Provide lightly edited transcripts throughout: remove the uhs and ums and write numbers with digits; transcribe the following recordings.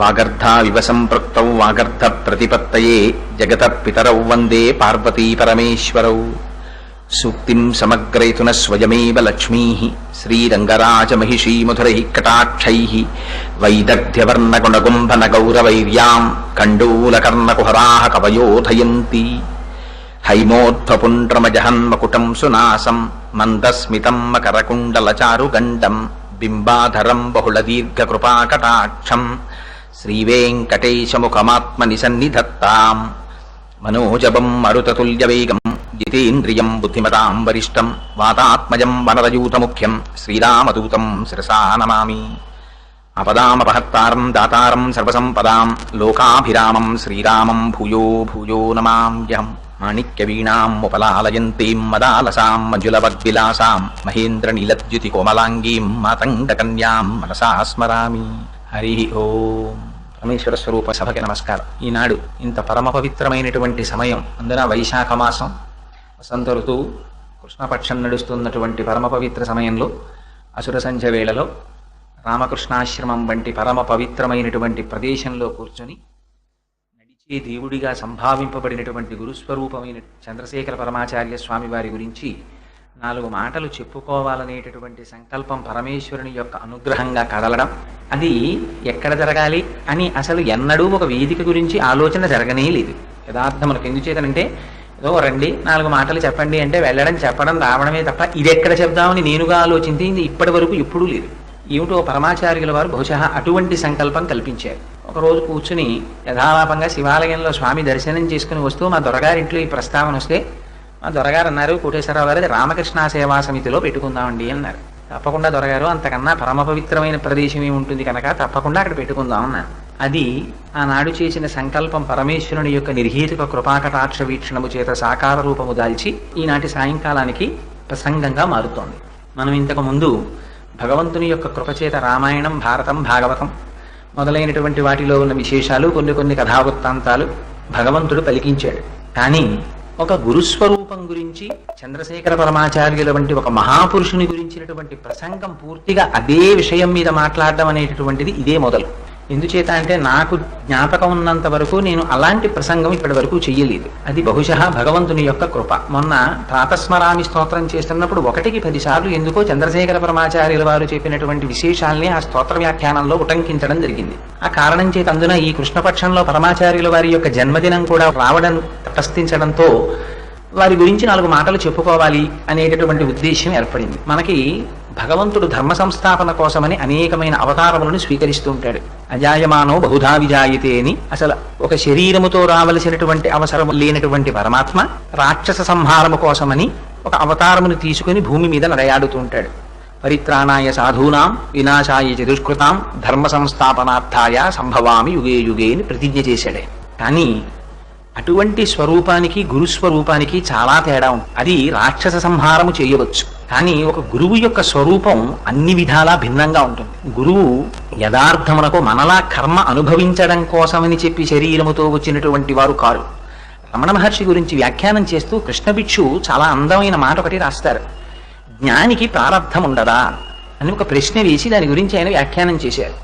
వాగర్ధావివ సంపృక్తౌ వాగర్ధ ప్రతిపత్తయే జగతః పితరౌ వందే పార్వతీ పరమేశ్వరౌ. సూక్తిం సమగ్రయతున స్వయమేవ లక్ష్మీః శ్రీరంగరాజమహిషీ ముధురైః కటాక్షైః వైదగ్ధ్యవర్ణగుణగుంభనగౌరవైర్యాం కండూలకర్ణకుహరాः కవయోధయంతి. హైమోద్ధపుండ్రమజహన్మకుటం సునాసం మందస్మితం మకరకుండలచారుగండం బింబాధరం బహుళదీర్ఘకృపాకటాక్షం శ్రీవేంకటేశముఖమాత్మని సన్నిధత్తాం. మనోజవం మరుతతుల్యవేగం జితేంద్రియం బుద్ధిమతాం వరిష్టం వాతాత్మజం వనరయూతముఖ్యం శ్రీరామదూతం శిరసా నమామి. ఆపదామపహత్తారం దాతారం సర్వసంపదాం లోకాభిరామం శ్రీరామం భూయో భూయో నమామ్యహం. మాణిక్యవీణాం ఉపలాలయంతీం మదాలసాం మంజులవద్విలాసాం మహేంద్రనీలద్యుతికోమలాంగీం మాతంగకన్యాం మనసా స్మరామి. హరి ఓం. పరమేశ్వర స్వరూప సభకి నమస్కారం. ఈనాడు ఇంత పరమ పవిత్రమైనటువంటి సమయం, అందున వైశాఖ మాసం, వసంత ఋతువు, కృష్ణపక్షం నడుస్తున్నటువంటి పరమ పవిత్ర సమయంలో, అసుర సంధ్య వేళలో రామకృష్ణాశ్రమం వంటి పరమ పవిత్రమైనటువంటి ప్రదేశంలో కూర్చొని నడిచే దేవుడిగా సంభావింపబడినటువంటి గురుస్వరూపమైన చంద్రశేఖర పరమాచార్య స్వామి వారి గురించి 4 మాటలు చెప్పుకోవాలనేటటువంటి సంకల్పం పరమేశ్వరుని యొక్క అనుగ్రహంగా కదలడం, అది ఎక్కడ జరగాలి అని అసలు ఎన్నడూ ఒక వేదిక గురించి ఆలోచన జరగనే లేదు. యథార్థం మనకు ఎందుచేతనంటే, ఏదో రండి 4 మాటలు చెప్పండి అంటే వెళ్ళడం, చెప్పడం, రావడమే తప్ప ఇది ఎక్కడ చెప్దామని నేనుగా ఆలోచించింది ఇప్పటి వరకు ఎప్పుడూ లేదు. ఏమిటో పరమాచార్యుల వారు బహుశా అటువంటి సంకల్పం కల్పించారు. ఒకరోజు కూర్చుని యథాలాపంగా శివాలయంలో స్వామి దర్శనం చేసుకుని వస్తూ మా దొరగారింట్లో ఈ ప్రస్తావన వస్తే, మా దొరగారు అన్నారు, కోటేశ్వరరావు గారు రామకృష్ణ సేవా సమితిలో పెట్టుకుందామండి అన్నారు. తప్పకుండా దొరగారు, అంతకన్నా పరమ పవిత్రమైన ప్రదేశం ఏముంటుంది కనుక తప్పకుండా అక్కడ పెట్టుకుందాం అన్నారు. అది ఆనాడు చేసిన సంకల్పం పరమేశ్వరుని యొక్క నిర్హేతుక కృపాకటాక్ష వీక్షణము చేత సాకార రూపము దాల్చి ఈనాటి సాయంకాలానికి ప్రసంగంగా మారుతోంది. మనం ఇంతకు ముందు భగవంతుని యొక్క కృపచేత రామాయణం, భారతం, భాగవతం మొదలైనటువంటి వాటిలో ఉన్న విశేషాలు, కొన్ని కథావృత్తాంతాలు భగవంతుడు పలికించాడు. కానీ ఒక గురుస్వరూపం గురించి, చంద్రశేఖర పరమాచార్యుల వంటి ఒక మహాపురుషుని గురించినటువంటి ప్రసంగం పూర్తిగా అదే విషయం మీద మాట్లాడడం అనేటటువంటిది ఇదే మొదలు. ఎందుచేత అంటే నాకు జ్ఞాపకం ఉన్నంత వరకు నేను అలాంటి ప్రసంగం ఇప్పటి వరకు చెయ్యలేదు. అది బహుశా భగవంతుని యొక్క కృప. మొన్న ప్రాతస్మరామి స్తోత్రం చేస్తున్నప్పుడు 1కి 10 సార్లు ఎందుకో చంద్రశేఖర పరమాచార్యుల వారు చెప్పినటువంటి విశేషాల్ని ఆ స్తోత్ర వ్యాఖ్యానంలో ఉటంకించడం జరిగింది. ఆ కారణం చేత అందున ఈ కృష్ణపక్షంలో పరమాచార్యుల వారి యొక్క జన్మదినం కూడా రావడం తటస్థించడంతో వారి గురించి 4 మాటలు చెప్పుకోవాలి అనేటటువంటి ఉద్దేశం ఏర్పడింది. మనకి భగవంతుడు ధర్మ సంస్థాపన కోసమని అనేకమైన అవతారములను స్వీకరిస్తూ ఉంటాడు. అజాయమానో బహుధా విజాయతే అని అసలు ఒక శరీరముతో రావలసినటువంటి అవసరం లేనటువంటి పరమాత్మ రాక్షస సంహారము కోసమని ఒక అవతారమును తీసుకుని భూమి మీద నడయాడుతూ ఉంటాడు. పరిత్రాణాయ సాధూనాం వినాశాయ చ దుష్కృతాం ధర్మ సంస్థాపనార్థాయ సంభవామి యుగే యుగే అని ప్రతిజ్ఞ చేశాడే. కానీ అటువంటి స్వరూపానికి గురుస్వరూపానికి చాలా తేడా ఉంటుంది. అది రాక్షస సంహారము చేయవచ్చు, కానీ ఒక గురువు యొక్క స్వరూపం అన్ని విధాలా భిన్నంగా ఉంటుంది. గురువు యథార్థమునకు మనలా కర్మ అనుభవించడం కోసమని చెప్పి శరీరముతో వచ్చినటువంటి వారు కారు. రమణ మహర్షి గురించి వ్యాఖ్యానం చేస్తూ కృష్ణభిక్షు చాలా అందమైన మాట ఒకటి రాస్తారు. జ్ఞానికి ప్రారబ్ధం ఉండదా అని ఒక ప్రశ్న వేసి దాని గురించి ఆయన వ్యాఖ్యానం చేశారు.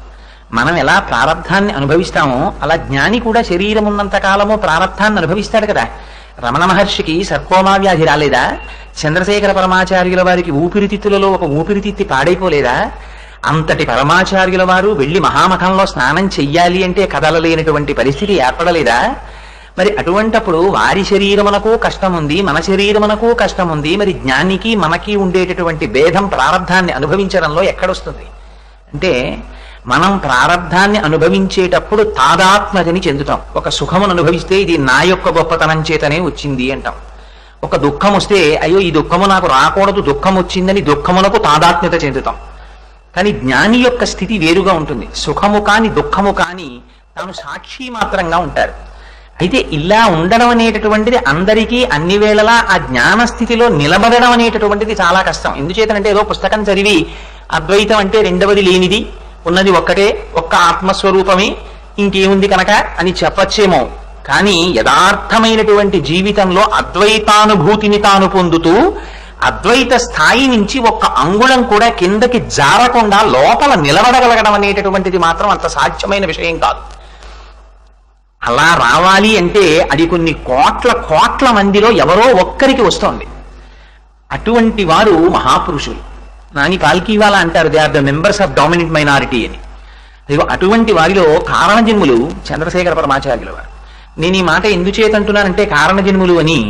మనం ఎలా ప్రారబ్ధాన్ని అనుభవిస్తామో అలా జ్ఞాని కూడా శరీరం ఉన్నంత కాలము ప్రారబ్ధాన్ని అనుభవిస్తాడు కదా. రమణ మహర్షికి సర్కోమా వ్యాధి రాలేదా? చంద్రశేఖర పరమాచార్యుల వారికి ఊపిరితిత్తులలో ఒక ఊపిరితిత్తి పాడైపోలేదా? అంతటి పరమాచార్యుల వారు వెళ్లి మహామఠంలో స్నానం చెయ్యాలి అంటే కదలలేనటువంటి పరిస్థితి ఏర్పడలేదా? మరి అటువంటప్పుడు వారి శరీరమునకు కష్టం ఉంది, మన శరీరమునకు కష్టం ఉంది. మరి జ్ఞానికి మనకి ఉండేటటువంటి భేదం ప్రారబ్ధాన్ని అనుభవించడంలో ఎక్కడొస్తుంది అంటే, మనం ప్రారబ్ధాన్ని అనుభవించేటప్పుడు తాదాత్మ్యతని చెందుతాం. ఒక సుఖమును అనుభవిస్తే ఇది నా యొక్క గొప్పతనం చేతనే వచ్చింది అంటాం. ఒక దుఃఖం వస్తే అయ్యో ఈ దుఃఖము నాకు రాకూడదు, దుఃఖం వచ్చిందని దుఃఖమునకు తాదాత్మ్యత చెందుతాం. కానీ జ్ఞాని యొక్క స్థితి వేరుగా ఉంటుంది. సుఖము కాని దుఃఖము కాని తాను సాక్షి మాత్రంగా ఉంటారు. అయితే ఇలా ఉండడం అనేటటువంటిది అందరికీ అన్ని వేళలా ఆ జ్ఞాన స్థితిలో నిలబడడం అనేటటువంటిది చాలా కష్టం. ఎందుచేతనంటే ఏదో పుస్తకం చదివి అద్వైతం అంటే రెండవది లేనిది, ఉన్నది ఒక్కటే, ఒక్క ఆత్మస్వరూపమే, ఇంకేముంది కనుక అని చెప్పచ్చేమో. కానీ యథార్థమైనటువంటి జీవితంలో అద్వైతానుభూతిని తాను పొందుతూ అద్వైత స్థాయి నుంచి ఒక్క అంగుళం కూడా కిందకి జారకుండా లోపల నిలబడగలగడం అనేటటువంటిది మాత్రం అంత సాధ్యమైన విషయం కాదు. అలా రావాలి అంటే అది కొన్ని కోట్ల కోట్ల మందిలో ఎవరో ఒక్కరికి వస్తోంది. అటువంటి వారు మహాపురుషులు. నాని పాల్కీవాలా అంటారు, they are the members of dominant minority అని. అటువంటి వారిలో కారణజన్ములు చంద్రశేఖర పరమాచార్యుల వారు. నేను ఈ మాట ఎందుచేతంటున్నానంటే కారణజన్ములు అని,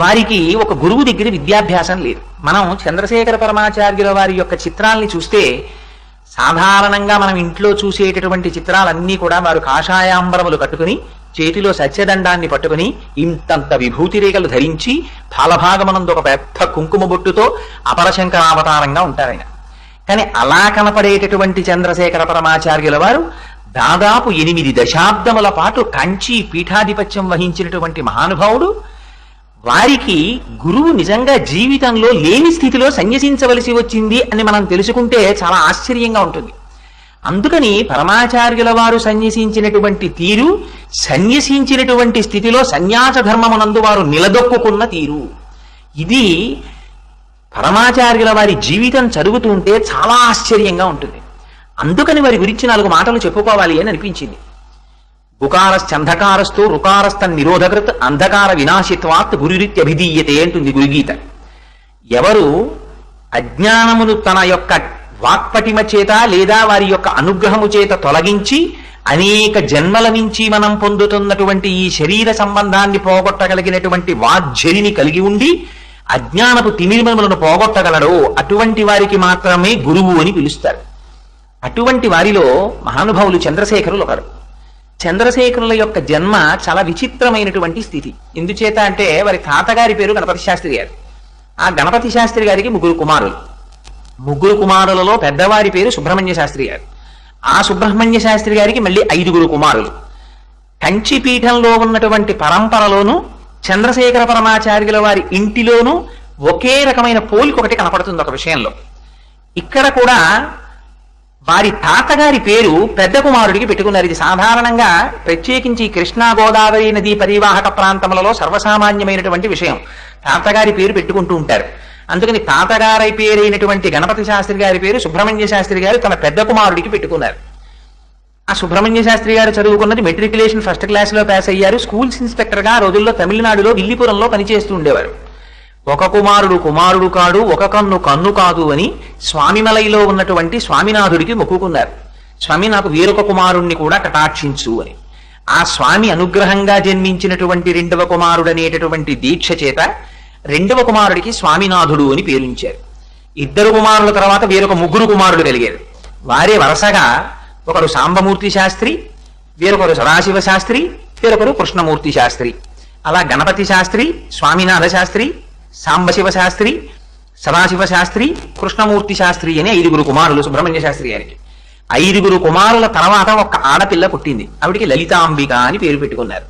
వారికి ఒక గురువు దగ్గర విద్యాభ్యాసం లేదు. మనం చంద్రశేఖర పరమాచార్యుల వారి యొక్క చిత్రాల్ని చూస్తే సాధారణంగా మనం ఇంట్లో చూసేటటువంటి చిత్రాలన్నీ కూడా వారు కాషాయాంబరములు కట్టుకుని చేతిలో సత్యదండాన్ని పట్టుకుని ఇంతంత విభూతి రేఖలు ధరించి ఫలభాగమనందు ఒక పెద్ద కుంకుమ బొట్టుతో అపరశంకరావతారంగా ఉంటారాయన. కానీ అలా కనపడేటటువంటి చంద్రశేఖర పరమాచార్యుల వారు దాదాపు 8 దశాబ్దముల పాటు కంచి పీఠాధిపత్యం వహించినటువంటి మహానుభావుడు. వారికి గురువు నిజంగా జీవితంలో లేని స్థితిలో సన్యసించవలసి వచ్చింది అని మనం తెలుసుకుంటే చాలా ఆశ్చర్యంగా ఉంటుంది. అందుకని పరమాచార్యుల వారు సన్యసించినటువంటి తీరు, సన్యసించినటువంటి స్థితిలో సన్యాస ధర్మమునందు వారు నిలదొక్కున్న తీరు, ఇది పరమాచార్యుల వారి జీవితం చదువుతుంటే చాలా ఆశ్చర్యంగా ఉంటుంది. అందుకని వారి గురించి 4 మాటలు చెప్పుకోవాలి అని అనిపించింది. గుకారశ్చంధకారస్తు రుకారస్థ నిరోధకృత్ అంధకార వినాశిత్వాత్ గురురిత్యభిధీయతే అంటుంది గురుగీత. ఎవరు అజ్ఞానమును తన యొక్క వాక్పటిమ చేత లేదా వారి యొక్క అనుగ్రహము చేత తొలగించి అనేక జన్మల నుంచి మనం పొందుతున్నటువంటి ఈ శరీర సంబంధాన్ని పోగొట్టగలిగినటువంటి వాగ్జరిని కలిగి ఉండి అజ్ఞానపు తిమిరములను పోగొట్టగలడో అటువంటి వారికి మాత్రమే గురువు అని పిలుస్తారు. అటువంటి వారిలో మహానుభావులు చంద్రశేఖరులు ఒకరు. చంద్రశేఖరుల యొక్క జన్మ చాలా విచిత్రమైనటువంటి స్థితి. ఎందుచేత అంటే వారి తాతగారి పేరు గణపతి శాస్త్రి గారు. ఆ గణపతి శాస్త్రి గారికి 3 కుమారులు. 3 కుమారులలో పెద్దవారి పేరు సుబ్రహ్మణ్య శాస్త్రి గారు. ఆ సుబ్రహ్మణ్య శాస్త్రి గారికి మళ్ళీ 5 కుమారులు. కంచి పీఠంలో ఉన్నటువంటి పరంపరలోనూ చంద్రశేఖర పరమాచార్యుల వారి ఇంటిలోనూ ఒకే రకమైన పోలిక ఒకటి కనపడుతుంది ఒక విషయంలో. ఇక్కడ కూడా వారి తాతగారి పేరు పెద్ద కుమారుడికి పెట్టుకున్నారు. ఇది సాధారణంగా ప్రత్యేకించి కృష్ణా గోదావరి నదీ పరివాహక ప్రాంతములలో సర్వసామాన్యమైనటువంటి విషయం. తాతగారి పేరు పెట్టుకుంటూ ఉంటారు. అందుకని తాతగారి పేరైనటువంటి గణపతి శాస్త్రి గారి పేరు సుబ్రహ్మణ్య శాస్త్రి గారు తన పెద్ద కుమారుడికి పెట్టుకున్నారు. ఆ సుబ్రహ్మణ్య శాస్త్రి గారు చదువుకున్నది మెట్రికులేషన్ 1st క్లాస్లో పాస్ అయ్యారు. స్కూల్స్ ఇన్స్పెక్టర్గా ఆ రోజుల్లో తమిళనాడులో విల్లిపురంలో పనిచేస్తూ ఉండేవారు. ఒక కుమారుడు కుమారుడు కాడు, ఒక కన్ను కన్ను కాదు అని స్వామిమలైలో ఉన్నటువంటి స్వామినాథుడికి మొక్కుకున్నారు. స్వామి నాకు వేరొక కుమారుణ్ణి కూడా కటాక్షించు అని. ఆ స్వామి అనుగ్రహంగా జన్మించినటువంటి 2వ కుమారుడు అనేటటువంటి దీక్ష చేత 2వ కుమారుడికి స్వామినాథుడు అని పేరుంచారు. 2 కుమారుల తర్వాత వేరొక 3 కుమారులు కలిగారు. వారే వరుసగా ఒకరు సాంబమూర్తి శాస్త్రి, వేరొకరు సదాశివ శాస్త్రి, వేరొకరు కృష్ణమూర్తి శాస్త్రి. అలా గణపతి శాస్త్రి, స్వామినాథ శాస్త్రి, సాంబశివ శాస్త్రి, సదాశివ శాస్త్రి, కృష్ణమూర్తి శాస్త్రి అని 5 కుమారులు సుబ్రహ్మణ్య శాస్త్రి గారికి. 5 కుమారుల తర్వాత ఒక ఆడపిల్ల పుట్టింది. ఆవిడికి లలితాంబిక అని పేరు పెట్టుకున్నారు.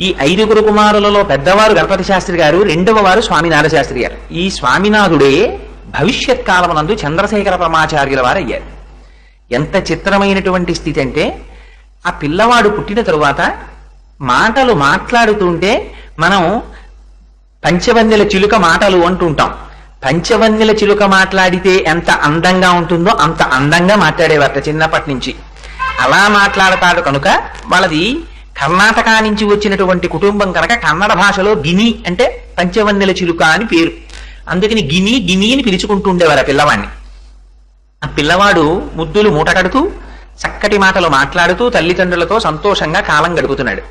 ఈ 5 కుమారులలో పెద్దవారు గణపతి శాస్త్రి గారు, 2వ వారు స్వామినాథ శాస్త్రి గారు. ఈ స్వామినాథుడే భవిష్యత్ కాలమునందు చంద్రశేఖర పరమాచార్యుల వారు అయ్యారు. ఎంత చిత్రమైనటువంటి స్థితి అంటే, ఆ పిల్లవాడు పుట్టిన తరువాత మాటలు మాట్లాడుతుంటే మనం పంచవన్నెల చిలుక మాటలు అంటుంటాం. పంచవన్నెల చిలుక మాట్లాడితే ఎంత అందంగా ఉంటుందో అంత అందంగా మాట్లాడేవారట చిన్నప్పటి నుంచి. అలా మాట్లాడతాడు కనుక వాళ్ళది కర్ణాటక నుంచి వచ్చినటువంటి కుటుంబం కనుక కన్నడ భాషలో గిని అంటే పంచవన్నెల చిలుక అని పేరు. అందుకని గిని గిని అని పిలుచుకుంటూ ఉండేవారు ఆ పిల్లవాడిని. ఆ పిల్లవాడు ముద్దులు మూట కడుతూ చక్కటి మాటలు మాట్లాడుతూ తల్లిదండ్రులతో సంతోషంగా కాలం గడుపుతున్నాడు.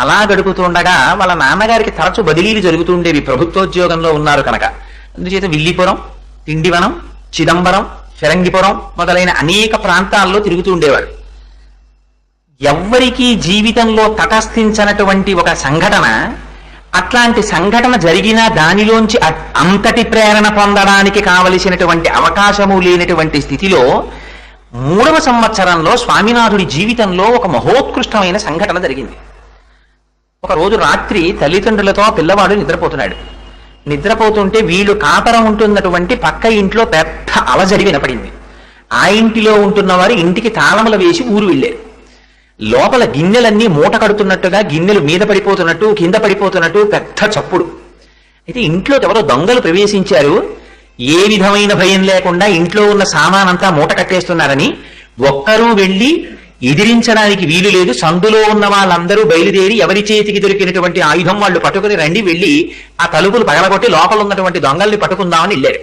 అలా గడుపుతుండగా వాళ్ళ నాన్నగారికి తరచు బదిలీలు జరుగుతుండేవి, ప్రభుత్వోద్యోగంలో ఉన్నారు కనుక. అందుచేత విల్లిపురం, తిండివనం, చిదంబరం, ఫిరంగిపురం మొదలైన అనేక ప్రాంతాల్లో తిరుగుతూ ఉండేవాడు. ఎవ్వరికీ జీవితంలో తటస్థించనటువంటి ఒక సంఘటన, అట్లాంటి సంఘటన జరిగినా దానిలోంచి అంతటి ప్రేరణ పొందడానికి కావలసినటువంటి అవకాశము లేనటువంటి స్థితిలో 3వ సంవత్సరంలో స్వామినాథుడి జీవితంలో ఒక మహోత్కృష్టమైన సంఘటన జరిగింది. ఒక రోజు రాత్రి తల్లిదండ్రులతో పిల్లవాడు నిద్రపోతున్నాడు. నిద్రపోతుంటే వీళ్ళు కాపరం ఉంటున్నటువంటి పక్క ఇంట్లో పెద్ద అలజడి వినపడింది. ఆ ఇంటిలో ఉంటున్న వారు ఇంటికి తాళములు వేసి ఊరు వెళ్ళారు. లోపల గిన్నెలన్నీ మూట కడుతున్నట్టుగా గిన్నెలు మీద పడిపోతున్నట్టు కింద పడిపోతున్నట్టు పెద్ద చప్పుడు. అయితే ఇంట్లోకి ఎవరో దొంగలు ప్రవేశించారు, ఏ విధమైన భయం లేకుండా ఇంట్లో ఉన్న సామానంతా మూట కట్టేస్తున్నారని ఒక్కరూ వెళ్ళి ఎదిరించడానికి వీలు లేదు. సందులో ఉన్న వాళ్ళందరూ బయలుదేరి ఎవరి చేతికి దొరికినటువంటి ఆయుధం వాళ్ళు పట్టుకుని రండి, వెళ్ళి ఆ తలుపులు పగలగొట్టి లోపల ఉన్నటువంటి దొంగల్ని పట్టుకుందామని వెళ్ళారు.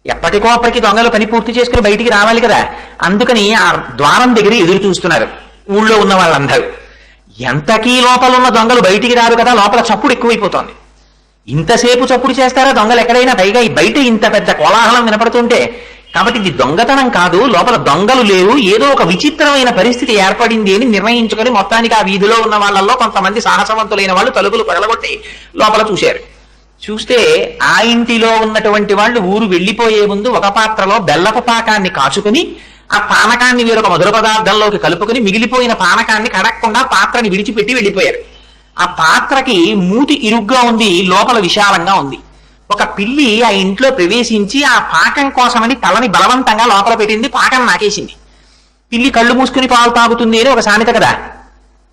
ఎప్పటికో అప్పటికి దొంగలు పని పూర్తి చేసుకుని బయటికి రావాలి కదా, అందుకని ఆ ద్వారం దగ్గర ఎదురు చూస్తున్నారు ఊళ్ళో ఉన్న వాళ్ళందరూ. ఎంతకీ లోపల ఉన్న దొంగలు బయటికి రారు కదా, లోపల చప్పుడు ఎక్కువైపోతోంది. ఇంతసేపు చప్పుడు చేస్తారా దొంగలు ఎక్కడైనా, పైగా ఈ బయట ఇంత పెద్ద కోలాహలం వినపడుతుంటే. కాబట్టి ఇది దొంగతనం కాదు, లోపల దొంగలు లేరు, ఏదో ఒక విచిత్రమైన పరిస్థితి ఏర్పడింది అని నిర్ణయించుకొని మొత్తానికి ఆ వీధిలో ఉన్న వాళ్ళల్లో కొంతమంది సాహసవంతులైన వాళ్ళు తలుపులు పగలగొట్టి లోపల చూశారు. చూస్తే ఆ ఇంటిలో ఉన్నటువంటి వాళ్ళు ఊరు వెళ్లిపోయే ముందు ఒక పాత్రలో బెల్లపు పాకాన్ని కాచుకుని ఆ పానకాన్ని వేరొక మధుర పదార్థంలోకి కలుపుకుని మిగిలిపోయిన పానకాన్ని కడక్కుండా పాత్రని విడిచిపెట్టి వెళ్ళిపోయారు. ఆ పాత్రకి మూతి ఇరుగ్గా ఉంది, లోపల విశాలంగా ఉంది. ఒక పిల్లి ఆ ఇంట్లో ప్రవేశించి ఆ పాకం కోసమని తలని బలవంతంగా లోపల పెట్టింది, పాకం నాకేసింది. పిల్లి కళ్ళు మూసుకుని పాలు తాగుతుంది అని ఒక సామెత కదా.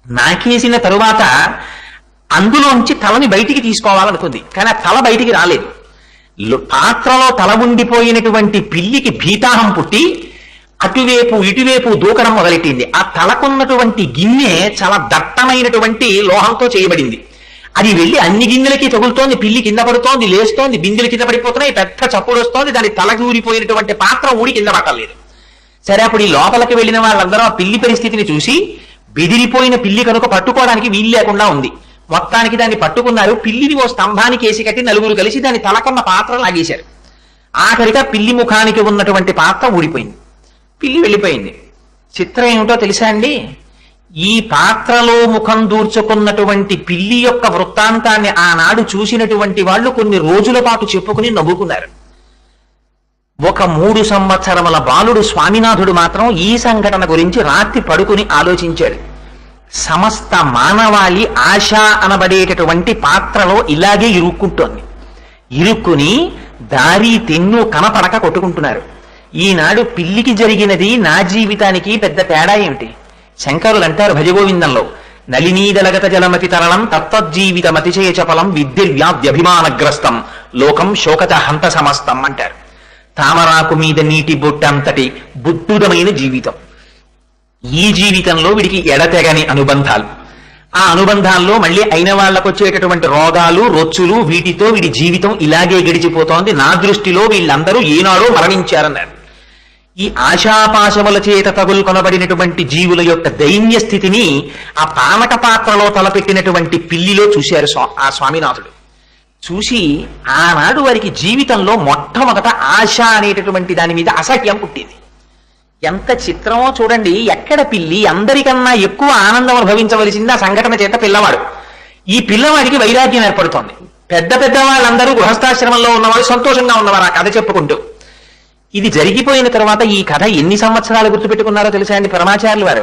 నాకేసిన తరువాత అందులోంచి తలని బయటికి తీసుకోవాలనుకుంది, కానీ ఆ తల బయటికి రాలేదు. పాత్రలో తల ఉండిపోయినటువంటి పిల్లికి భీతాహం పుట్టి అటువైపు ఇటువైపు దూకడం మొదలెట్టింది. ఆ తలకున్నటువంటి గిన్నె చాలా దట్టమైనటువంటి లోహంతో చేయబడింది. అది వెళ్ళి అన్ని గిన్నెలకి తగులుతోంది, పిల్లి కింద పడుతోంది, లేస్తోంది, బిందెలు కింద పడిపోతున్నాయి, పెద్ద చప్పుడు వస్తోంది. దాని తలకి ఊరిపోయినటువంటి పాత్ర ఊడి కింద పట్టలేదు. సరే, అప్పుడు ఈ లోపలికి వెళ్ళిన వాళ్ళందరూ ఆ పిల్లి పరిస్థితిని చూసి బెదిరిపోయిన పిల్లి కనుక పట్టుకోవడానికి వీలు లేకుండా ఉంది. మొత్తానికి దాన్ని పట్టుకున్నారు. పిల్లిని ఓ స్తంభానికి వేసి కట్టి నలుగురు కలిసి దాని తలకున్న పాత్ర లాగేశారు. ఆఖరిగా పిల్లి ముఖానికి ఉన్నటువంటి పాత్ర ఊడిపోయింది, పిల్లి వెళ్ళిపోయింది. చిత్రం ఏమిటో తెలుసా అండి, ఈ పాత్రలో ముఖం దూర్చుకున్నటువంటి పిల్లి యొక్క వృత్తాంతాన్ని ఆనాడు చూసినటువంటి వాళ్ళు కొన్ని రోజుల పాటు చెప్పుకుని నవ్వుకున్నారు. ఒక 3 సంవత్సరముల బాలుడు స్వామినాథుడు మాత్రం ఈ సంఘటన గురించి రాత్రి పడుకుని ఆలోచించాడు. సమస్త మానవాళి ఆశ అనబడేటటువంటి పాత్రలో ఇలాగే ఇరుక్కుంటోంది. ఇరుక్కుని దారి తెన్ను కనపడక కొట్టుకుంటున్నారు. ఈనాడు పిల్లికి జరిగినది నా జీవితానికి పెద్ద తేడా ఏమిటి? శంకరులు అంటారు భజగోవిందంలో, నలినీదలగత జలమతి తరళం తత్వజ్జీవితమతిశయ చపలం విద్యుర్వ్యాధ్యభిమానగ్రస్తం లోకం శోకత హంత సమస్తం అంటారు. తామరాకు మీద నీటి బొట్టంతటి బుద్ధుడమైన జీవితం. ఈ జీవితంలో వీడికి ఎడతెగని అనుబంధాలు, ఆ అనుబంధాల్లో మళ్ళీ అయిన వాళ్ళకు వచ్చేటటువంటి రోగాలు రొచ్చులు, వీటితో వీడి జీవితం ఇలాగే గడిచిపోతోంది. నా దృష్టిలో వీళ్ళందరూ ఏనాడో మరణించారన్నారు. ఈ ఆశాపాశముల చేత తగులుకొనబడినటువంటి జీవుల యొక్క దైన్య స్థితిని ఆ పానక పాత్రలో తలపెట్టినటువంటి పిల్లిలో చూశారు ఆ స్వామినాథుడు. చూసి ఆనాడు వారికి జీవితంలో మొట్టమొదట ఆశ అనేటటువంటి దాని మీద అసహ్యం పుట్టింది. ఎంత చిత్రమో చూడండి. ఎక్కడ పిల్లి అందరికన్నా ఎక్కువ ఆనందం అనుభవించవలసింది ఆ సంఘటన చేత పిల్లవాడు. ఈ పిల్లవాడికి వైరాగ్యం ఏర్పడుతోంది. పెద్ద పెద్ద వాళ్ళందరూ గృహస్థాశ్రమంలో ఉన్నవాడు సంతోషంగా ఉన్నవారు ఆ కథ చెప్పుకుంటూ. ఇది జరిగిపోయిన తర్వాత ఈ కథ ఎన్ని సంవత్సరాలు గుర్తుపెట్టుకున్నారో తెలుసా అండి పరమాచార్యులు వారు?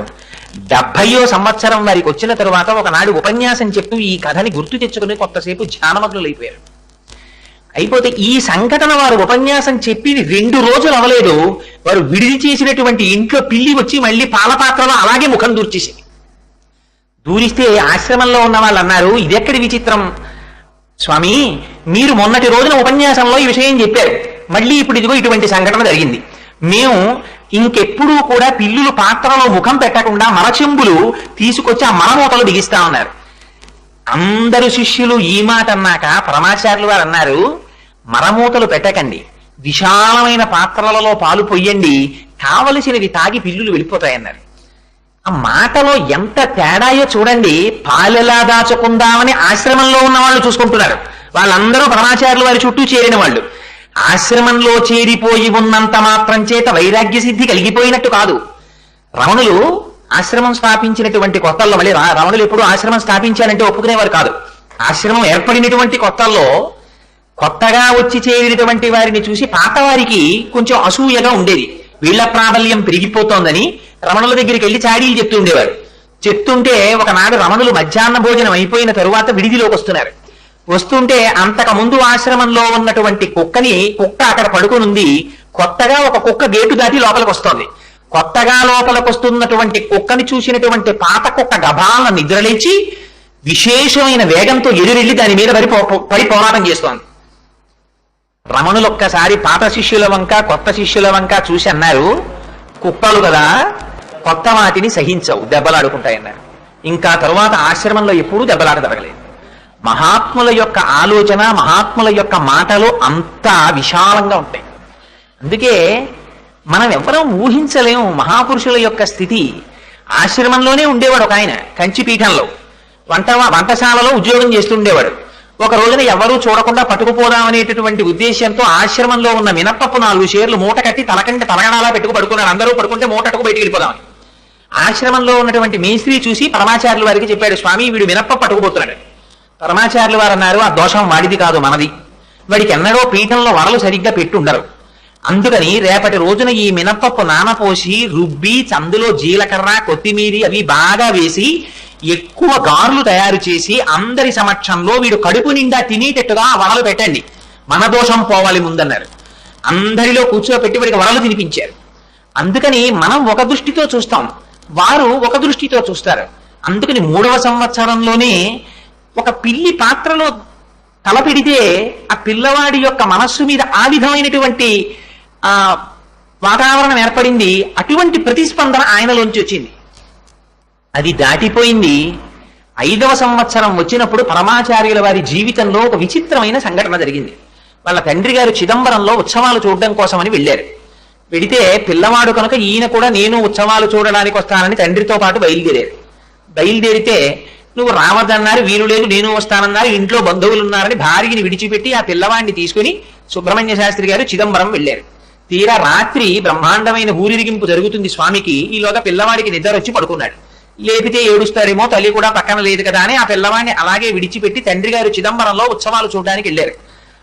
70వ సంవత్సరం వారికి వచ్చిన తరువాత ఒకనాడు ఉపన్యాసం చెప్తూ ఈ కథని గుర్తు తెచ్చుకుని కొంతసేపు ధ్యానమగ్నులైపోయారు. అయిపోతే ఈ సంఘటన వారు ఉపన్యాసం చెప్పి 2 రోజులు అవలేదు, వారు విడిది చేసినటువంటి ఇంట్లో పిల్లి వచ్చి మళ్ళీ పాలపాత్రలో అలాగే ముఖం దూర్చేసింది. దూరిస్తే ఆశ్రమంలో ఉన్న వాళ్ళు అన్నారు, ఇదెక్కడి విచిత్రం స్వామి, మీరు మొన్నటి రోజున ఉపన్యాసంలో ఈ విషయం చెప్పారు, మళ్ళీ ఇప్పుడు ఇదిగో ఇటువంటి సంఘటన జరిగింది. మేము ఇంకెప్పుడూ కూడా పిల్లులు పాత్రలో ముఖం పెట్టకుండా మరచెంబులు తీసుకొచ్చి ఆ మరమూతలు బిగిస్తా ఉన్నారు. అందరు శిష్యులు ఈ మాట అన్నాక పరమాచార్యులు వారు అన్నారు, మరమూతలు పెట్టకండి, విశాలమైన పాత్రలలో పాలు పొయ్యండి, కావలసినవి తాగి పిల్లులు వెళ్ళిపోతాయన్నారు. ఆ మాటలో ఎంత తేడాయో చూడండి. పాలెలా దాచుకుందామని ఆశ్రమంలో ఉన్న వాళ్ళు చూసుకుంటున్నారు, వాళ్ళందరూ పరమాచార్యులు వారి చుట్టూ చేరిన వాళ్ళు. ఆశ్రమంలో చేరిపోయి ఉన్నంత మాత్రం చేత వైరాగ్య సిద్ధి కలిగిపోయినట్టు కాదు. రమణులు ఆశ్రమం స్థాపించినటువంటి కొత్తల్లో, మళ్ళీ రమణులు ఎప్పుడు ఆశ్రమం స్థాపించాలంటే ఒప్పుకునేవారు కాదు. ఆశ్రమం ఏర్పడినటువంటి కొత్తల్లో కొత్తగా వచ్చి చేరినటువంటి వారిని చూసి పాతవారికి కొంచెం అసూయగా ఉండేది. వీళ్ల ప్రాబల్యం పెరిగిపోతోందని రమణుల దగ్గరికి వెళ్ళి చాడీలు చెప్తూ ఉండేవారు. చెప్తుంటే ఒకనాడు రమణులు మధ్యాహ్న భోజనం అయిపోయిన తరువాత విడిదిలోకి వస్తున్నారు. వస్తుంటే అంతకు ముందు ఆశ్రమంలో ఉన్నటువంటి కుక్క అక్కడ పడుకునుంది. కొత్తగా ఒక కుక్క గేటు దాటి లోపలికి వస్తోంది. కొత్తగా లోపలికి వస్తున్నటువంటి కుక్కని చూసినటువంటి పాత కుక్క గభాలను నిద్రలేచి విశేషమైన వేగంతో ఎదురెళ్లి దాని మీద పడి పోరాటం చేస్తోంది. రమణులు ఒక్కసారి పాత శిష్యుల వంక కొత్త శిష్యుల వంక చూసి అన్నారు, కుక్కలు కదా కొత్త వాటిని సహించవు, దెబ్బలాడుకుంటాయన్నారు. ఇంకా తరువాత ఆశ్రమంలో ఎప్పుడూ దెబ్బలాట జరగలేదు. మహాత్ముల యొక్క ఆలోచన, మహాత్ముల యొక్క మాటలు అంత విశాలంగా ఉంటాయి. అందుకే మనం ఎవరం ఊహించలేము మహాపురుషుల యొక్క స్థితి. ఆశ్రమంలోనే ఉండేవాడు ఒక ఆయన, కంచిపీఠంలో వంటశాలలో ఉద్యోగం చేస్తుండేవాడు. ఒక రోజున ఎవరూ చూడకుండా పట్టుకుపోదామనేటటువంటి ఉద్దేశంతో ఆశ్రమంలో ఉన్న మినప్పప్పు 4 షేర్లు మూట కట్టి తలకంటే తలగడాలా పెట్టుకు పడుకున్నాడు. అందరూ పడుకుంటే మూటకు బయటికి వెళ్ళిపోదామని. ఆశ్రమంలో ఉన్నటువంటి మేస్త్రి చూసి పరమాచార్యుల వారికి చెప్పాడు, స్వామి వీడు మినప్పప్పు పట్టుకుపోతున్నాడు. పరమాచార్యులు వారు అన్నారు, ఆ దోషం వాడిది కాదు మనది. వాడికి ఎన్నడో పీఠంలో వరలు సరిగ్గా పెట్టి ఉండరు. అందుకని రేపటి రోజున ఈ మినప్పప్పు నానపోసి రుబ్బి అందులో జీలకర్ర కొత్తిమీరి అవి బాగా వేసి ఎక్కువ గార్లు తయారు చేసి అందరి సమక్షంలో వీడు కడుపు నిండా తినేటట్టుగా ఆ వరలు పెట్టండి, మన దోషం పోవాలి ముందన్నారు. అందరిలో కూర్చోపెట్టి వాడికి వరలు తినిపించారు. అందుకని మనం ఒక దృష్టితో చూస్తాం, వారు ఒక దృష్టితో చూస్తారు. అందుకని 3వ సంవత్సరంలోనే ఒక పిల్లి పాత్రలో తల పెడితే ఆ పిల్లవాడి యొక్క మనస్సు మీద ఆ విధమైనటువంటి వాతావరణం ఏర్పడింది. అటువంటి ప్రతిస్పందన ఆయనలోంచి వచ్చింది. అది దాటిపోయింది. 5వ సంవత్సరం వచ్చినప్పుడు పరమాచార్యుల వారి జీవితంలో ఒక విచిత్రమైన సంఘటన జరిగింది. వాళ్ళ తండ్రి గారు చిదంబరంలో ఉత్సవాలు చూడడం కోసమని వెళ్ళారు. వెడితే పిల్లవాడు కనుక ఈయన కూడా నేను ఉత్సవాలు చూడడానికి వస్తానని తండ్రితో పాటు బయలుదేరితే నువ్వు రావద్దన్నారు, వీలు లేదు నేను వస్తానన్నారు, ఇంట్లో బంధువులు ఉన్నారని భార్యని విడిచిపెట్టి ఆ పిల్లవాడిని తీసుకుని సుబ్రహ్మణ్య శాస్త్రి గారు చిదంబరం వెళ్ళారు. తీరా రాత్రి బ్రహ్మాండమైన ఊరిరిగింపు జరుగుతుంది స్వామికి. ఈలోగా పిల్లవాడికి నిద్ర వచ్చి పడుకున్నాడు. లేపితే ఏడుస్తారేమో, తల్లి కూడా పక్కన లేదు కదా అని ఆ పిల్లవాడిని అలాగే విడిచిపెట్టి తండ్రి గారు చిదంబరంలో ఉత్సవాలు చూడడానికి వెళ్ళారు.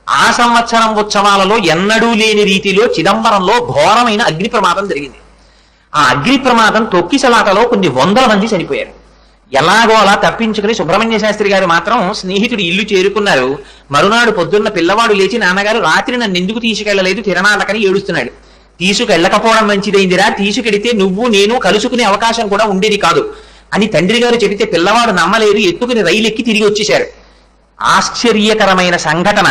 ఆ సంవత్సరం ఉత్సవాలలో ఎన్నడూ లేని రీతిలో చిదంబరంలో ఘోరమైన అగ్ని ప్రమాదం జరిగింది. ఆ అగ్ని ప్రమాదం తొక్కిసలాటలో కొన్ని 100 మంది చనిపోయారు. ఎలాగో అలా తప్పించుకుని సుబ్రహ్మణ్య శాస్త్రి గారు మాత్రం స్నేహితుడి ఇల్లు చేరుకున్నారు. మరునాడు పొద్దున్న పిల్లవాడు లేచి, నాన్నగారు రాత్రి నన్ను ఎందుకు తీసుకెళ్లలేదు తిరణాలకని ఏడుస్తున్నాడు. తీసుకెళ్ళకపోవడం మంచిదైందిరా, తీసుకెడితే నువ్వు నేను కలుసుకునే అవకాశం కూడా ఉండేది కాదు అని తండ్రి గారు చెబితే పిల్లవాడు నమ్మలేదు. ఎత్తుకుని రైలు ఎక్కి తిరిగి వచ్చేశారు. ఆశ్చర్యకరమైన సంఘటన,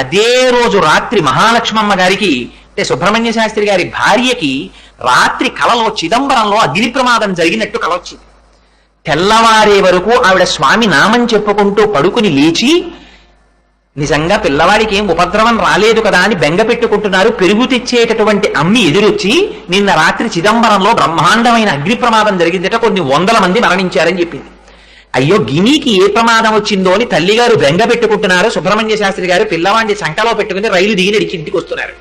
అదే రోజు రాత్రి మహాలక్ష్మమ్మ గారికి అంటే సుబ్రహ్మణ్య శాస్త్రి గారి భార్యకి రాత్రి కలలో చిదంబరంలో అగ్ని ప్రమాదం జరిగినట్టు కల వచ్చింది. తెల్లవారే వరకు ఆవిడ స్వామి నామం చెప్పుకుంటూ పడుకుని లేచి నిజంగా పిల్లవాడికి ఏం ఉపద్రవం రాలేదు కదా అని బెంగ పెట్టుకుంటున్నారు. పెరుగు తెచ్చేటటువంటి అమ్మి ఎదురొచ్చి నిన్న రాత్రి చిదంబరంలో బ్రహ్మాండమైన అగ్ని ప్రమాదం జరిగిందట, కొన్ని 100 మంది మరణించారని చెప్పింది. అయ్యో గినికి ఏ ప్రమాదం వచ్చిందో అని తల్లిగారు బెంగ పెట్టుకుంటున్నారు. సుబ్రహ్మణ్య శాస్త్రి గారు పిల్లవాడిని సంకలో పెట్టుకుని రైలు దిగి ఇంటికి వస్తున్నారు.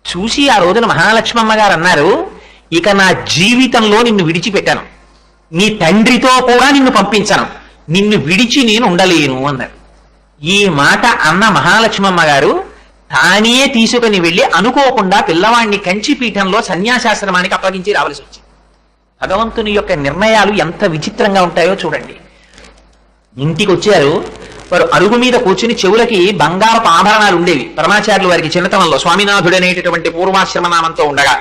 చూసి ఆ రోజున మహాలక్ష్మమ్మ గారు అన్నారు, ఇక నా జీవితంలో నిన్ను విడిచిపెట్టాను, నీ తండ్రితో కూడా నిన్ను పంపించను, నిన్ను విడిచి నేను ఉండలేను అన్నారు. ఈ మాట అన్న మహాలక్ష్మమ్మ గారు తానే తీసుకుని వెళ్ళి అనుకోకుండా పిల్లవాడిని కంచిపీఠంలో సన్యాసాశ్రమానికి అప్పగించి రావాల్సి వచ్చింది. భగవంతుని యొక్క నిర్ణయాలు ఎంత విచిత్రంగా ఉంటాయో చూడండి. ఇంటికి వచ్చారు. వారు అరుగు మీద కూర్చుని చెవులకి బంగారపు ఆభరణాలు ఉండేవి. పరమాచార్యుల వారికి చిన్నతనంలో స్వామినాథుడు అనేటటువంటి పూర్వాశ్రమ నామంతో ఉండగా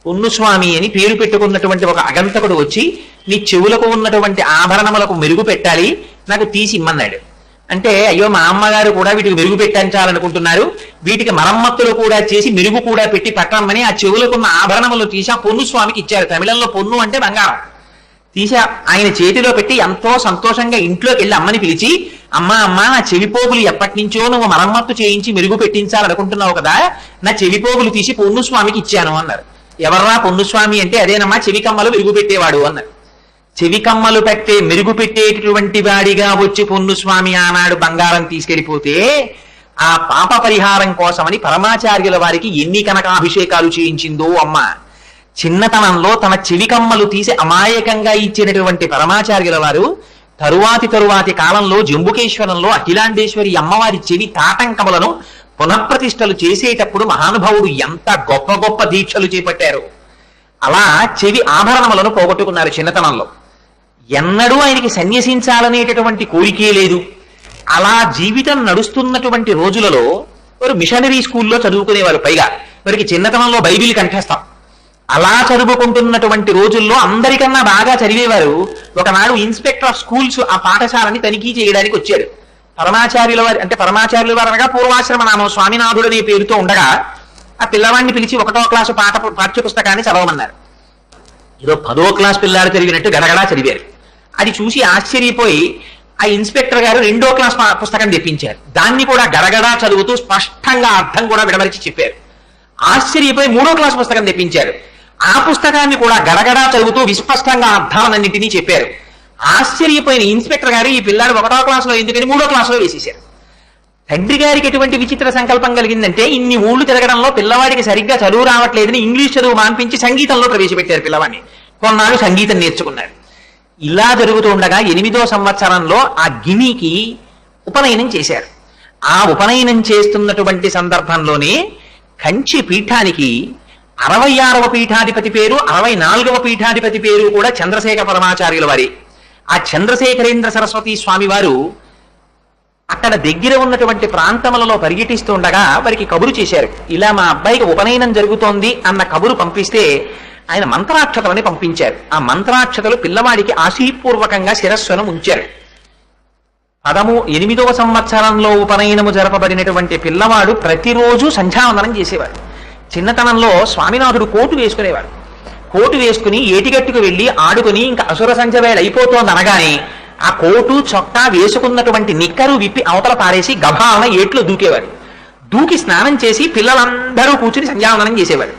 పొన్నుస్వామి అని పేరు పెట్టుకున్నటువంటి ఒక అగంతకుడు వచ్చి నీ చెవులకు ఉన్నటువంటి ఆభరణములకు మెరుగు పెట్టాలి, నాకు తీసి ఇమ్మన్నాడు. అంటే అయ్యో మా అమ్మగారు కూడా వీటికి మెరుగు పెట్టించాలనుకుంటున్నారు, వీటికి మరమ్మత్తులు కూడా చేసి మెరుగు కూడా పెట్టి పట్టమని ఆ చెవులకున్న ఆభరణములు తీసి ఆ పొన్నుస్వామికి ఇచ్చారు. తమిళంలో పొన్ను అంటే బంగారం. తీసి ఆయన చేతిలో పెట్టి ఎంతో సంతోషంగా ఇంట్లోకి వెళ్ళి అమ్మని పిలిచి, అమ్మ నా చెవిపోగులు ఎప్పటి నుంచో నువ్వు మరమ్మత్తు చేయించి మెరుగు పెట్టించాలనుకుంటున్నావు కదా, నా చెవిపోగులు తీసి పొన్నుస్వామికి ఇచ్చాను అన్నారు. ఎవర్రా పొన్నుస్వామి అంటే అదేనమ్మా చెవికమ్మలు మెరుగు పెట్టేవాడు అన్నారు. చెవికమ్మలు మెరుగు పెట్టేటటువంటి వాడిగా వచ్చి పొన్నుస్వామి ఆనాడు బంగారం తీసుకెళ్లిపోతే ఆ పాప పరిహారం కోసమని పరమాచార్యుల వారికి ఎన్ని కనకాభిషేకాలు చేయించిందో అమ్మ. చిన్నతనంలో తన చెవికమ్మలు తీసి అమాయకంగా ఇచ్చినటువంటి పరమాచార్యుల వారు తరువాతి కాలంలో జంబుకేశ్వరంలో అఖిలాండేశ్వరి అమ్మవారి చెవి తాటంకములను పునఃప్రతిష్టలు చేసేటప్పుడు మహానుభావుడు ఎంత గొప్ప గొప్ప దీక్షలు చేపట్టారు. అలా చెవి ఆభరణములను పోగొట్టుకున్నారు చిన్నతనంలో. ఎన్నడూ ఆయనకి సన్యసించాలనేటటువంటి కోరికే లేదు. అలా జీవితం నడుస్తున్నటువంటి రోజులలో వారు మిషనరీ స్కూల్లో చదువుకునేవారు. పైగా వారికి చిన్నతనంలో బైబిల్ కంఠస్థం. అలా చదువుకుంటున్నటువంటి రోజుల్లో అందరికన్నా బాగా చదివేవారు ఒకనాడు ఇన్స్పెక్టర్ ఆఫ్ స్కూల్స్ ఆ పాఠశాలని తనిఖీ చేయడానికి వచ్చాడు. పరమాచార్యుల వారి అంటే పరమాచార్యుల వారు అనగా పూర్వాశ్రమ నామం స్వామినాథుడు అనే పేరుతో ఉండగా ఆ పిల్లవాడిని పిలిచి 1వ క్లాసు పాఠ్య పుస్తకాన్ని చదవమన్నారు. ఏదో 10వ క్లాస్ పిల్లాడు చదివినట్టు గడగడా చదివారు. అది చూసి ఆశ్చర్యపోయి ఆ ఇన్స్పెక్టర్ గారు 2వ క్లాస్ పుస్తకం తెప్పించారు. దాన్ని కూడా గడగడా చదువుతూ స్పష్టంగా అర్థం కూడా విడమరిచి చెప్పారు. ఆశ్చర్యపోయి 3వ క్లాస్ పుస్తకం తెప్పించారు. ఆ పుస్తకాన్ని కూడా గడగడా చదువుతూ విస్పష్టంగా అర్థాలన్నింటినీ చెప్పారు. ఆశ్చర్యపోయిన ఇన్స్పెక్టర్ గారు ఈ పిల్లాడు 1వ క్లాసులో ఎందుకని 3వ క్లాసులో వేసేశారు. తండ్రి గారికి ఎటువంటి విచిత్ర సంకల్పం కలిగిందంటే ఇన్ని ఊళ్ళు తిరగడంలో పిల్లవాడికి సరిగ్గా చదువు రావట్లేదని ఇంగ్లీష్ చదువు మాన్పించి సంగీతంలో ప్రవేశపెట్టారు పిల్లవాడిని. కొన్నాళ్ళు సంగీతం నేర్చుకున్నాడు. ఇలా జరుగుతూ ఉండగా 8వ సంవత్సరంలో ఆ గినికి ఉపనయనం చేశారు. ఆ ఉపనయనం చేస్తున్నటువంటి సందర్భంలోనే కంచి పీఠానికి 66వ పీఠాధిపతి పేరు 64వ పీఠాధిపతి పేరు కూడా చంద్రశేఖర పరమాచార్యుల వారి. ఆ చంద్రశేఖరేంద్ర సరస్వతి స్వామి వారు అక్కడ దగ్గర ఉన్నటువంటి ప్రాంతములలో పర్యటిస్తూ ఉండగా వారికి కబురు చేశారు. ఇలా మా అబ్బాయికి ఉపనయనం జరుగుతోంది అన్న కబురు పంపిస్తే ఆయన మంత్రాక్షతలని పంపించారు. ఆ మంత్రాక్షతలు పిల్లవాడికి ఆశీపూర్వకంగా శిరస్సును ఉంచారు. 8వ సంవత్సరంలో ఉపనయనము జరపబడినటువంటి పిల్లవాడు ప్రతిరోజు సంధ్యావందనం చేసేవాడు. చిన్నతనంలో స్వామినాథుడు కోటు వేసుకునేవాడు. కోటు వేసుకుని ఏటిగట్టుకు వెళ్ళి ఆడుకుని ఇంకా అసుర సంధ్య వేళ అయిపోతోంది అనగానే ఆ కోటు చొక్కా వేసుకున్నటువంటి నిక్కరు విప్పి అవతల పారేసి గభాలన ఏట్లో దూకేవాడు. దూకి స్నానం చేసి పిల్లలందరూ కూర్చుని సంధ్యావందనం చేసేవాడు.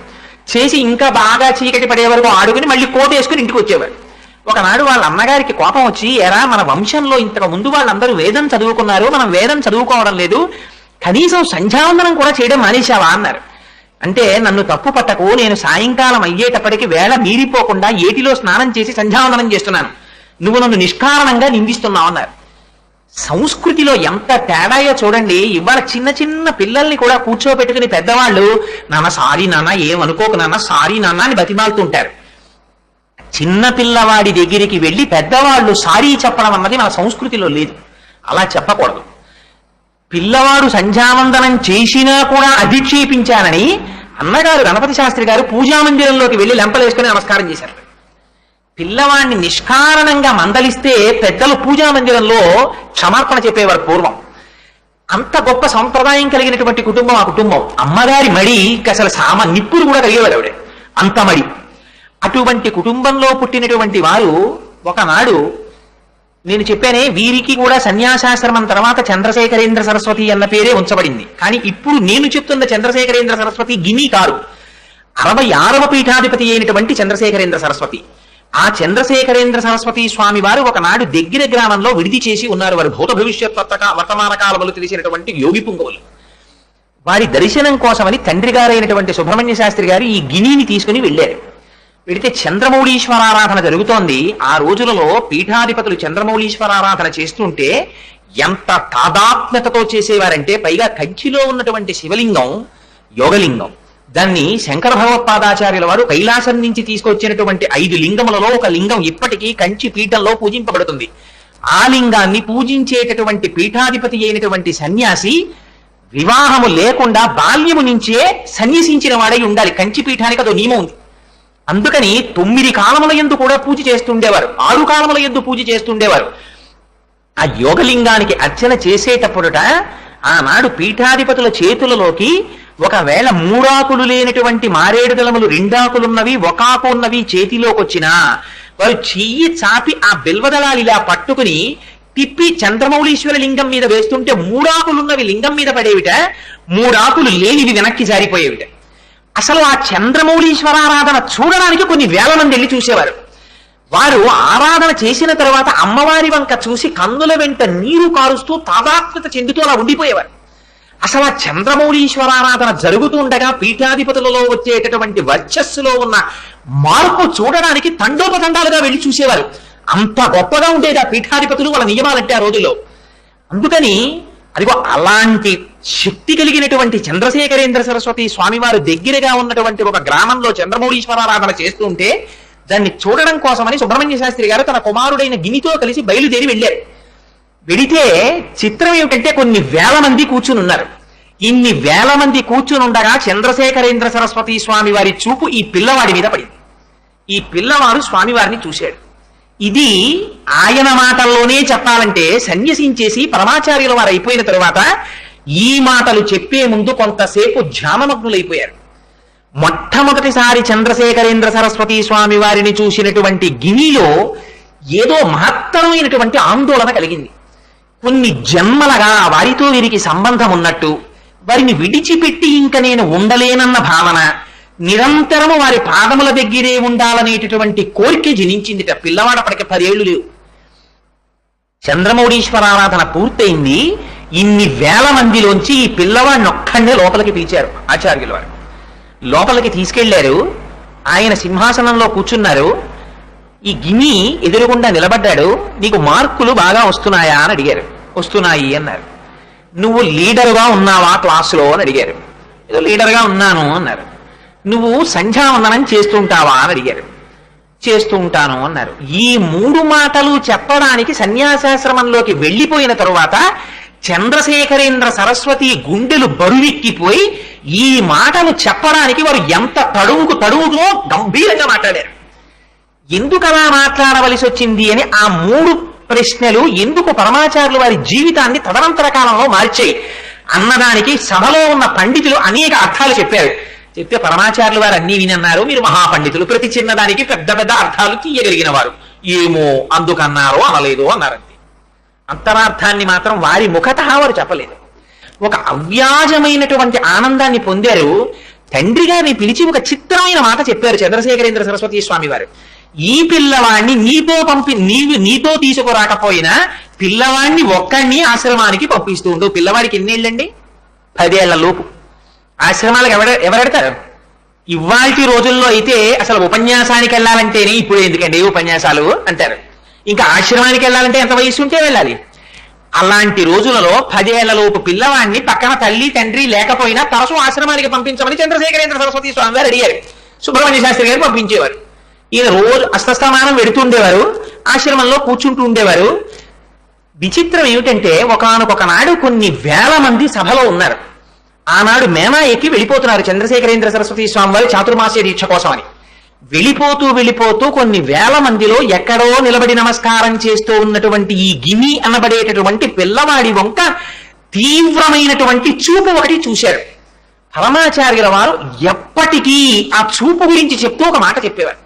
చేసి ఇంకా బాగా చీకటి పడే వరకు ఆడుకుని మళ్ళీ కోటు వేసుకుని ఇంటికి వచ్చేవాడు. ఒకనాడు వాళ్ళ అమ్మగారికి కోపం వచ్చి, ఎరా మన వంశంలో ఇంతకు ముందు వాళ్ళందరూ వేదం చదువుకున్నారు, మనం వేదం చదువుకోవడం లేదు, కనీసం సంధ్యావందనం కూడా చేయడం మానేశావా అన్నారు. అంటే నన్ను తప్పు పట్టకు, నేను సాయంకాలం అయ్యేటప్పటికి వేళ మీరిపోకుండా ఏటిలో స్నానం చేసి సంధ్యావందనం చేస్తున్నాను, నువ్వు నన్ను నిష్కారణంగా నిందిస్తున్నావు అన్నారు. సంస్కృతిలో ఎంత తేడాయో చూడండి. ఇవాళ చిన్న చిన్న పిల్లల్ని కూడా కూర్చోబెట్టుకుని పెద్దవాళ్ళు నాన్న సారీ నాన్న, ఏమనుకోకు నాన్న, సారీ నాన్న అని బతిమాలుతుంటారు. చిన్న పిల్లవాడి దగ్గరికి వెళ్ళి పెద్దవాళ్ళు సారీ చెప్పడం అన్నది మన సంస్కృతిలో లేదు. అలా చెప్పకూడదు. పిల్లవాడు సంధ్యావందనం చేసినా కూడా అధిక్షేపించానని అన్నగారు గణపతి శాస్త్రి గారు పూజామందిరంలోకి వెళ్ళి లెంపలేసుకుని నమస్కారం చేశారు. పిల్లవాడిని నిష్కారణంగా మందలిస్తే పెద్దలు పూజామందిరంలో క్షమార్పణ చెప్పేవారు పూర్వం. అంత గొప్ప సంప్రదాయం కలిగినటువంటి కుటుంబం ఆ కుటుంబం. అమ్మగారి మడి అసలు నిప్పులు కూడా కలిగేవారు ఆవిడ, అంత మడి. అటువంటి కుటుంబంలో పుట్టినటువంటి వారు ఒకనాడు, నేను చెప్పానే వీరికి కూడా సన్యాసాశ్రమం తర్వాత చంద్రశేఖరేంద్ర సరస్వతి అన్న పేరే ఉంచబడింది. కానీ ఇప్పుడు నేను చెప్తున్న చంద్రశేఖరేంద్ర సరస్వతి గిని కారు, 66వ పీఠాధిపతి అయినటువంటి చంద్రశేఖరేంద్ర సరస్వతి. ఆ చంద్రశేఖరేంద్ర సరస్వతి స్వామి వారు ఒకనాడు దగ్గర గ్రామంలో విడిది చేసి ఉన్నారు. వారు భూత భవిష్యత్ వర్తమాన కాలములు తెలిసినటువంటి యోగి పుంగవులు. వారి దర్శనం కోసమని తండ్రి గారైనటువంటి సుబ్రహ్మణ్య శాస్త్రి గారు ఈ గినిని తీసుకుని వెళ్ళారు. వెళితే చంద్రమౌళీశ్వరారాధన జరుగుతోంది. ఆ రోజులలో పీఠాధిపతులు చంద్రమౌళీశ్వరారాధన చేస్తుంటే ఎంత తాదాత్మ్యతతో చేసేవారంటే, పైగా కంచిలో ఉన్నటువంటి శివలింగం యోగలింగం. దాన్ని శంకర భగవత్పాదాచార్యుల వారు కైలాసం నుంచి తీసుకొచ్చినటువంటి 5 లింగములలో ఒక లింగం ఇప్పటికీ కంచి పీఠంలో పూజింపబడుతుంది. ఆ లింగాన్ని పూజించేటటువంటి పీఠాధిపతి అయినటువంటి సన్యాసి వివాహము లేకుండా బాల్యము నుంచే సన్యసించిన వాడై ఉండాలి. కంచి పీఠానికి అదో నియమం ఉంది. అందుకని 9 కాలముల యందు కూడా పూజ చేస్తుండేవారు, 6 కాలముల యందు పూజ చేస్తుండేవారు. ఆ యోగలింగానికి అర్చన చేసేటప్పుడట ఆనాడు పీఠాధిపతుల చేతులలోకి ఒకవేళ 3 ఆకులు లేనటువంటి మారేడు దళములు 2 ఆకులున్నవి 1 ఆకు ఉన్నవి చేతిలోకి వచ్చినా వారు చెయ్యి చాపి ఆ బిల్వదళాలు ఇలా పట్టుకుని తిప్పి చంద్రమౌళీశ్వర లింగం మీద వేస్తుంటే 3 ఆకులున్నవి లింగం మీద పడేవిట, 3 ఆకులు లేనివి వెనక్కి జారిపోయేవిట. అసలు ఆ చంద్రమౌళీశ్వరారాధన చూడడానికి కొన్ని వేల మంది వెళ్ళి చూసేవారు. వారు ఆరాధన చేసిన తర్వాత అమ్మవారి వంక చూసి కన్నుల వెంట నీరు కారుస్తూ తాదాత్మ్యత చెందుతూ అలా ఉండిపోయేవారు. అసలు ఆ చంద్రమౌళీశ్వరారాధన జరుగుతుండగా పీఠాధిపతులలో వచ్చేటటువంటి వర్చస్సులో ఉన్న మార్పు చూడడానికి తండోపతండాలుగా వెళ్ళి చూసేవారు. అంత గొప్పగా ఉండేది ఆ పీఠాధిపతులు, వాళ్ళ నియమాలంటే ఆ రోజుల్లో. అందుకని అదిగో అలాంటి శక్తి కలిగినటువంటి చంద్రశేఖరేంద్ర సరస్వతి స్వామివారు దగ్గరగా ఉన్నటువంటి ఒక గ్రామంలో చంద్రమౌళీశ్వరారాధన చేస్తుంటే దాన్ని చూడడం కోసమని సుబ్రహ్మణ్య శాస్త్రి గారు తన కుమారుడైన గినితో కలిసి బయలుదేరి వెళ్ళారు. వెడితే చిత్రం ఏమిటంటే కొన్ని వేల మంది కూర్చుని ఉన్నారు. ఇన్ని వేల మంది కూర్చుని ఉండగా చంద్రశేఖరేంద్ర సరస్వతి స్వామి వారి చూపు ఈ పిల్లవాడి మీద పడింది. ఈ పిల్లవాడు స్వామివారిని చూశాడు. ఇది ఆయన మాటల్లోనే చెప్పాలంటే సన్యసించేసి పరమాచార్యుల వారు అయిపోయిన తరువాత ఈ మాటలు చెప్పే ముందు కొంతసేపు ధ్యానమగ్నులైపోయారు. మొట్టమొదటిసారి చంద్రశేఖరేంద్ర సరస్వతి స్వామి వారిని చూసినటువంటి గినిలో ఏదో మహత్తరమైనటువంటి ఆందోళన కలిగింది. కొన్ని జన్మలుగా వారితో వీరికి సంబంధం ఉన్నట్టు, వారిని విడిచిపెట్టి ఇంక నేను ఉండలేనన్న భావన, నిరంతరము వారి పాదముల దగ్గరే ఉండాలనేటటువంటి కోరిక జనించిందిట. పిల్లవాడప్పటికి 10 ఏళ్ళు లేవు. చంద్రమౌళీశ్వరారాధన పూర్తయింది. ఇన్ని వేల మందిలోంచి ఈ పిల్లవాడిని ఒక్కడే లోపలికి పిలిచారు ఆచార్యుల వారు. లోపలికి తీసుకెళ్లారు. ఆయన సింహాసనంలో కూర్చున్నారు. ఈ గిని ఎదురుగుండా నిలబడ్డాడు. నీకు మార్కులు బాగా వస్తున్నాయా అని అడిగారు. వస్తున్నాయి అన్నారు. నువ్వు లీడరుగా ఉన్నావా క్లాసులో అని అడిగారు. ఏదో లీడర్గా ఉన్నాను అన్నారు. నువ్వు సంధ్యావందనం చేస్తుంటావా అని అడిగారు. చేస్తూ ఉంటాను అన్నారు. ఈ 3 మాటలు చెప్పడానికి సన్యాసాశ్రమంలోకి వెళ్ళిపోయిన తరువాత చంద్రశేఖరేంద్ర సరస్వతి గుండెలు బరువెక్కిపోయి ఈ మాటలు చెప్పడానికి వారు ఎంత తడువుతో గంభీరంగా మాట్లాడారు. ఎందుకు అలా మాట్లాడవలసి వచ్చింది అని ఆ 3 ప్రశ్నలు ఎందుకు పరమాచార్యులు వారి జీవితాన్ని తదనంతర కాలంలో మార్చాయి అన్నదానికి సభలో ఉన్న పండితులు అనేక అర్థాలు చెప్పారు. చెప్తే పరమాచార్యులు వారు అన్నీ వినన్నారు. మీరు మహాపండితులు, ప్రతి చిన్నదానికి పెద్ద పెద్ద అర్థాలు తీయగలిగిన వారు, ఏమో అందుకన్నారో అనలేదో అన్నారంతే. అంతరార్థాన్ని మాత్రం వారి ముఖతః వారు చెప్పలేదు. ఒక అవ్యాజమైనటువంటి ఆనందాన్ని పొందారు. తండ్రి గారిని పిలిచి ఒక చిత్రమైన మాట చెప్పారు చంద్రశేఖరేంద్ర సరస్వతి స్వామి వారు. ఈ పిల్లవాడిని నీతో తీసుకురాకపోయినా పిల్లవాడిని ఒక్కడిని ఆశ్రమానికి పంపిస్తూ ఉండు. పిల్లవాడికి ఎన్నేళ్ళండి? 10 ఏళ్ల లోపు. ఆశ్రమాలకు ఎవరెడతారు? ఇవాల్టి రోజుల్లో అయితే అసలు ఉపన్యాసానికి వెళ్ళాలంటేనే ఇప్పుడు ఎందుకండి ఉపన్యాసాలు అంటారు. ఇంకా ఆశ్రమానికి వెళ్ళాలంటే ఎంత వయసు ఉంటే వెళ్ళాలి. అలాంటి రోజులలో 10 ఏళ్ల లోపు పిల్లవాడిని పక్కన తల్లి తండ్రి లేకపోయినా తరచూ ఆశ్రమానికి పంపించమని చంద్రశేఖరేంద్ర సరస్వతి స్వామి గారు అడిగారు. సుబ్రహ్మణ్య శాస్త్రి గారు పంపించేవారు. ఈయన రోజు అస్తస్థామానం వెడుతుండేవారు, ఆశ్రమంలో కూర్చుంటూ ఉండేవారు. విచిత్రం ఏమిటంటే ఒకానొక నాడు కొన్ని వేల మంది సభలో ఉన్నారు. ఆనాడు మేనా ఎక్కి వెళ్ళిపోతున్నారు చంద్రశేఖరేంద్ర సరస్వతి స్వామి వారి చాతుర్మాస్య దీక్ష కోసమని. వెళ్ళిపోతూ కొన్ని వేల మందిలో ఎక్కడో నిలబడి నమస్కారం చేస్తూ ఉన్నటువంటి ఈ గిని అనబడేటటువంటి పిల్లవాడి వంక తీవ్రమైనటువంటి చూపు ఒకటి చూశారు. పరమాచార్యుల వారు ఎప్పటికీ ఆ చూపు గురించి చెప్తూ ఒక మాట చెప్పేవారు.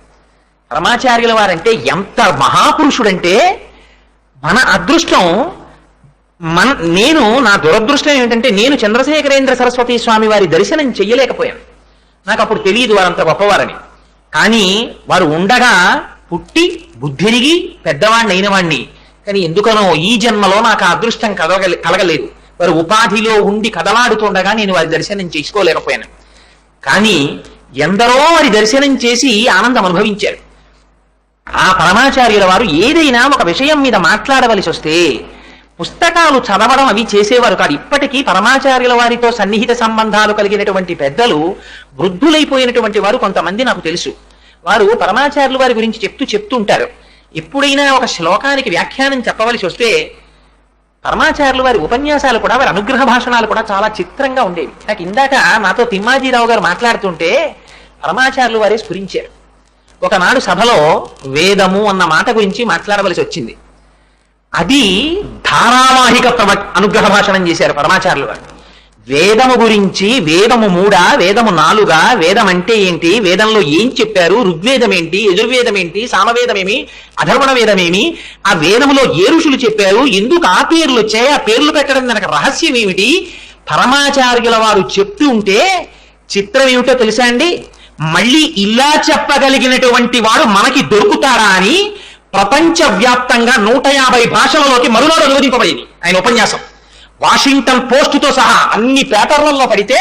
పరమాచార్యుల వారంటే ఎంత మహాపురుషుడంటే, మన అదృష్టం నా దురదృష్టం ఏమిటంటే నేను చంద్రశేఖరేంద్ర సరస్వతి స్వామి వారి దర్శనం చెయ్యలేకపోయాను. నాకు అప్పుడు తెలియదు వారంత గొప్పవారని. కానీ వారు ఉండగా పుట్టి బుద్ధిరిగి పెద్దవాడిని అయిన వాణ్ణి. కానీ ఎందుకనో ఈ జన్మలో నాకు ఆ అదృష్టం కలగలేదు. వారు ఉపాధిలో ఉండి కదలాడుతుండగా నేను వారి దర్శనం చేసుకోలేకపోయాను. కానీ ఎందరో వారి దర్శనం చేసి ఆనందం అనుభవించారు. ఆ పరమాచార్యుల వారు ఏదైనా ఒక విషయం మీద మాట్లాడవలసి వస్తే పుస్తకాలు చదవడం అవి చేసేవారు కాదు. ఇప్పటికీ పరమాచార్యుల వారితో సన్నిహిత సంబంధాలు కలిగినటువంటి పెద్దలు, వృద్ధులైపోయినటువంటి వారు కొంతమంది నాకు తెలుసు. వారు పరమాచార్యుల వారి గురించి చెప్తుంటారు. ఎప్పుడైనా ఒక శ్లోకానికి వ్యాఖ్యానం చెప్పవలసి వస్తే పరమాచార్యుల వారి ఉపన్యాసాలు కూడా, వారి అనుగ్రహ భాషణాలు కూడా చాలా చిత్రంగా ఉండేవి. నాకు ఇందాక నాతో తిమ్మాజీరావు గారు మాట్లాడుతుంటే పరమాచార్యుల వారే స్ఫురించారు. ఒకనాడు సభలో వేదము అన్న మాట గురించి మాట్లాడవలసి వచ్చింది. అది ధారావాహిక అనుగ్రహ భాషణం చేశారు పరమాచార్యులు వారు. వేదము గురించి, వేదము 3, వేదము 4, వేదం అంటే ఏంటి, వేదంలో ఏం చెప్పారు, ఋగ్వేదం ఏంటి, యజుర్వేదం ఏంటి, సామవేదమేమి, అధర్వణ వేదమేమి, ఆ వేదములో ఏ ఋషులు చెప్పారు, ఎందుకు ఆ పేర్లు వచ్చాయి, ఆ పేర్లు పెట్టడం దానికి రహస్యం ఏమిటి, పరమాచార్యుల వారు చెప్తూ ఉంటే చిత్రం ఏమిటో తెలుసా అండి? మళ్ళీ ఇలా చెప్పగలిగినటువంటి వాడు మనకి దొరుకుతారా అని ప్రపంచవ్యాప్తంగా 150 భాషలలోకి మరునాడు అనువదింపబడింది ఆయన ఉపన్యాసం. వాషింగ్టన్ పోస్టుతో సహా అన్ని పేపర్లలో పడితే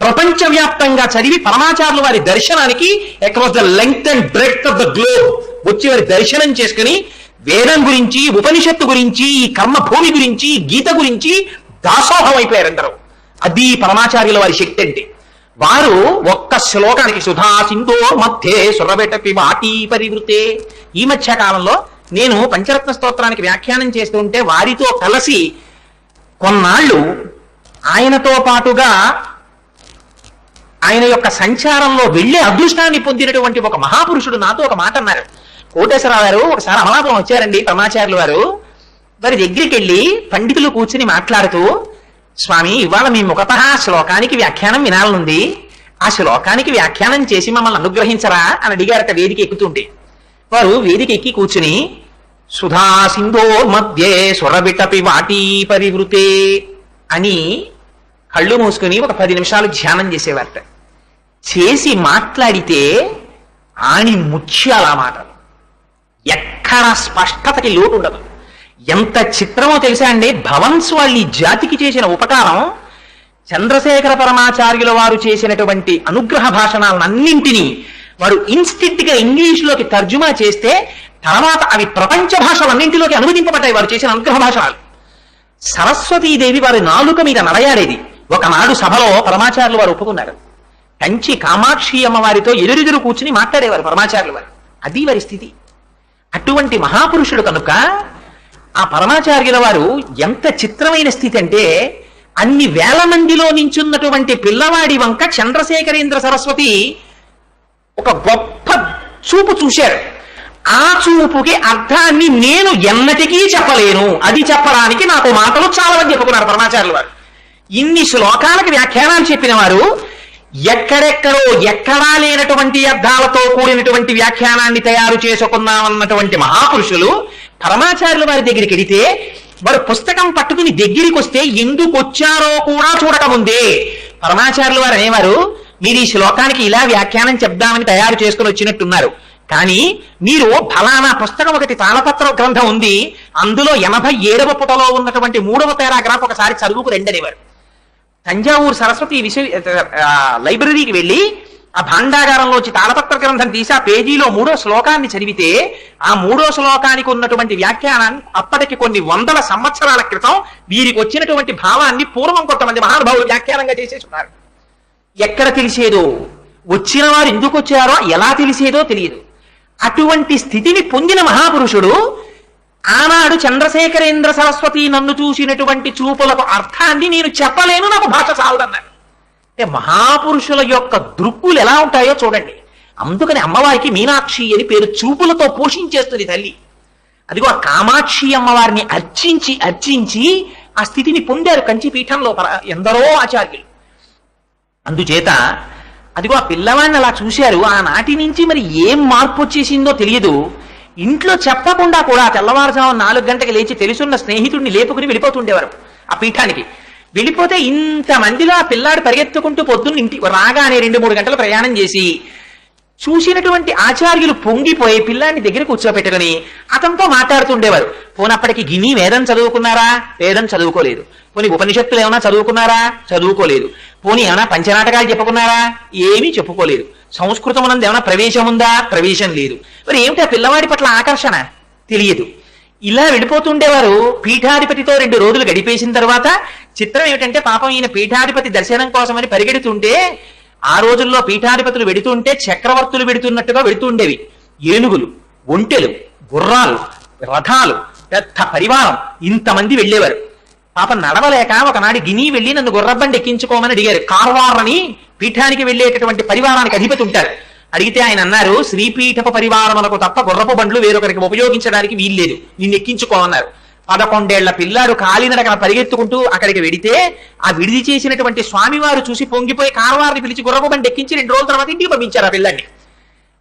ప్రపంచవ్యాప్తంగా చదివి పరమాచార్యుల వారి దర్శనానికి across the length and breadth of the globe వచ్చి వారి దర్శనం చేసుకుని వేదం గురించి, ఉపనిషత్తు గురించి, ఈ కర్మభూమి గురించి, గీత గురించి దాసోహం అయిపోయారు అందరూ. అది పరమాచార్యుల వారి శక్తి అంటే. వారు ఒక్క శ్లోకానికి సుధా సింధో మధ్యే సురబెటపి వాటి పరివృతే. ఈ మధ్య కాలంలో నేను పంచరత్న స్తోత్రానికి వ్యాఖ్యానం చేస్తూ ఉంటే వారితో కలిసి కొన్నాళ్ళు ఆయనతో పాటుగా ఆయన యొక్క సంచారంలో వెళ్లే అదృష్టాన్ని పొందినటువంటి ఒక మహాపురుషుడు నాతో ఒక మాట అన్నారు. కోటేశ్వరరావు గారు ఒకసారి అమలాపురం వచ్చారండి పరమాచార్యులు వారు. వారి దగ్గరికి వెళ్ళి పండితులు కూర్చుని మాట్లాడుతూ, స్వామి ఇవాళ మీ ముఖతః శ్లోకానికి వ్యాఖ్యానం వినాలనుంది, ఆ శ్లోకానికి వ్యాఖ్యానం చేసి మమ్మల్ని అనుగ్రహించరా అని అడిగారట వేదిక ఎక్కుతుంటే. వారు వేదిక ఎక్కి కూర్చుని సుధా సింధోర్మధ్యే సురవిటపి వాటీ పరివృతే అని కళ్ళు మూసుకుని ఒక 10 నిమిషాలు ధ్యానం చేసేవారట. చేసి మాట్లాడితే ఆని ముత్యాల మాటలు, ఎక్కడ స్పష్టతకి లోటు ఉండదు. ఎంత చిత్రమో తెలుసా అండి, భవన్స్ వాళ్ళు ఈ జాతికి చేసిన ఉపకారం, చంద్రశేఖర పరమాచార్యుల వారు చేసినటువంటి అనుగ్రహ భాషణాలన్నింటినీ వారు ఇన్స్టింక్ట్ గా ఇంగ్లీష్లోకి తర్జుమా చేస్తే తర్వాత అవి ప్రపంచ భాషలన్నింటిలోకి అనువదింపబడ్డాయి వారు చేసిన అనుగ్రహ భాషణాలు. సరస్వతీదేవి వారి నాలుక మీద నడయాడేది. ఒకనాడు సభలో పరమాచార్యులు వారు ఒప్పుకున్నారు. కంచి కామాక్షి అమ్మవారితో ఎదురెదురు కూర్చుని మాట్లాడేవారు పరమాచార్యులు వారు. అది వారి స్థితి. అటువంటి మహాపురుషుడు కనుక ఆ పరమాచార్యుల వారు ఎంత చిత్రమైన స్థితి అంటే, అన్ని వేల మందిలో నించున్నటువంటి పిల్లవాడి వంక చంద్రశేఖరేంద్ర సరస్వతి ఒక గొప్ప చూపు చూశారు. ఆ చూపుకి అర్థాన్ని నేను ఎన్నటికీ చెప్పలేను, అది చెప్పడానికి నాకు మాటలు చాలని చెప్పుకున్నారు పరమాచార్యుల వారు. ఇన్ని శ్లోకాలకు వ్యాఖ్యానాలు చెప్పిన వారు ఎక్కడెక్కడో ఎక్కడా లేనటువంటి అర్థాలతో కూడినటువంటి వ్యాఖ్యానాన్ని తయారు చేసుకున్నామన్నటువంటి మహాపురుషులు పరమాచార్యుల వారి దగ్గరికి వెడితే వారు పుస్తకం పట్టుకుని దగ్గరికి వస్తే ఎందుకు వచ్చారో కూడా చూడకముందే పరమాచార్యుల వారు అనేవారు, మీరు ఈ శ్లోకానికి ఇలా వ్యాఖ్యానం చెప్దామని తయారు చేసుకుని వచ్చినట్టున్నారు, కానీ మీరు ఫలానా పుస్తకం ఒకటి తాళపత్ర గ్రంథం ఉంది, అందులో 87వ పుటలో ఉన్నటువంటి 3వ పారాగ్రాఫ్ ఒకసారి చదువుకు రండి అనేవారు. తంజావూరు సరస్వతి లైబ్రరీకి వెళ్ళి ఆ భాండాగారంలోంచి తాళపత్ర గ్రంథం తీసి ఆ పేజీలో 3వ శ్లోకాన్ని చదివితే ఆ 3వ శ్లోకానికి ఉన్నటువంటి వ్యాఖ్యానాన్ని అప్పటికి కొన్ని వందల సంవత్సరాల క్రితం వీరికి వచ్చినటువంటి భావాన్ని పూర్వం కొంతమంది మహానుభావులు వ్యాఖ్యానంగా చేసేస్తున్నారు. ఎక్కడ తెలిసేదో, వచ్చిన వారు ఎందుకు వచ్చారో ఎలా తెలిసేదో తెలియదు. అటువంటి స్థితిని పొందిన మహాపురుషుడు ఆనాడు చంద్రశేఖరేంద్ర సరస్వతి నన్ను చూసినటువంటి చూపులకు అర్థాన్ని నేను చెప్పలేను, నాకు భాష చాలదన్నారు. అంటే మహాపురుషుల యొక్క దృక్కులు ఎలా ఉంటాయో చూడండి. అందుకని అమ్మవారికి మీనాక్షి అని పేరు. చూపులతో పోషించేస్తుంది తల్లి. అదిగో ఆ కామాక్షి అమ్మవారిని అర్చించి అర్చించి ఆ స్థితిని పొందారు కంచి పీఠంలో ఎందరో ఆచార్యులు. అందుచేత అదిగో ఆ పిల్లవాడిని అలా చూశారు. ఆనాటి నుంచి మరి ఏం మార్పు వచ్చేసిందో తెలియదు. ఇంట్లో చెప్పకుండా కూడా తెల్లవారుజాము 4 గంటలకు లేచి తెలుసున్న స్నేహితుడిని లేపుకుని వెళ్ళిపోతుండేవారు ఆ పీఠానికి. వెళ్ళిపోతే ఇంతమందిలో ఆ పిల్లాడు పరిగెత్తుకుంటూ పొద్దున్న ఇంటి రాగానే 2-3 గంటలు ప్రయాణం చేసి చూసినటువంటి ఆచార్యులు పొంగిపోయి పిల్లాడిని దగ్గర కూర్చోపెట్టుకుని అతనితో మాట్లాడుతుండేవారు. పోనప్పటికి గిని వేదం చదువుకున్నారా? వేదం చదువుకోలేదు. పోనీ ఉపనిషత్తులు ఏమైనా చదువుకున్నారా? చదువుకోలేదు. పోనీ ఏమైనా పంచనాటకాలు చెప్పుకున్నారా? ఏమీ చెప్పుకోలేదు. సంస్కృతం నందు ఏమైనా ప్రవేశం ఉందా? ప్రవేశం లేదు. మరి ఏమిటి ఆ పిల్లవాడి పట్ల ఆకర్షణ? తెలియదు. ఇలా వెళ్ళిపోతుండేవారు. పీఠాధిపతితో 2 రోజులు గడిపేసిన తర్వాత చిత్రం ఏమిటంటే, పాపం ఈయన పీఠాధిపతి దర్శనం కోసమని పరిగెడుతుంటే ఆ రోజుల్లో పీఠాధిపతులు వెడుతుంటే చక్రవర్తులు వెడుతున్నట్టుగా వెడుతుండేవి. ఏనుగులు, ఒంటెలు, గుర్రాలు, రథాలు, పెద్ద పరివారం, ఇంతమంది వెళ్ళేవారు. పాపం నడవలేక ఒకనాడు గిని వెళ్ళి నన్ను గుర్రబండి ఎక్కించుకోమని అడిగారు. కార్వార్ అని పీఠానికి వెళ్ళేటటువంటి పరివారానికి అధిపతి ఉంటారు. అడిగితే ఆయన అన్నారు, శ్రీపీఠపు పరివారములకు తప్ప గుర్రపు బండ్లు వేరొకరికి ఉపయోగించడానికి వీల్లేదు, నిన్ను ఎక్కించుకోమన్నారు. 11 ఏళ్ల పిల్లాడు కాలినడకన పరిగెత్తుకుంటూ అక్కడికి వెడితే ఆ విడిది చేసినటువంటి స్వామివారు చూసి పొంగిపోయి కార్వారిని పిలిచి గుర్రపు బండి ఎక్కించి 2 రోజుల తర్వాత ఇంటికి పంపించారు ఆ పిల్లాన్ని.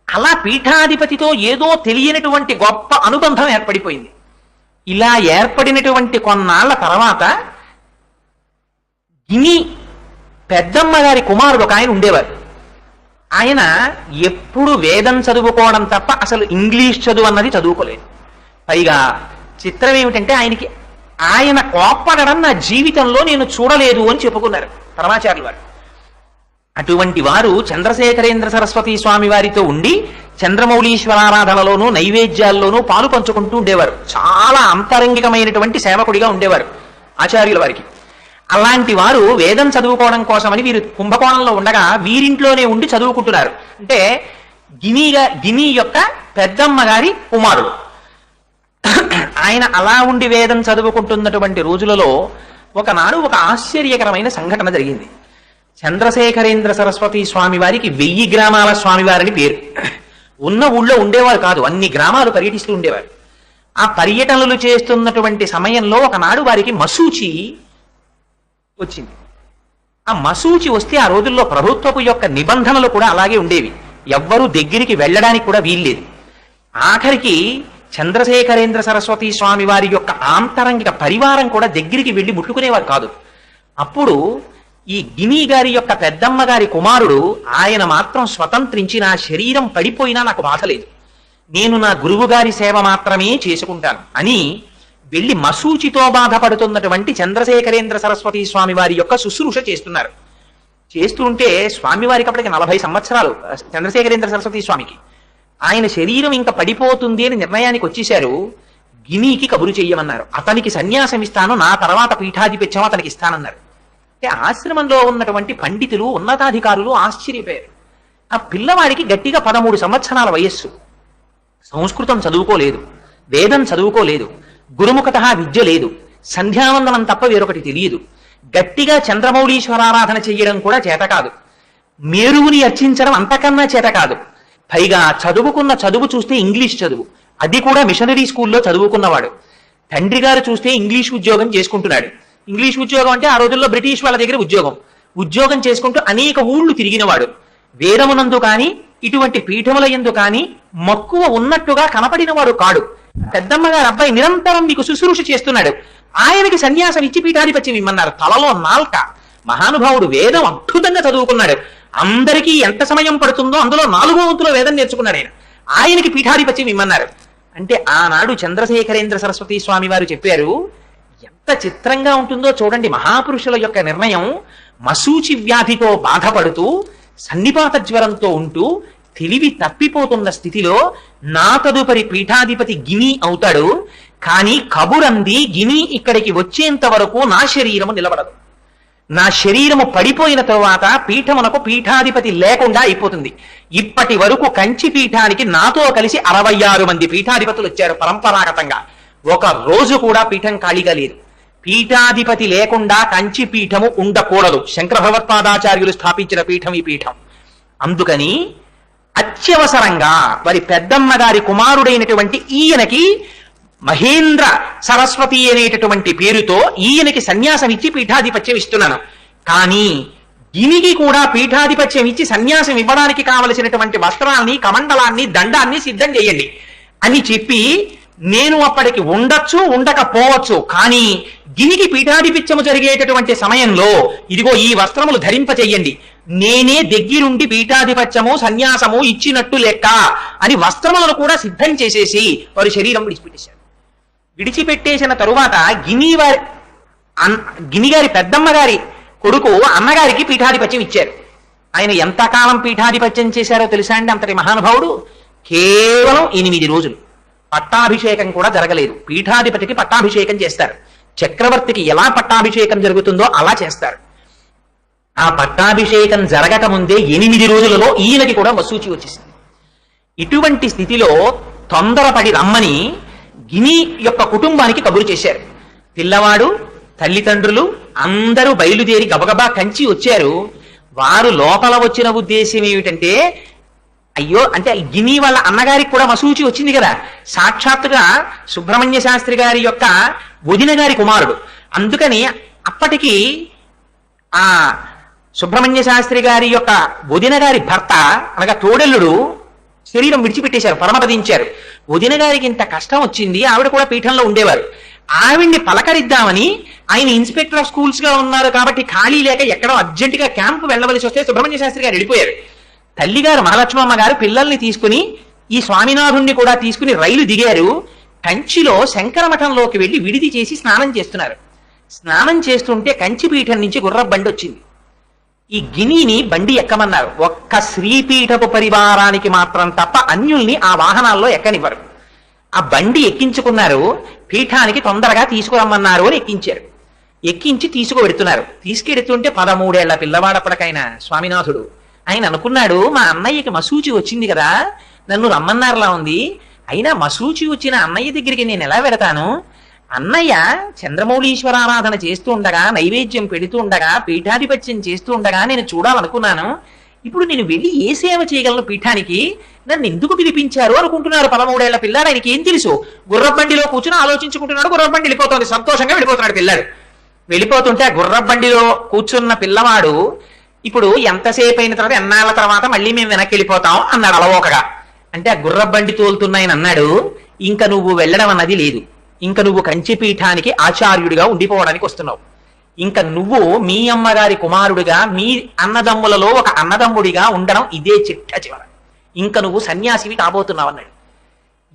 అలా పీఠాధిపతితో ఏదో తెలియనటువంటి గొప్ప అనుబంధం ఏర్పడిపోయింది. ఇలా ఏర్పడినటువంటి కొన్నాళ్ల తర్వాత గిని పెద్దమ్మ గారి కుమారుడు ఒక ఆయన ఉండేవారు. ఆయన ఎప్పుడు వేదం చదువుకోవడం తప్ప అసలు ఇంగ్లీష్ చదువు అన్నది చదువుకోలేదు. పైగా చిత్రం ఏమిటంటే ఆయన కోప్పడడం నా జీవితంలో నేను చూడలేదు అని చెప్పుకున్నారు పరమాచార్యులు వారు. అటువంటి వారు చంద్రశేఖరేంద్ర సరస్వతి స్వామి వారితో ఉండి చంద్రమౌళీశ్వరారాధనలోనూ నైవేద్యాల్లోనూ పాలు పంచుకుంటూ ఉండేవారు. చాలా అంతరంగికమైనటువంటి సేవకుడిగా ఉండేవారు ఆచార్యుల వారికి. అలాంటి వారు వేదం చదువుకోవడం కోసమని వీరు కుంభకోణంలో ఉండగా వీరింట్లోనే ఉండి చదువుకుంటున్నారు. అంటే గిని యొక్క పెద్దమ్మ గారి కుమారుడు ఆయన అలా ఉండి వేదం చదువుకుంటున్నటువంటి రోజులలో ఒకనాడు ఒక ఆశ్చర్యకరమైన సంఘటన జరిగింది. చంద్రశేఖరేంద్ర సరస్వతి స్వామి వారికి 1000 గ్రామాల స్వామివారిని పేరు. ఉన్న ఊళ్ళో ఉండేవారు కాదు, అన్ని గ్రామాలు పర్యటిస్తూ ఉండేవారు. ఆ పర్యటనలు చేస్తున్నటువంటి సమయంలో ఒకనాడు వారికి మశూచి వచ్చింది. ఆ మశూచి వస్తే ఆ రోజుల్లో ప్రభుత్వపు యొక్క నిబంధనలు కూడా అలాగే ఉండేవి. ఎవ్వరూ దగ్గరికి వెళ్ళడానికి కూడా వీల్లేదు. ఆఖరికి చంద్రశేఖరేంద్ర సరస్వతి స్వామి వారి యొక్క ఆంతరంగిక పరివారం కూడా దగ్గరికి వెళ్ళి ముట్టుకునేవారు కాదు. అప్పుడు ఈ గిని గారి యొక్క పెద్దమ్మ గారి కుమారుడు ఆయన మాత్రం స్వతంత్రించి, నా శరీరం పడిపోయినా నాకు బాధ లేదు, నేను నా గురువు గారి సేవ మాత్రమే చేసుకుంటాను అని వెళ్ళి మశూచితో బాధపడుతున్నటువంటి చంద్రశేఖరేంద్ర సరస్వతి స్వామి వారి యొక్క శుశ్రూష చేస్తున్నారు. చేస్తుంటే స్వామివారికి అప్పటికి 40 సంవత్సరాలు, చంద్రశేఖరేంద్ర సరస్వతి స్వామికి. ఆయన శరీరం ఇంకా పడిపోతుంది అని నిర్ణయానికి వచ్చేశారు. గినికి కబురు చెయ్యమన్నారు. అతనికి సన్యాసం ఇస్తాను, నా తర్వాత పీఠాధిపత్యం అతనికి ఇస్తానన్నారు. అంటే ఆశ్రమంలో ఉన్నటువంటి పండితులు, ఉన్నతాధికారులు ఆశ్చర్యపోయారు. ఆ పిల్లవాడికి గట్టిగా 13 సంవత్సరాల వయస్సు, సంస్కృతం చదువుకోలేదు, వేదం చదువుకోలేదు, గురుముఖత విద్య లేదు, సంధ్యావందనం తప్ప వేరొకటి తెలియదు, గట్టిగా చంద్రమౌళీశ్వరారాధన చెయ్యడం కూడా చేత కాదు, మేరువుని అర్చించడం అంతకన్నా చేత కాదు. పైగా చదువుకున్న చదువు చూస్తే ఇంగ్లీష్ చదువు, అది కూడా మిషనరీ స్కూల్లో చదువుకున్నవాడు. తండ్రి గారు చూస్తే ఇంగ్లీష్ ఉద్యోగం చేసుకుంటున్నాడు. ఇంగ్లీష్ ఉద్యోగం అంటే ఆ రోజుల్లో బ్రిటిష్ వాళ్ళ దగ్గర ఉద్యోగం చేసుకుంటూ అనేక ఊళ్ళు తిరిగినవాడు. వేదమునందు కానీ ఇటువంటి పీఠముల యందు కానీ మక్కువ ఉన్నట్టుగా కనపడినవాడు కాడు. పెద్దమ్మ గారు అబ్బాయి నిరంతరం మీకు శుశ్రూష చేస్తున్నాడు, ఆయనకి సన్యాసం ఇచ్చి పీఠాధిపత్యం ఇమ్మన్నారు. తలలో నాల్క. మహానుభావుడు వేదం అద్భుతంగా చదువుకున్నాడు. అందరికీ ఎంత సమయం పడుతుందో అందులో 4వ వంతులో వేదం నేర్చుకున్నాడు ఆయనకి పీఠాధిపత్యం ఇమ్మన్నారు. అంటే ఆనాడు చంద్రశేఖరేంద్ర సరస్వతి స్వామి వారు చెప్పారు, ఎంత చిత్రంగా ఉంటుందో చూడండి మహాపురుషుల యొక్క నిర్ణయం. మశూచి వ్యాధితో బాధపడుతూ, సన్నిపాత జ్వరంతో ఉంటూ, తెలివి తప్పిపోతున్న స్థితిలో నా తదుపరి పీఠాధిపతి గిని అవుతాడు, కానీ కబురంది గిని ఇక్కడికి వచ్చేంత వరకు నా శరీరము నిలబడదు. నా శరీరము పడిపోయిన తరువాత పీఠమునకు పీఠాధిపతి లేకుండా అయిపోతుంది. ఇప్పటి వరకు కంచి పీఠానికి నాతో కలిసి 66 మంది పీఠాధిపతులు వచ్చారు పరంపరాగతంగా. ఒక రోజు కూడా పీఠం ఖాళీగా లేదు. పీఠాధిపతి లేకుండా కంచి పీఠము ఉండకూడదు. శంకర భగవత్పాదాచార్యులు స్థాపించిన పీఠం ఈ పీఠం. అందుకని అత్యవసరంగా వారి పెద్దమ్మ గారి కుమారుడైనటువంటి ఈయనకి మహేంద్ర సరస్వతి అనేటటువంటి పేరుతో ఈయనకి సన్యాసం ఇచ్చి పీఠాధిపత్యం ఇస్తున్నాను. కానీ గినికి కూడా పీఠాధిపత్యం ఇచ్చి సన్యాసం ఇవ్వడానికి కావలసినటువంటి వస్త్రాన్ని, కమండలాన్ని, దండాన్ని సిద్ధం చేయండి అని చెప్పి, నేను అప్పటికి ఉండొచ్చు, ఉండకపోవచ్చు, కానీ గినికి పీఠాధిపత్యము జరిగేటటువంటి సమయంలో ఇదిగో ఈ వస్త్రములు ధరింపచేయండి, నేనే దగ్గరుండి పీఠాధిపత్యము సన్యాసము ఇచ్చినట్టు లెక్క అని వస్త్రములను కూడా సిద్ధం చేసేసి వారి శరీరం విడిచిపెట్టేశారు. విడిచిపెట్టేసిన తరువాత గిని గారి పెద్దమ్మ గారి కొడుకు అన్నగారికి పీఠాధిపత్యం ఇచ్చారు. ఆయన ఎంతకాలం పీఠాధిపత్యం చేశారో తెలుసా అండి? అంతటి మహానుభావుడు కేవలం 8 రోజులు. పట్టాభిషేకం కూడా జరగలేదు. పీఠాధిపతికి పట్టాభిషేకం చేస్తారు. చక్రవర్తికి ఎలా పట్టాభిషేకం జరుగుతుందో అలా చేస్తారు. ఆ పట్టాభిషేకం జరగక ముందే 8 రోజులలో ఈయనకి కూడా మశూచి వచ్చేసింది. ఇటువంటి స్థితిలో తొందరపడి రమ్మని గిని యొక్క కుటుంబానికి కబురు చేశారు. పిల్లవాడు, తల్లిదండ్రులు అందరూ బయలుదేరి గబగబా కంచి వచ్చారు. వారు లోపల వచ్చిన ఉద్దేశం ఏమిటంటే, అయ్యో అంటే గిని వాళ్ళ అన్నగారికి కూడా మశూచి వచ్చింది కదా, సాక్షాత్తుగా సుబ్రహ్మణ్య శాస్త్రి గారి యొక్క వదిన గారి కుమారుడు. అందుకని అప్పటికి ఆ సుబ్రహ్మణ్య శాస్త్రి గారి యొక్క వదిన గారి భర్త అనగా తోడెల్లుడు శరీరం విడిచిపెట్టేశారు, పరమపదించారు. వదిన గారికి ఇంత కష్టం వచ్చింది, ఆవిడ కూడా పీఠంలో ఉండేవారు. ఆవిడ్ని పలకరిద్దామని ఆయన ఇన్స్పెక్టర్ ఆఫ్ స్కూల్స్ గా ఉన్నారు కాబట్టి ఖాళీ లేక ఎక్కడో అర్జెంటుగా క్యాంపు వెళ్ళవలసి వస్తే సుబ్రహ్మణ్య శాస్త్రి గారు వెళ్ళిపోయారు. తల్లిగారు మహాలక్ష్మమ్మ గారు పిల్లల్ని తీసుకుని ఈ స్వామినాథుణ్ణి కూడా తీసుకుని రైలు దిగారు. కంచిలో శంకర మఠంలోకి వెళ్లి విడిది చేసి స్నానం చేస్తున్నారు. స్నానం చేస్తుంటే కంచి పీఠం నుంచి గుర్ర బండి వచ్చింది. ఈ గినిని బండి ఎక్కమన్నారు. ఒక్క శ్రీపీఠపు పరివారానికి మాత్రం తప్ప అన్యుల్ని ఆ వాహనాల్లో ఎక్కనివ్వరు. ఆ బండి ఎక్కించుకున్నారు. పీఠానికి తొందరగా తీసుకురమ్మన్నారు అని ఎక్కించారు. ఎక్కించి తీసుకువెడుతున్నారు. తీసుకెడుతుంటే 13 ఏళ్ల పిల్లవాడప్పటికైనా స్వామినాథుడు ఆయన అనుకున్నాడు, మా అన్నయ్యకి మశూచి వచ్చింది కదా, నన్ను రమ్మన్నారులా ఉంది, అయినా మశూచి వచ్చిన అన్నయ్య దగ్గరికి నేను ఎలా వెడతాను, అన్నయ్య చంద్రమౌళీశ్వరారాధన చేస్తూ ఉండగా, నైవేద్యం పెడుతూ ఉండగా, పీఠాధిపత్యం చేస్తూ ఉండగా నేను చూడాలనుకున్నాను. ఇప్పుడు నేను వెళ్ళి ఏ సేవ చేయగలను పీఠానికి? నన్ను ఎందుకు పిలిపించారు అనుకుంటున్నారు 13 ఏళ్ల పిల్లాడు. ఆయనకి ఏం తెలుసు? గుర్రబండిలో కూర్చుని ఆలోచించుకుంటున్నాడు. గుర్రబండి వెళ్ళిపోతుంది, సంతోషంగా వెళ్ళిపోతున్నాడు పిల్లాడు. వెళ్ళిపోతుంటే ఆ గుర్రబండిలో కూర్చున్న పిల్లవాడు ఇప్పుడు ఎంతసేపు అయిన తర్వాత, ఎన్నాళ్ళ తర్వాత మళ్ళీ మేము వెనక్కి వెళ్ళిపోతాం అన్నాడు అలవోకగా. అంటే ఆ గుర్రబండి తోలుతున్న ఆయన అన్నాడు, ఇంకా నువ్వు వెళ్ళడం అన్నది లేదు, ఇంకా నువ్వు కంచిపీఠానికి ఆచార్యుడిగా ఉండిపోవడానికి వస్తున్నావు. ఇంకా నువ్వు మీ అమ్మగారి కుమారుడిగా, మీ అన్నదమ్ములలో ఒక అన్నదమ్ముడిగా ఉండడం ఇదే చిట్ట చివర. ఇంకా నువ్వు సన్యాసివి కాబోతున్నావు అన్నాడు.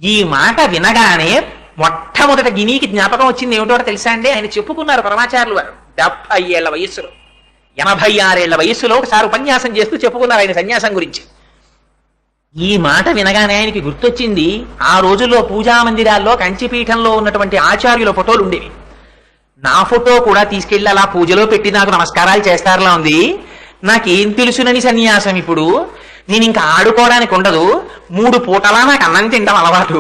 ఈ మాట వినగానే మొట్టమొదట గినికి జ్ఞాపకం వచ్చింది ఏమిటో తెలుసా అండి? ఆయన చెప్పుకున్నారు పరమాచార్యులు వారు 70 ఏళ్ల వయస్సులో, 86 ఏళ్ల వయస్సులో ఒకసారి ఉపన్యాసం చేస్తూ చెప్పుకున్నారు ఆయన సన్యాసం గురించి. ఈ మాట వినగానే ఆయనకి గుర్తొచ్చింది, ఆ రోజుల్లో పూజా మందిరాల్లో కంచిపీఠంలో ఉన్నటువంటి ఆచార్యుల ఫోటోలు ఉండేవి. నా ఫోటో కూడా తీసుకెళ్లి అలా పూజలో పెట్టి నాకు నమస్కారాలు చేస్తారులా ఉంది. నాకేం తెలుసునని సన్యాసం ఇప్పుడు? నేను ఇంకా ఆడుకోవడానికి ఉండదు, 3 పూటలా నాకు అన్నం తినడం అలవాటు,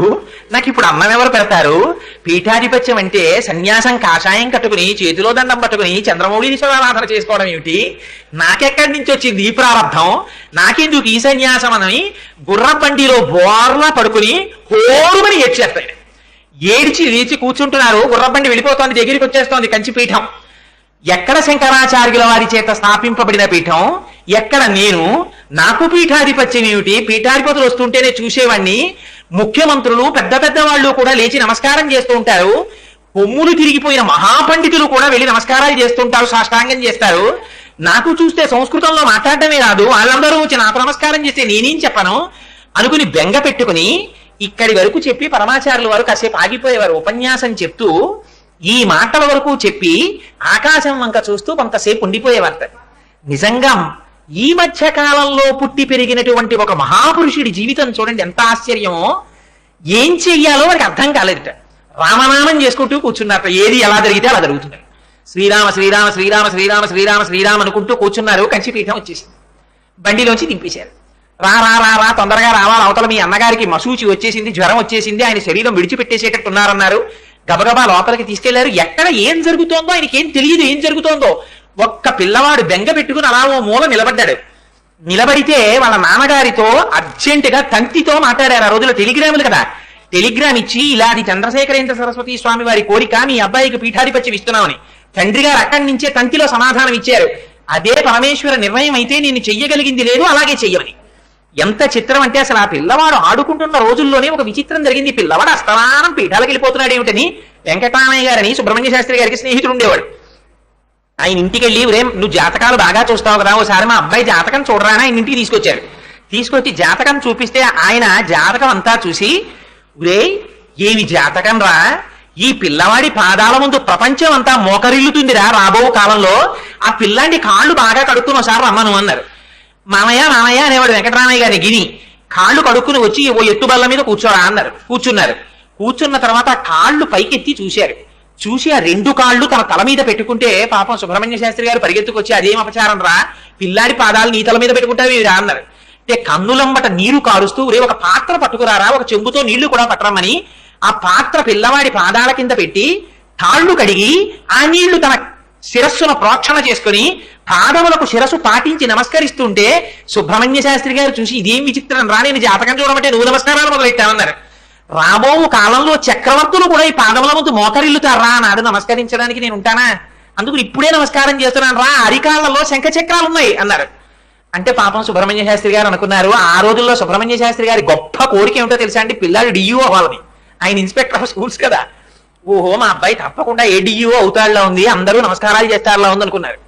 నాకు ఇప్పుడు అన్నం ఎవరు పెడతారు? పీఠాధిపత్యం అంటే సన్యాసం కాషాయం కట్టుకుని చేతిలో దండం పట్టుకుని చంద్రమౌళీశ్వరారాధన చేసుకోవడం ఏమిటి? నాకెక్కడి నుంచి వచ్చింది ఈ ప్రారంభం? నాకెందుకు ఈ సన్యాసం అని గుర్రబండిలో బోర్లా పడుకుని హోరుమని ఏడ్చేస్తాడు. ఏడ్చి లేచి కూర్చుంటున్నారు. గుర్రబండి వెళ్ళిపోతోంది, దగ్గరికి వచ్చేస్తోంది కంచిపీఠం. ఎక్కడ శంకరాచార్యుల వారి చేత స్థాపింపబడిన పీఠం, ఎక్కడ నేను? నాకు పీఠాధిపత్యం ఏమిటి? పీఠాధిపతులు వస్తుంటేనే చూసేవాణ్ణి. ముఖ్యమంత్రులు పెద్ద పెద్ద వాళ్ళు కూడా లేచి నమస్కారం చేస్తూ ఉంటారు. కొమ్ములు తిరిగిపోయిన మహాపండితులు కూడా వెళ్ళి నమస్కారాలు చేస్తుంటారు, సాష్టాంగం చేస్తారు. నాకు చూస్తే సంస్కృతంలో మాట్లాడటమే రాదు, వాళ్ళందరూ వచ్చి నాకు నమస్కారం చేస్తే నేనేం చెప్పను అనుకుని బెంగ పెట్టుకుని ఇక్కడి వరకు చెప్పి పరమాచార్యుల వారు కాసేపు ఆగిపోయేవారు. ఉపన్యాసం చెప్తూ ఈ మాటల వరకు చెప్పి ఆకాశం వంక చూస్తూ కొంతసేపు ఉండిపోయేవారు. నిజంగా ఈ మధ్య కాలంలో పుట్టి పెరిగినటువంటి ఒక మహాపురుషుడి జీవితం చూడండి ఎంత ఆశ్చర్యమో. ఏం చెయ్యాలో వారికి అర్థం కాలేదుట. రామనామం చేసుకుంటూ కూర్చున్నారు. ఏది ఎలా జరిగితే అలా జరుగుతుంది. శ్రీరామ శ్రీరామ శ్రీరామ శ్రీరామ శ్రీరామ శ్రీరామ అనుకుంటూ కూర్చున్నారు. కంచిపీఠం వచ్చేసింది. బండిలోంచి దింపేశారు. రా రా రా రా తొందరగా రావాలి, అవతల మీ అన్నగారికి మసూచి వచ్చేసింది, జ్వరం వచ్చేసింది, ఆయన శరీరం విడిచిపెట్టేసేటట్టున్నారన్నారు. గబగబా లోపలికి తీసుకెళ్లారు. ఎక్కడ ఏం జరుగుతోందో ఆయనకి ఏం తెలియదు. ఏం జరుగుతోందో ఒక్క పిల్లవాడు బెంగ పెట్టుకుని అలా ఓ మూల నిలబడ్డాడు. నిలబడితే వాళ్ళ నాన్నగారితో అర్జెంటుగా తంతితో మాట్లాడారు. ఆ రోజుల్లో టెలిగ్రాములు కదా, టెలిగ్రామ్ ఇచ్చి ఇలాది చంద్రశేఖరేంద్ర సరస్వతి స్వామి వారి కోరిక, మీ అబ్బాయికి పీఠాధిపత్యం ఇస్తున్నామని. తండ్రి గారు అక్కడి నుంచే తంతిలో సమాధానం ఇచ్చారు. అదే పరమేశ్వర నిర్ణయం అయితే నేను చెయ్యగలిగింది లేదు, అలాగే చెయ్యమని. ఎంత చిత్రం అంటే అసలు ఆ పిల్లవాడు ఆడుకుంటున్న రోజుల్లోనే ఒక విచిత్రం జరిగింది. పిల్లవాడు అస్తమానం పీఠాలకు వెళ్ళిపోతున్నాడు ఏమిటని వెంకటరామయ్య గారని సుబ్రహ్మణ్య శాస్త్రి గారికి స్నేహితుడు ఉండేవాడు. ఆయన ఇంటికి వెళ్ళి, నువ్వు జాతకాలు బాగా చూస్తావు కదా, ఒకసారి మా అబ్బాయి జాతకం చూడరా అని ఆయన ఇంటికి తీసుకొచ్చారు. తీసుకొచ్చి జాతకం చూపిస్తే ఆయన జాతకం అంతా చూసి, ఏమి జాతకం రా, ఈ పిల్లవాడి పాదాల ముందు ప్రపంచం అంతా మోకరిల్లుతుందిరా రాబో కాలంలో, ఆ పిల్లాంటి కాళ్ళు బాగా కడుక్కుని ఒకసారి రమ్మను అన్నారు. మామయ్య మామయ్య అనేవాడు వెంకటరామయ్య గారిని. గిని కాళ్ళు కడుక్కుని వచ్చి ఓ ఎత్తు బల్ల మీద కూర్చోరా అన్నారు. కూర్చున్నారు. కూర్చున్న తర్వాత కాళ్ళు పైకెత్తి చూశారు. చూసి ఆ 2 కాళ్ళు తన తల మీద పెట్టుకుంటే పాపం సుబ్రహ్మణ్య శాస్త్రి గారు పరిగెత్తుకొచ్చి, అదేం అపచారం రా, పిల్లాడి పాదాలు నీ తల మీద పెట్టుకుంటావి రా అన్నారు. అంటే కన్నులంబట నీరు కారుస్తూ, ఒక పాత్ర పట్టుకురారా, ఒక చెంబుతో నీళ్లు కూడా పట్టరమని ఆ పాత్ర పిల్లవాడి పాదాల కింద పెట్టి కాళ్ళు కడిగి ఆ నీళ్లు తన శిరస్సును ప్రోక్షణ చేసుకుని పాదములకు శిరస్సు పాటించి నమస్కరిస్తుంటే సుబ్రహ్మణ్య శాస్త్రి గారు చూసి, ఇదేం విచిత్రం రా, నేను జాతకం చూడమంటే నువ్వు నమస్కారాలు మొదలెట్టామన్నారు. రాబో కాలంలో చక్రవర్తులు కూడా ఈ పాదముల ముందు మోకరిల్లుతారా, నాడు నమస్కరించడానికి నేను ఉంటానా, అందుకు ఇప్పుడే నమస్కారం చేస్తున్నాను రా, అరికాళ్లలో శంఖ చక్రాలు ఉన్నాయి అన్నారు. అంటే పాపం సుబ్రహ్మణ్య శాస్త్రి గారు అనుకున్నారు, ఆ రోజుల్లో సుబ్రహ్మణ్య శాస్త్రి గారి గొప్ప కోరిక ఏమిటో తెలుసా అండి? పిల్లాడు డియూ అవ్వాలని. ఆయన ఇన్స్పెక్టర్ ఆఫ్ స్కూల్స్ కదా. ఓహో, మా అబ్బాయి తప్పకుండా ఏ డియూ అవుతాడులా ఉంది, అందరూ నమస్కారాలు చేస్తారులా ఉంది అనుకున్నారు.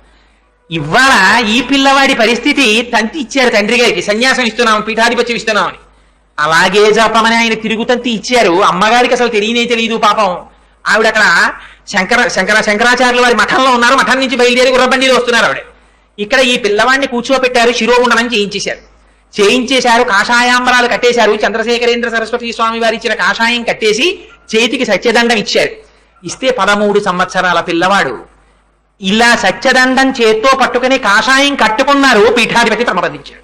ఇవాళ ఈ పిల్లవాడి పరిస్థితి, తంతి ఇచ్చారు తండ్రి గారికి, సన్యాసం ఇస్తున్నాం, పీఠాధిపత్యం ఇస్తున్నామని. అలాగే జపమని ఆయన తిరుగుతంతి ఇచ్చారు. అమ్మగారికి అసలు తెలియదు పాపం. ఆవిడ అక్కడ శంకరాచార్యుల వారి మఠంలో ఉన్నారు. మఠం నుంచి బయలుదేరి గుర్రబండిలో వస్తున్నారు ఆవిడ. ఇక్కడ ఈ పిల్లవాడిని కూర్చోబెట్టారు, శిరోగుండమని చేయించేశారు. కాషాయాంబరాలు కట్టేశారు. చంద్రశేఖరేంద్ర సరస్వతి స్వామి వారు ఇచ్చిన కాషాయం కట్టేసి చేతికి సత్యదండం ఇచ్చారు. ఇస్తే 13 సంవత్సరాల పిల్లవాడు ఇలా సత్యదండం చేత్తో పట్టుకుని కాషాయం కట్టుకున్నారు. పీఠాధిపతి ప్రమదించాడు.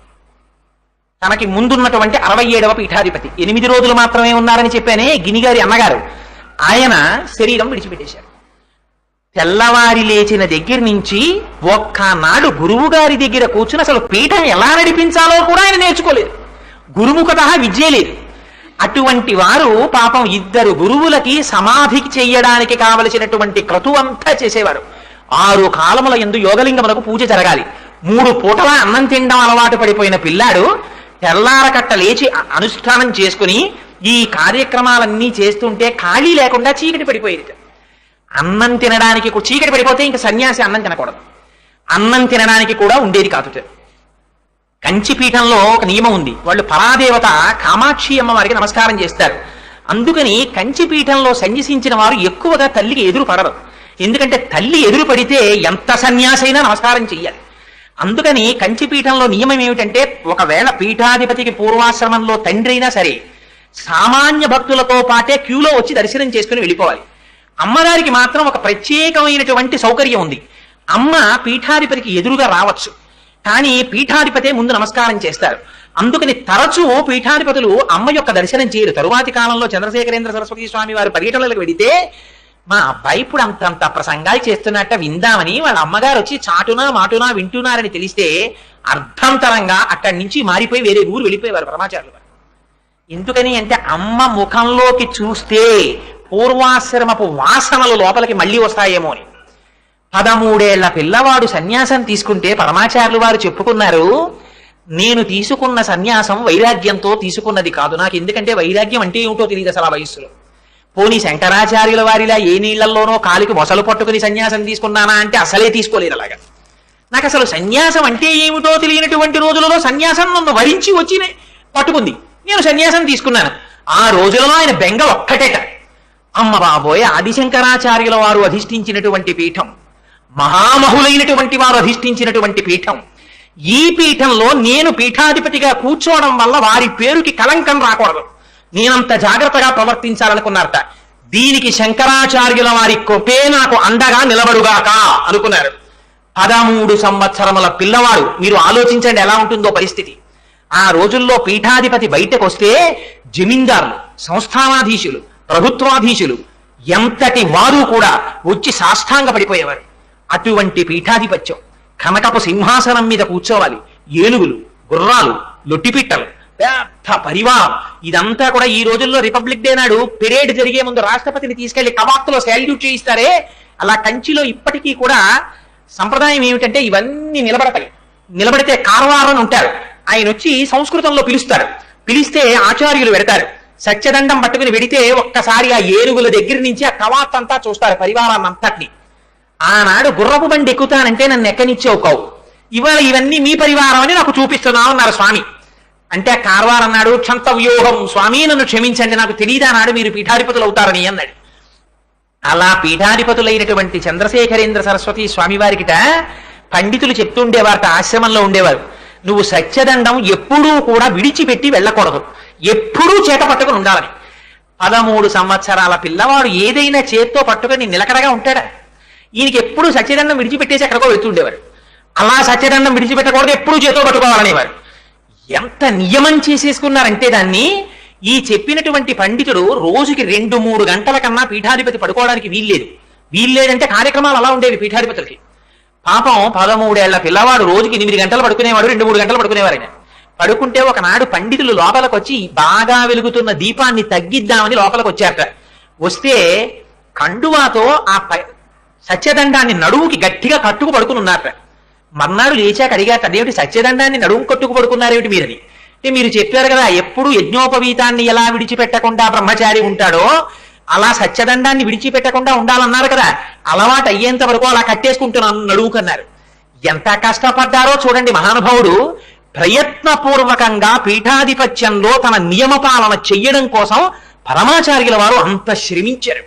తనకి ముందున్నటువంటి 67వ పీఠాధిపతి. 8 రోజులు మాత్రమే ఉన్నారని చెప్పానే గినిగారి అన్నగారు. ఆయన శరీరం విడిచిపెట్టేశారు. తెల్లవారి లేచిన దగ్గర నుంచి ఒక్కనాడు గురువు గారి దగ్గర కూర్చుని అసలు పీఠం ఎలా నడిపించాలో కూడా ఆయన నేర్చుకోలేదు. గురుముఖత విద్య లేదు. అటువంటి వారు పాపం ఇద్దరు గురువులకి సమాధికి చెయ్యడానికి కావలసినటువంటి క్రతువంతా చేసేవారు. 6 కాలముల యందు యోగలింగములకు పూజ జరగాలి. 3 పూటల అన్నం తినడం అలవాటు పడిపోయిన పిల్లాడు తెల్లారకట్ట లేచి అనుష్ఠానం చేసుకుని ఈ కార్యక్రమాలన్నీ చేస్తుంటే ఖాళీ లేకుండా చీకటి పడిపోయేది. అన్నం తినడానికి చీకటి పడిపోతే ఇంకా సన్యాసి అన్నం తినకూడదు. అన్నం తినడానికి కూడా ఉండేది కాదు. కంచిపీఠంలో ఒక నియమం ఉంది. వాళ్ళు పరాదేవత కామాక్షి అమ్మవారికి నమస్కారం చేస్తారు. అందుకని కంచిపీఠంలో సన్యసించిన వారు ఎక్కువగా తల్లికి ఎదురు పడరు. ఎందుకంటే తల్లి ఎదురు పడితే ఎంత సన్యాసి అయినా నమస్కారం చెయ్యాలి. అందుకని కంచిపీఠంలో నియమం ఏమిటంటే ఒకవేళ పీఠాధిపతికి పూర్వాశ్రమంలో తండ్రి అయినా సరే సామాన్య భక్తులతో పాటే క్యూలో వచ్చి దర్శనం చేసుకుని వెళ్ళిపోవాలి. అమ్మగారికి మాత్రం ఒక ప్రత్యేకమైనటువంటి సౌకర్యం ఉంది. అమ్మ పీఠాధిపతికి ఎదురుగా రావచ్చు, కానీ పీఠాధిపతే ముందు నమస్కారం చేస్తారు. అందుకని తరచూ పీఠాధిపతులు అమ్మ యొక్క దర్శనం చేయరు. తరువాతి కాలంలో చంద్రశేఖరేంద్ర సరస్వతి స్వామి వారు పర్యటనలకు వెడితే మా అబ్బాయి ఇప్పుడు అంతంత ప్రసంగాలు చేస్తున్నట్ట విందామని వాళ్ళ అమ్మగారు వచ్చి చాటునా మాటునా వింటున్నారని తెలిస్తే అర్థంతరంగా అక్కడి నుంచి మారిపోయి వేరే ఊరు వెళ్ళిపోయేవారు పరమాచార్యులు వారు. ఎందుకని అంటే అమ్మ ముఖంలోకి చూస్తే పూర్వాశ్రమపు వాసనలు లోపలికి మళ్ళీ వస్తాయేమో అని. 13 ఏళ్ల పిల్లవాడు సన్యాసం తీసుకుంటే పరమాచార్యులు వారు చెప్పుకున్నారు, నేను తీసుకున్న సన్యాసం వైరాగ్యంతో తీసుకున్నది కాదు. నాకు ఎందుకంటే వైరాగ్యం అంటే ఏమిటో తెలియదు అసలు ఆ వయస్సులో. పోనీ శంకరాచార్యుల వారిలా ఏ నీళ్లలోనో కాలికి మొసలు పట్టుకుని సన్యాసం తీసుకున్నానా అంటే అసలే తీసుకోలేదు. అలాగా నాకు అసలు సన్యాసం అంటే ఏమిటో తెలియనటువంటి రోజులలో సన్యాసం నన్ను వరించి వచ్చి పట్టుకుంది. నేను సన్యాసం తీసుకున్నాను. ఆ రోజులలో ఆయన బెంగ ఒక్కటేట. అమ్మ బాబోయ్, ఆదిశంకరాచార్యుల వారు అధిష్ఠించినటువంటి పీఠం, మహామహులైనటువంటి వారు అధిష్ఠించినటువంటి పీఠం. ఈ పీఠంలో నేను పీఠాధిపతిగా కూర్చోవడం వల్ల వారి పేరుకి కలంకం రాకూడదు, నేనంత జాగ్రత్తగా ప్రవర్తించాలనుకున్నారట. దీనికి శంకరాచార్యుల వారి కృపే నాకు అండగా నిలబడుగాక అనుకున్నారు. 13 సంవత్సరముల పిల్లవాడు. మీరు ఆలోచించండి ఎలా ఉంటుందో పరిస్థితి. ఆ రోజుల్లో పీఠాధిపతి బయటకు వస్తే జమీందారులు, సంస్థానాధీశులు, ప్రభుత్వాధీశులు ఎంతటి వారు కూడా వచ్చి సాష్టాంగ పడిపోయేవారు. అటువంటి పీఠాధిపత్యం, కనకపు సింహాసనం మీద కూర్చోవాలి, ఏనుగులు, గుర్రాలు, లొట్టిపిట్టలు, పెద్ద పరివారం. ఇదంతా కూడా ఈ రోజుల్లో రిపబ్లిక్ డే నాడు పెరేడ్ జరిగే ముందు రాష్ట్రపతిని తీసుకెళ్లి కవాక్తులో శాల్యూట్ చేయిస్తారే, అలా కంచిలో ఇప్పటికీ కూడా సంప్రదాయం ఏమిటంటే ఇవన్నీ నిలబడతాయి. నిలబడితే కార్వారని ఉంటారు, ఆయన వచ్చి సంస్కృతంలో పిలుస్తారు. పిలిస్తే ఆచార్యులు పెడతారు. సత్యదండం పట్టుకుని వెడితే ఒక్కసారి ఆ ఏనుగుల దగ్గర నుంచి ఆ కవాత్ అంతా చూస్తారు, పరివారాన్ని అంతటిని. ఆనాడు గుర్రపు బండి ఎక్కుతానంటే నన్ను ఎక్కనిచ్చేవు కావు, ఇవాళ ఇవన్నీ మీ పరివారం అని నాకు చూపిస్తున్నావు అన్నారు స్వామి. అంటే ఆ కార్వార్ అన్నాడు, క్షంతవ్యూహం స్వామి, నన్ను క్షమించండి, నాకు తెలియదా నాడు మీరు పీఠాధిపతులు అవుతారని అన్నాడు. అలా పీఠాధిపతులైనటువంటి చంద్రశేఖరేంద్ర సరస్వతి స్వామి వారికిట పండితులు చెప్తుండేవారట, ఆశ్రమంలో ఉండేవారు, నువ్వు సత్యదండం ఎప్పుడూ కూడా విడిచిపెట్టి వెళ్ళకూడదు, ఎప్పుడూ చేత పట్టుకుని ఉండాలని. 13 సంవత్సరాల పిల్లవాడు ఏదైనా చేత్తో పట్టుకుని నిలకడగా ఉంటాడా? ఈయనకి ఎప్పుడు సత్యదండం విడిచిపెట్టేసి ఎక్కడికో వెళ్తుండేవారు. అలా సత్యదండం విడిచిపెట్టకూడదు, ఎప్పుడూ చేతో పట్టుకోవాలనేవారు. ఎంత నియమం చేసేసుకున్నారంటే దాన్ని, ఈ చెప్పినటువంటి పండితుడు రోజుకి 2-3 గంటల కన్నా పీఠాధిపతి పడుకోవడానికి వీల్లేదంటే కార్యక్రమాలు అలా ఉండేవి పీఠాధిపతులకి. పాపం 13 ఏళ్ల పిల్లవాడు రోజుకి 8 గంటలు పడుకునేవాడు, 2-3 గంటలు పడుకునేవారు. ఆయన పడుకుంటే ఒకనాడు పండితులు లోపలికి వచ్చి బాగా వెలుగుతున్న దీపాన్ని తగ్గిద్దామని లోపలికి వచ్చారట. వస్తే కండువాతో ఆ సత్యదండాన్ని నడువుకి గట్టిగా కట్టుకు పడుకుని ఉన్నారట. మర్నాడు లేచాక అడిగాక, అదేమిటి సత్యదండాన్ని నడుము కట్టుకు పడుకున్నారేమిటి మీరని. అంటే మీరు చెప్పారు కదా, ఎప్పుడు యజ్ఞోపవీతాన్ని ఎలా విడిచిపెట్టకుండా బ్రహ్మచారి ఉంటాడో అలా సత్యదండాన్ని విడిచిపెట్టకుండా ఉండాలన్నారు కదా, అలవాటు అయ్యేంత వరకు అలా కట్టేసుకుంటున్నాను నడువుకన్నారు. ఎంత కష్టపడ్డారో చూడండి మహానుభావుడు. ప్రయత్నపూర్వకంగా పీఠాధిపత్యంలో తన నియమపాలన చెయ్యడం కోసం పరమాచార్యుల వారు అంత శ్రమించారు.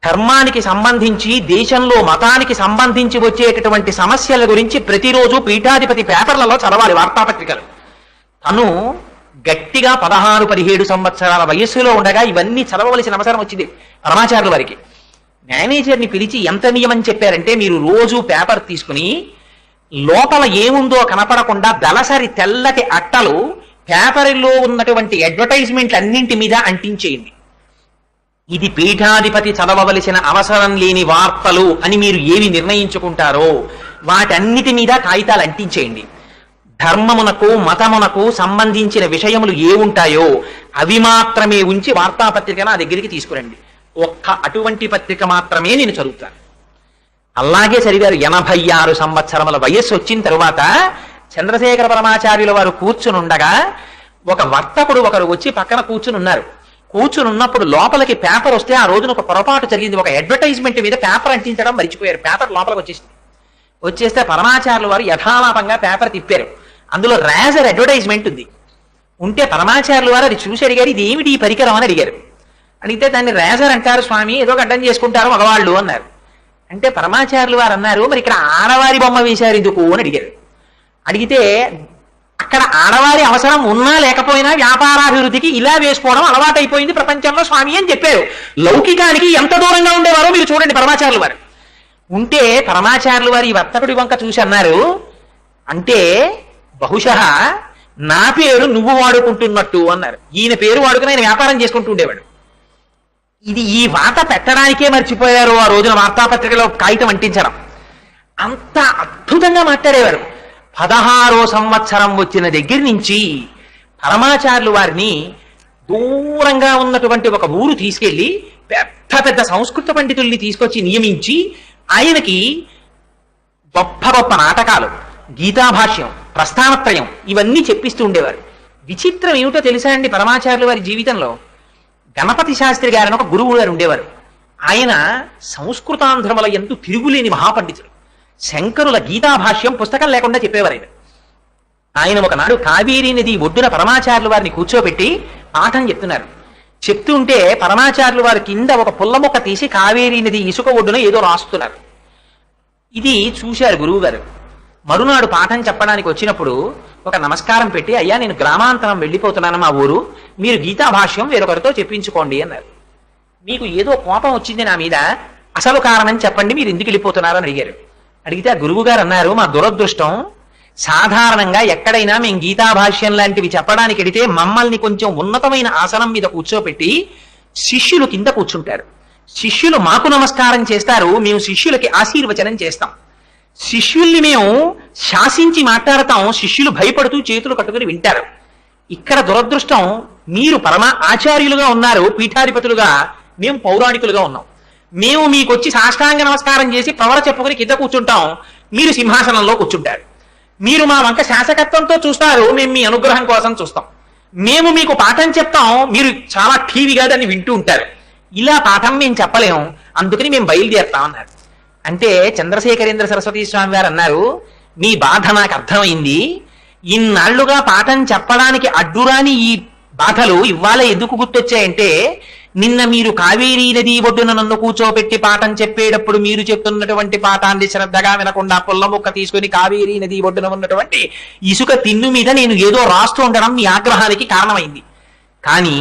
ధర్మానికి సంబంధించి, దేశంలో మతానికి సంబంధించి వచ్చేటటువంటి సమస్యల గురించి ప్రతిరోజు పీఠాధిపతి పేపర్లలో చదవాలి, వార్తాపత్రికలు. తను గట్టిగా 16-17 సంవత్సరాల వయస్సులో ఉండగా ఇవన్నీ చదవవలసిన అవసరం వచ్చింది పరమాచార్యుల వారికి. మేనేజర్ని పిలిచి ఎంత నియమం చెప్పారంటే, మీరు రోజు పేపర్ తీసుకుని లోపల ఏముందో కనపడకుండా దళసరి తెల్లటి అట్టలు పేపర్లో ఉన్నటువంటి అడ్వర్టైజ్మెంట్లు అన్నింటి మీద అంటించేయండి. ఇది పీఠాధిపతి చదవవలసిన అవసరం లేని వార్తలు అని మీరు ఏవి నిర్ణయించుకుంటారో వాటన్నిటి మీద కాగితాలు అంటించేయండి. ధర్మమునకు మతమునకు సంబంధించిన విషయములు ఏ ఉంటాయో అవి మాత్రమే ఉంచి వార్తాపత్రిక నా దగ్గరికి తీసుకురండి. ఒక్క అటువంటి పత్రిక మాత్రమే నేను చదువుతాను. అలాగే చదివారు. 86 సంవత్సరముల వయస్సు వచ్చిన తరువాత చంద్రశేఖర పరమాచార్యుల వారు కూర్చునుండగా ఒక వర్తకుడు ఒకరు వచ్చి పక్కన కూర్చునున్నారు. కూర్చునున్నప్పుడు లోపలికి పేపర్ వస్తే ఆ రోజున ఒక పొరపాటు జరిగింది. ఒక అడ్వర్టైజ్మెంట్ మీద పేపర్ అంటించడం మర్చిపోయారు. పేపర్ లోపలికి వచ్చేస్తే పరమాచార్యుల వారు యథాలాపంగా పేపర్ తిప్పారు. అందులో రేజర్ అడ్వర్టైజ్మెంట్ ఉంది. ఉంటే పరమాచార్యుల వారు అది చూసి అడిగారు, ఇది ఏమిటి ఈ పరికరం అని అడిగారు. అడిగితే దాన్ని రేజర్ అంటారు స్వామి, ఏదో అడ్డం చేసుకుంటారు మగవాళ్ళు అన్నారు. అంటే పరమాచార్యుల వారు అన్నారు, మరి ఇక్కడ ఆడవారి బొమ్మ వేశారు ఎందుకు అని అడిగారు. అడిగితే అక్కడ ఆడవారి అవసరం ఉన్నా లేకపోయినా వ్యాపారాభివృద్ధికి ఇలా వేసుకోవడం అలవాటైపోయింది ప్రపంచంలో స్వామి అని చెప్పారు. లౌకికానికి ఎంత దూరంగా ఉండేవారో మీరు చూడండి పరమాచార్యుల వారు. ఉంటే పరమాచార్యుల వారు ఈ వర్తకుడి వంక చూసి అన్నారు, అంటే బహుశः నా పేరు నువ్వు వాడుకుంటున్నట్టు అన్నారు. ఈయన పేరు వాడుకుని ఆయన వ్యాపారం చేసుకుంటూ ఉండేవాడు. ఇది ఈ వాత పెట్టడానికే మర్చిపోయారు ఆ రోజున వార్తాపత్రికలో కాగితం అంటించడం. అంత అద్భుతంగా మాట్లాడేవారు. 16వ సంవత్సరం వచ్చిన దగ్గర నుంచి పరమాచార్యులు వారిని దూరంగా ఉన్నటువంటి ఒక ఊరు తీసుకెళ్లి పెద్ద పెద్ద సంస్కృత పండితుల్ని తీసుకొచ్చి నియమించి ఆయనకి గొప్ప గొప్ప నాటకాలు, గీతాభాష్యం, ప్రస్థానత్రయం ఇవన్నీ చెప్పిస్తూ ఉండేవారు. విచిత్రం ఏమిటో తెలుసా అండి, పరమాచార్యుల వారి జీవితంలో గణపతి శాస్త్రి గారని ఒక గురువు గారు ఉండేవారు. ఆయన సంస్కృతాంధ్రముల ఎందు తిరుగులేని మహాపండితుడు. శంకరుల గీతాభాష్యం పుస్తకం లేకుండా చెప్పేవారు. ఆయన ఒకనాడు కావేరీ నది ఒడ్డున పరమాచార్యుల వారిని కూర్చోబెట్టి పాఠం చెప్తున్నారు. చెప్తుంటే పరమాచార్యుల వారి కింద ఒక పుల్ల మొక్క తీసి కావేరీ నది ఇసుక ఒడ్డున ఏదో రాస్తున్నారు. ఇది చూశారు గురువు గారు. మరునాడు పాఠం చెప్పడానికి వచ్చినప్పుడు ఒక నమస్కారం పెట్టి, అయ్యా నేను గ్రామాంతరం వెళ్ళిపోతున్నాను మా ఊరు, మీరు గీతాభాష్యం వేరొకరితో చెప్పించుకోండి అన్నారు. మీకు ఏదో కోపం వచ్చింది నా మీద, అసలు కారణం చెప్పండి, మీరు ఎందుకు వెళ్ళిపోతున్నారు అని అడిగారు. అడిగితే ఆ గురువు గారు అన్నారు, మా దురదృష్టం సాధారణంగా ఎక్కడైనా మేము గీతాభాష్యం లాంటివి చెప్పడానికి వెడితే మమ్మల్ని కొంచెం ఉన్నతమైన ఆసనం మీద కూర్చోపెట్టి శిష్యులు కింద కూర్చుంటారు. శిష్యులు మాకు నమస్కారం చేస్తారు, మేము శిష్యులకి ఆశీర్వచనం చేస్తాం. శిష్యుల్ని మేము శాసించి మాట్లాడతాం, శిష్యులు భయపడుతూ చేతులు కట్టుకుని వింటారు. ఇక్కడ దురదృష్టం, మీరు పరమ ఆచార్యులుగా ఉన్నారు, పీఠాధిపతులుగా, మేము పౌరాణికులుగా ఉన్నాం. మేము మీకు వచ్చి సాష్టాంగ నమస్కారం చేసి ప్రవర చెప్పుకుని కింద కూర్చుంటాం, మీరు సింహాసనంలో కూర్చుంటారు. మీరు మా వంక శాసకత్వంతో చూస్తారు, మేము మీ అనుగ్రహం కోసం చూస్తాం. మేము మీకు పాఠం చెప్తాం, మీరు చాలా ఠీవిగా దాన్ని వింటూ ఉంటారు. ఇలా పాఠం మేము చెప్పలేము, అందుకని మేము బయలుదేరుతాం అన్నారు. అంటే చంద్రశేఖరేంద్ర సరస్వతి స్వామి వారు అన్నారు, మీ బాధ నాకు అర్థమైంది. ఇన్నాళ్లుగా పాఠం చెప్పడానికి అడ్డురాని ఈ బాధలు ఇవాళ ఎందుకు గుర్తొచ్చాయంటే, నిన్న మీరు కావేరీ నది ఒడ్డున నన్ను కూర్చోబెట్టి పాఠం చెప్పేటప్పుడు మీరు చెప్తున్నటువంటి పాఠాన్ని శ్రద్ధగా వినకుండా పుల్ల ముక్క తీసుకుని కావేరీ నది ఒడ్డున ఉన్నటువంటి ఇసుక తిన్ను మీద నేను ఏదో రాస్తూ ఉండడం మీ ఆగ్రహానికి కారణమైంది. కానీ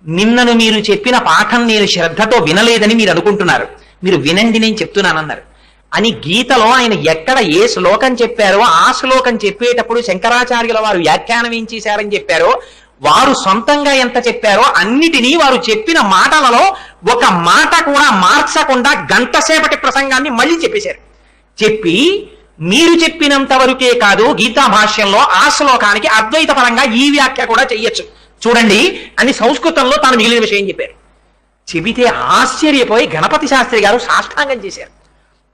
నిన్నను మీరు చెప్పిన పాఠం నేను శ్రద్ధతో వినలేదని మీరు అనుకుంటున్నారు. మీరు వినండి, నేను చెప్తున్నానన్నారు. అని గీతలో ఆయన ఎక్కడ ఏ శ్లోకం చెప్పారో ఆ శ్లోకం చెప్పేటప్పుడు శంకరాచార్యుల వారు వ్యాఖ్యానం ఏం చేశారని చెప్పారో, వారు సొంతంగా ఎంత చెప్పారో అన్నిటినీ వారు చెప్పిన మాటలలో ఒక మాట కూడా మార్చకుండా గంట సేపటి ప్రసంగాన్ని మళ్ళీ చెప్పేశారు. చెప్పి మీరు చెప్పినంత వరకే కాదు, గీతా భాష్యంలో ఆ శ్లోకానికి అద్వైత పరంగా ఈ వ్యాఖ్య కూడా చెయ్యొచ్చు చూడండి అని సంస్కృతంలో తాను మిగిలిన విషయం చెప్పారు. చెబితే ఆశ్చర్యపోయి గణపతి శాస్త్రి గారు సాష్టాంగం చేశారు.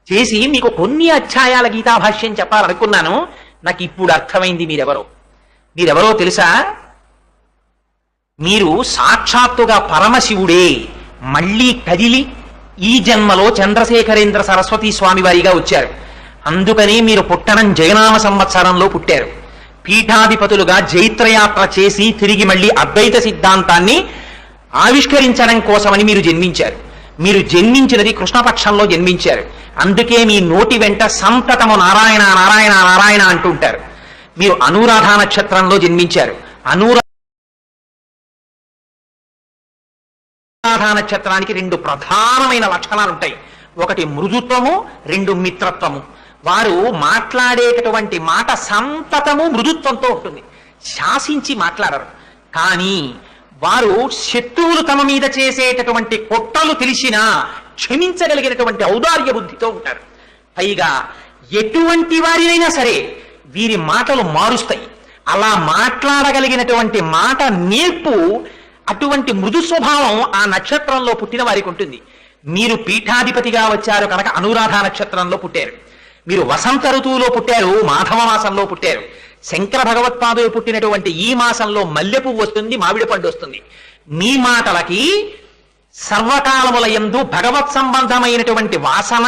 చేసి, మీకు కొన్ని అధ్యాయాల గీతాభాష్యం చెప్పాలనుకున్నాను, నాకు ఇప్పుడు అర్థమైంది మీరెవరో తెలుసా? మీరు సాక్షాత్తుగా పరమశివుడే మళ్ళీ కదిలి ఈ జన్మలో చంద్రశేఖరేంద్ర సరస్వతి స్వామి వారిగా వచ్చారు. అందుకని మీరు పుట్టనం జయనామ సంవత్సరంలో పుట్టారు. పీఠాధిపతులుగా జైత్రయాత్ర చేసి తిరిగి మళ్ళీ అద్వైత సిద్ధాంతాన్ని ఆవిష్కరించడం కోసమని మీరు జన్మించారు. మీరు జన్మించినది కృష్ణపక్షంలో జన్మించారు. అందుకే మీ నోటి వెంట సంతతము నారాయణ నారాయణ నారాయణ అంటుంటారు. మీరు అనురాధ నక్షత్రంలో జన్మించారు. అనురాధ నక్షత్రానికి 2 ప్రధానమైన లక్షణాలు ఉంటాయి. ఒకటి మృదుత్వము, 2 మిత్రత్వము. వారు మాట్లాడేటటువంటి మాట సంతతము మృదుత్వంతో ఉంటుంది, శాసించి మాట్లాడరు. కానీ వారు శత్రువులు తమ మీద చేసేటటువంటి కుట్రలు తెలిసినా క్షమించగలిగినటువంటి ఔదార్య బుద్ధితో ఉంటారు. పైగా ఎటువంటి వారినైనా సరే వీరి మాటలు మారుస్తాయి. అలా మాట్లాడగలిగినటువంటి మాట నేర్పు, అటువంటి మృదు స్వభావం ఆ నక్షత్రంలో పుట్టిన వారికి ఉంటుంది. మీరు పీఠాధిపతిగా వచ్చారు కనుక అనురాధ నక్షత్రంలో పుట్టారు. మీరు వసంత ఋతువులో పుట్టారు, మాధవ మాసంలో పుట్టారు. శంకర భగవత్పాదులు పుట్టినటువంటి ఈ మాసంలో మల్లె పువ్వు వస్తుంది, మామిడి పండు వస్తుంది. మీ మాటలకి సర్వకాలముల యందు భగవత్ సంబంధమైనటువంటి వాసన,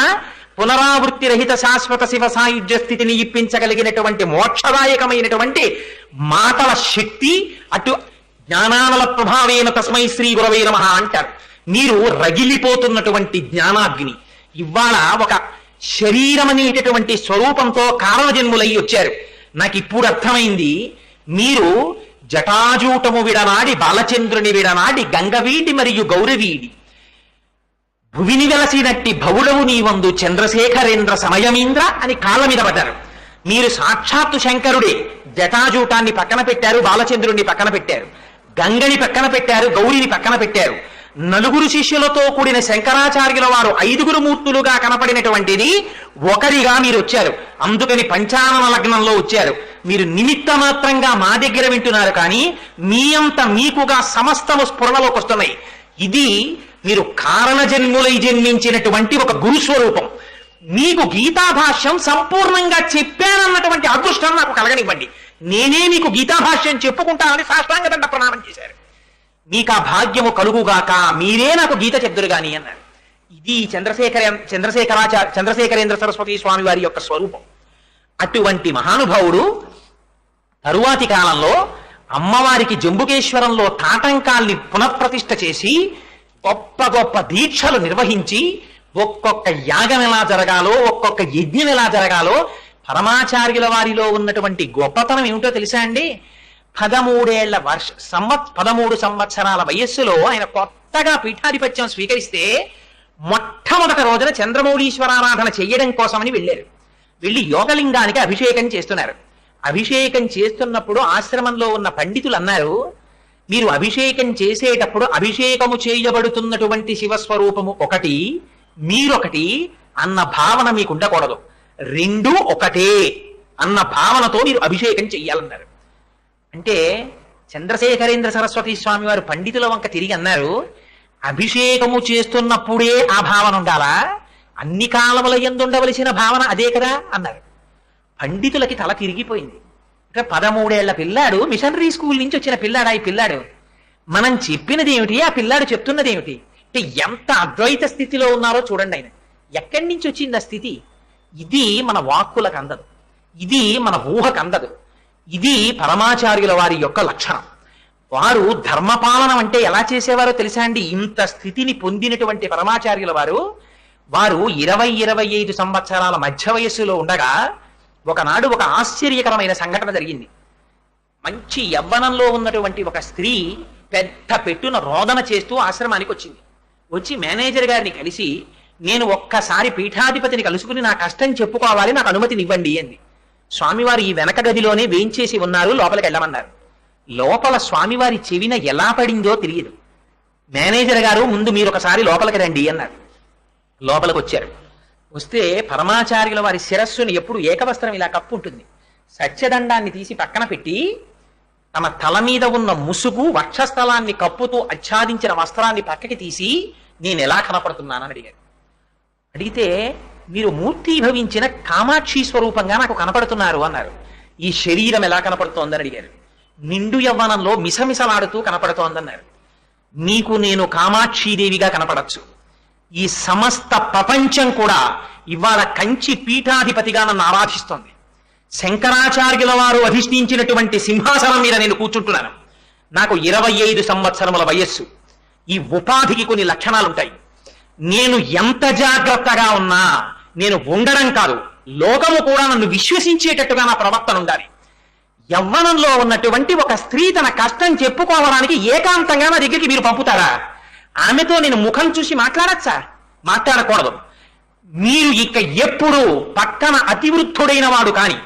పునరావృత్తి రహిత శాశ్వత శివ సాయుధ్య స్థితిని ఇప్పించగలిగినటువంటి మోక్షదాయకమైనటువంటి మాటల శక్తి, అటు జ్ఞానానల ప్రభావేన తస్మై శ్రీ గురవే నమః అంటారు. మీరు రగిలిపోతున్నటువంటి జ్ఞానాగ్ని ఇవాళ ఒక శరీరం అనేటటువంటి స్వరూపంతో కారణజన్ములై వచ్చారు. నాకు ఇప్పుడు అర్థమైంది, మీరు జటాజూటము విడనాడి బాలచంద్రుని విడనాడి గంగవీటి మరియు గౌరవీడి భువిని వెలసినట్టి భవుడవు నీవందు చంద్రశేఖరేంద్ర సమయమీంద్ర అని కాళ్ళ మీద పడ్డారు. మీరు సాక్షాత్తు శంకరుడే. జటాజూటాన్ని పక్కన పెట్టారు, బాలచంద్రుణ్ణి పక్కన పెట్టారు, గంగని పక్కన పెట్టారు, గౌరిని పక్కన పెట్టారు. నలుగురు శిష్యులతో కూడిన శంకరాచార్యుల వారు 5గురు మూర్తులుగా కనపడినటువంటిది ఒకరిగా మీరు వచ్చారు. అందుకని పంచానన లగ్నంలో వచ్చారు. మీరు నిమిత్త మాత్రంగా మా దగ్గర వింటున్నారు, కానీ మీ అంత మీకుగా సమస్తము స్ఫురణలోకి వస్తున్నాయి. ఇది మీరు కారణజన్ములై జన్మించినటువంటి ఒక గురుస్వరూపం. మీకు గీతాభాష్యం సంపూర్ణంగా చెప్పానన్నటువంటి అదృష్టం నాకు కలగనివ్వండి. నేనే మీకు గీతాభాష్యం చెప్పుకుంటానని సాష్టాంగ దండ ప్రణామం చేశారు. మీకు ఆ భాగ్యము కలుగుగాక, మీరే నాకు గీత చెప్దురు గాని అన్నారు. ఇది చంద్రశేఖరేంద్ర సరస్వతి స్వామి వారి యొక్క స్వరూపం. అటువంటి మహానుభావుడు తరువాతి కాలంలో అమ్మవారికి జంబుకేశ్వరంలో తాటంకాల్ని పునఃప్రతిష్ఠ చేసి గొప్ప గొప్ప దీక్షలు నిర్వహించి ఒక్కొక్క యాగం ఎలా జరగాలో, ఒక్కొక్క యజ్ఞం ఎలా జరగాలో, పరమాచార్యుల వారిలో ఉన్నటువంటి గొప్పతనం ఏమిటో తెలుసా అండి? 13 సంవత్సరాల వయస్సులో ఆయన కొత్తగా పీఠాధిపత్యం స్వీకరిస్తే మొట్టమొదటి రోజున చంద్రమౌళీశ్వరారాధన చెయ్యడం కోసమని వెళ్ళారు. వెళ్ళి యోగలింగానికి అభిషేకం చేస్తున్నారు. అభిషేకం చేస్తున్నప్పుడు ఆశ్రమంలో ఉన్న పండితులు అన్నారు, మీరు అభిషేకం చేసేటప్పుడు అభిషేకము చేయబడుతున్నటువంటి శివస్వరూపము ఒకటి, మీరొకటి అన్న భావన మీకు ఉండకూడదు. రెండూ ఒకటే అన్న భావనతో మీరు అభిషేకం చెయ్యాలన్నారు. అంటే చంద్రశేఖరేంద్ర సరస్వతి స్వామి వారు పండితుల వంక తిరిగి అన్నారు, అభిషేకము చేస్తున్నప్పుడే ఆ భావన ఉండాలా? అన్ని కాలముల యందు ఉండవలసిన భావన అదే కదా అన్నారు. పండితులకి తల తిరిగిపోయింది. 13 ఏళ్ల పిల్లాడు, మిషనరీ స్కూల్ నుంచి వచ్చిన పిల్లాడా ఈ పిల్లాడు? మనం చెప్పినది ఏమిటి, ఆ పిల్లాడు చెప్తున్నది ఏమిటి? అంటే ఎంత అద్వైత స్థితిలో ఉన్నారో చూడండి. ఆయన ఎక్కడి నుంచి వచ్చింది ఆ స్థితి? ఇది మన వాక్కులకు అందదు, ఇది మన ఊహకు అందదు. ఇది పరమాచార్యుల వారి యొక్క లక్షణం. వారు ధర్మపాలనం అంటే ఎలా చేసేవారో తెలుసా అండి? ఇంత స్థితిని పొందినటువంటి పరమాచార్యుల వారు 20-25 సంవత్సరాల మధ్య వయస్సులో ఉండగా ఒకనాడు ఒక ఆశ్చర్యకరమైన సంఘటన జరిగింది. మంచి యవ్వనంలో ఉన్నటువంటి ఒక స్త్రీ పెద్ద పెట్టున రోదన చేస్తూ ఆశ్రమానికి వచ్చింది. వచ్చి మేనేజర్ గారిని కలిసి, నేను ఒక్కసారి పీఠాధిపతిని కలుసుకుని నా కష్టం చెప్పుకోవాలి, నాకు అనుమతినివ్వండి అంది. స్వామివారు ఈ వెనక గదిలోనే వేయించేసి ఉన్నారు, లోపలికి వెళ్ళమన్నారు. లోపల స్వామివారి చెవిన ఎలా పడిందో తెలియదు. మేనేజర్ గారు, ముందు మీరు ఒకసారి లోపలికి రండి అన్నారు. లోపలికి వచ్చారు. వస్తే పరమాచార్యుల వారి శిరస్సుని ఎప్పుడు ఏకవస్త్రం ఇలా కప్పు ఉంటుంది. సత్యదండాన్ని తీసి పక్కన పెట్టి తమ తల మీద ఉన్న ముసుగు వక్షస్థలాన్ని కప్పుతూ ఆచ్ఛాదించిన వస్త్రాన్ని పక్కకి తీసి, నేను ఎలా కనపడుతున్నానని అడిగారు. అడిగితే, మీరు మూర్తీభవించిన కామాక్షి స్వరూపంగా నాకు కనపడుతున్నారు అన్నారు. ఈ శరీరం ఎలా కనపడుతోందని అడిగారు. నిండు యవ్వనంలో మిసమిసలాడుతూ కనపడుతోందన్నారు. మీకు నేను కామాక్షీదేవిగా కనపడచ్చు. ఈ సమస్త ప్రపంచం కూడా ఇవాళ కంచి పీఠాధిపతిగా నన్ను ఆరాధిస్తోంది. శంకరాచార్యుల వారు అధిష్ఠించినటువంటి సింహాసనం మీద నేను కూర్చుంటున్నాను. నాకు 25 సంవత్సరముల వయస్సు. ఈ ఉపాధికి కొన్ని లక్షణాలుంటాయి. నేను ఎంత జాగ్రత్తగా ఉన్నా, నేను ఉండడం కాదు, లోకము కూడా నన్ను విశ్వసించేటట్టుగా నా ప్రవర్తన ఉండాలి. యవ్వనంలో ఉన్నటువంటి ఒక స్త్రీ తన కష్టం చెప్పుకోవడానికి ఏకాంతంగా నా దగ్గరికి మీరు పంపుతారా? ఆమెతో నేను ముఖం చూసి మాట్లాడచ్చా? మాట్లాడకూడదు. మీరు ఇక ఎప్పుడు పక్కన అతివృద్ధుడైన వాడు కాని,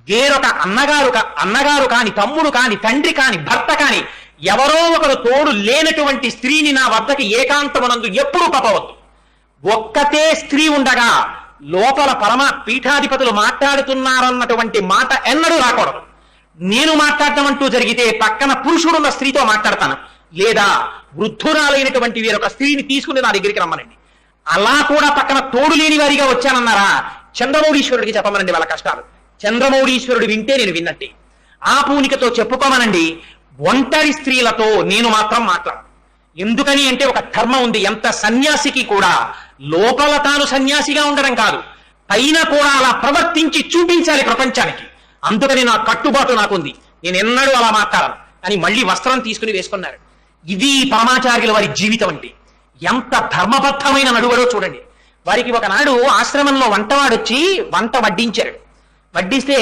వేరొక అన్నగారు కాని, తమ్ముడు కాని, తండ్రి కాని, భర్త కాని ఎవరో ఒకరు తోడు లేనటువంటి స్త్రీని నా వద్దకి ఏకాంతమునందు ఎప్పుడూ పంపవద్దు. ఒక్కతే స్త్రీ ఉండగా లోపల పరమ పీఠాధిపతులు మాట్లాడుతున్నారన్నటువంటి మాట ఎన్నడూ రాకూడదు. నేను మాట్లాడటం అంటూ జరిగితే పక్కన పురుషుడున్న స్త్రీతో మాట్లాడతాను, లేదా వృద్ధురాలైనటువంటి వీరొక స్త్రీని తీసుకుని నా దగ్గరికి రమ్మనండి. అలా కూడా పక్కన తోడు లేని వారిగా వచ్చానన్నారా, చంద్రమౌళీశ్వరుడికి చెప్పమనండి వాళ్ళ కష్టాలు. చంద్రమౌళీశ్వరుడు వింటే నేను విన్నట్టే. ఆ పూనికతో చెప్పుకోమనండి. ఒంటరి స్త్రీలతో నేను మాత్రం మాట్లాడు. ఎందుకని అంటే ఒక ధర్మం ఉంది. ఎంత సన్యాసికి కూడా లోపల తాను సన్యాసిగా ఉండడం కాదు, పైన కూడా అలా ప్రవర్తించి చూపించాలి ప్రపంచానికి. అందుకని నా కట్టుబాటు నాకుంది, నేను ఎన్నడూ అలా మాట్లాడను అని మళ్ళీ వస్త్రం తీసుకుని వేసుకున్నారు. ఇది పరమాచార్యుల వారి జీవితం అంటే. ఎంత ధర్మబద్ధమైన నడువడో చూడండి. వారికి ఒకనాడు ఆశ్రమంలో వంటవాడొచ్చి వంట వడ్డించారు. వడ్డిస్తే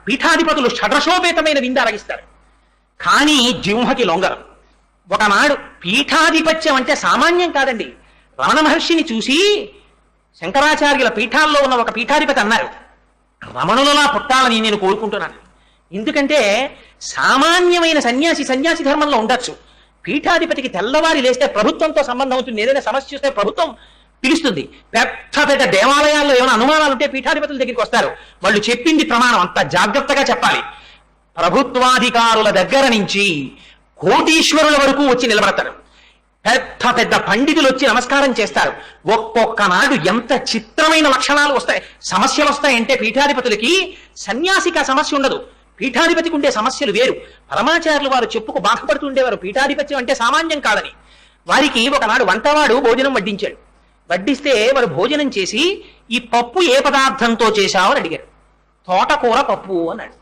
పీఠాధిపతులు షడ్రశోపేతమైన విందు అరగిస్తారు, కానీ జింహకి లొంగరు. ఒకనాడు పీఠాధిపత్యం అంటే సామాన్యం కాదండి. రమణ మహర్షిని చూసి శంకరాచార్యుల పీఠాల్లో ఉన్న ఒక పీఠాధిపతి అన్నారు, రమణులలా పుట్టాలని నేను కోరుకుంటున్నాను. ఎందుకంటే సామాన్యమైన సన్యాసి ధర్మంలో ఉండొచ్చు. పీఠాధిపతికి తెల్లవారి లేస్తే ప్రభుత్వంతో సంబంధం అవుతుంది. ఏదైనా సమస్య వస్తే ప్రభుత్వం పిలుస్తుంది. పెద్ద దేవాలయాల్లో ఏమైనా అనుమానాలు ఉంటే పీఠాధిపతుల దగ్గరికి వస్తారు. వాళ్ళు చెప్పింది ప్రమాణం, అంత జాగ్రత్తగా చెప్పాలి. ప్రభుత్వాధికారుల దగ్గర నుంచి కోటీశ్వరుల వరకు వచ్చి నిలబడతారు. పెద్ద పండితులు వచ్చి నమస్కారం చేస్తారు. ఒక్కొక్క నాడు ఎంత చిత్రమైన లక్షణాలు వస్తాయి, సమస్యలు వస్తాయంటే పీఠాధిపతులకి. సన్యాసికి ఆ సమస్య ఉండదు, పీఠాధిపతికి ఉండే సమస్యలు వేరు. పరమాచార్యులు వారు చెప్పుకు బాధపడుతుండేవారు పీఠాధిపత్యం అంటే సామాన్యం కాదని. వారికి ఒకనాడు వంటవాడు భోజనం వడ్డించాడు. వడ్డిస్తే వారు భోజనం చేసి, ఈ పప్పు ఏ పదార్థంతో చేశావు అని అడిగారు. తోటకూర పప్పు అన్నాడు.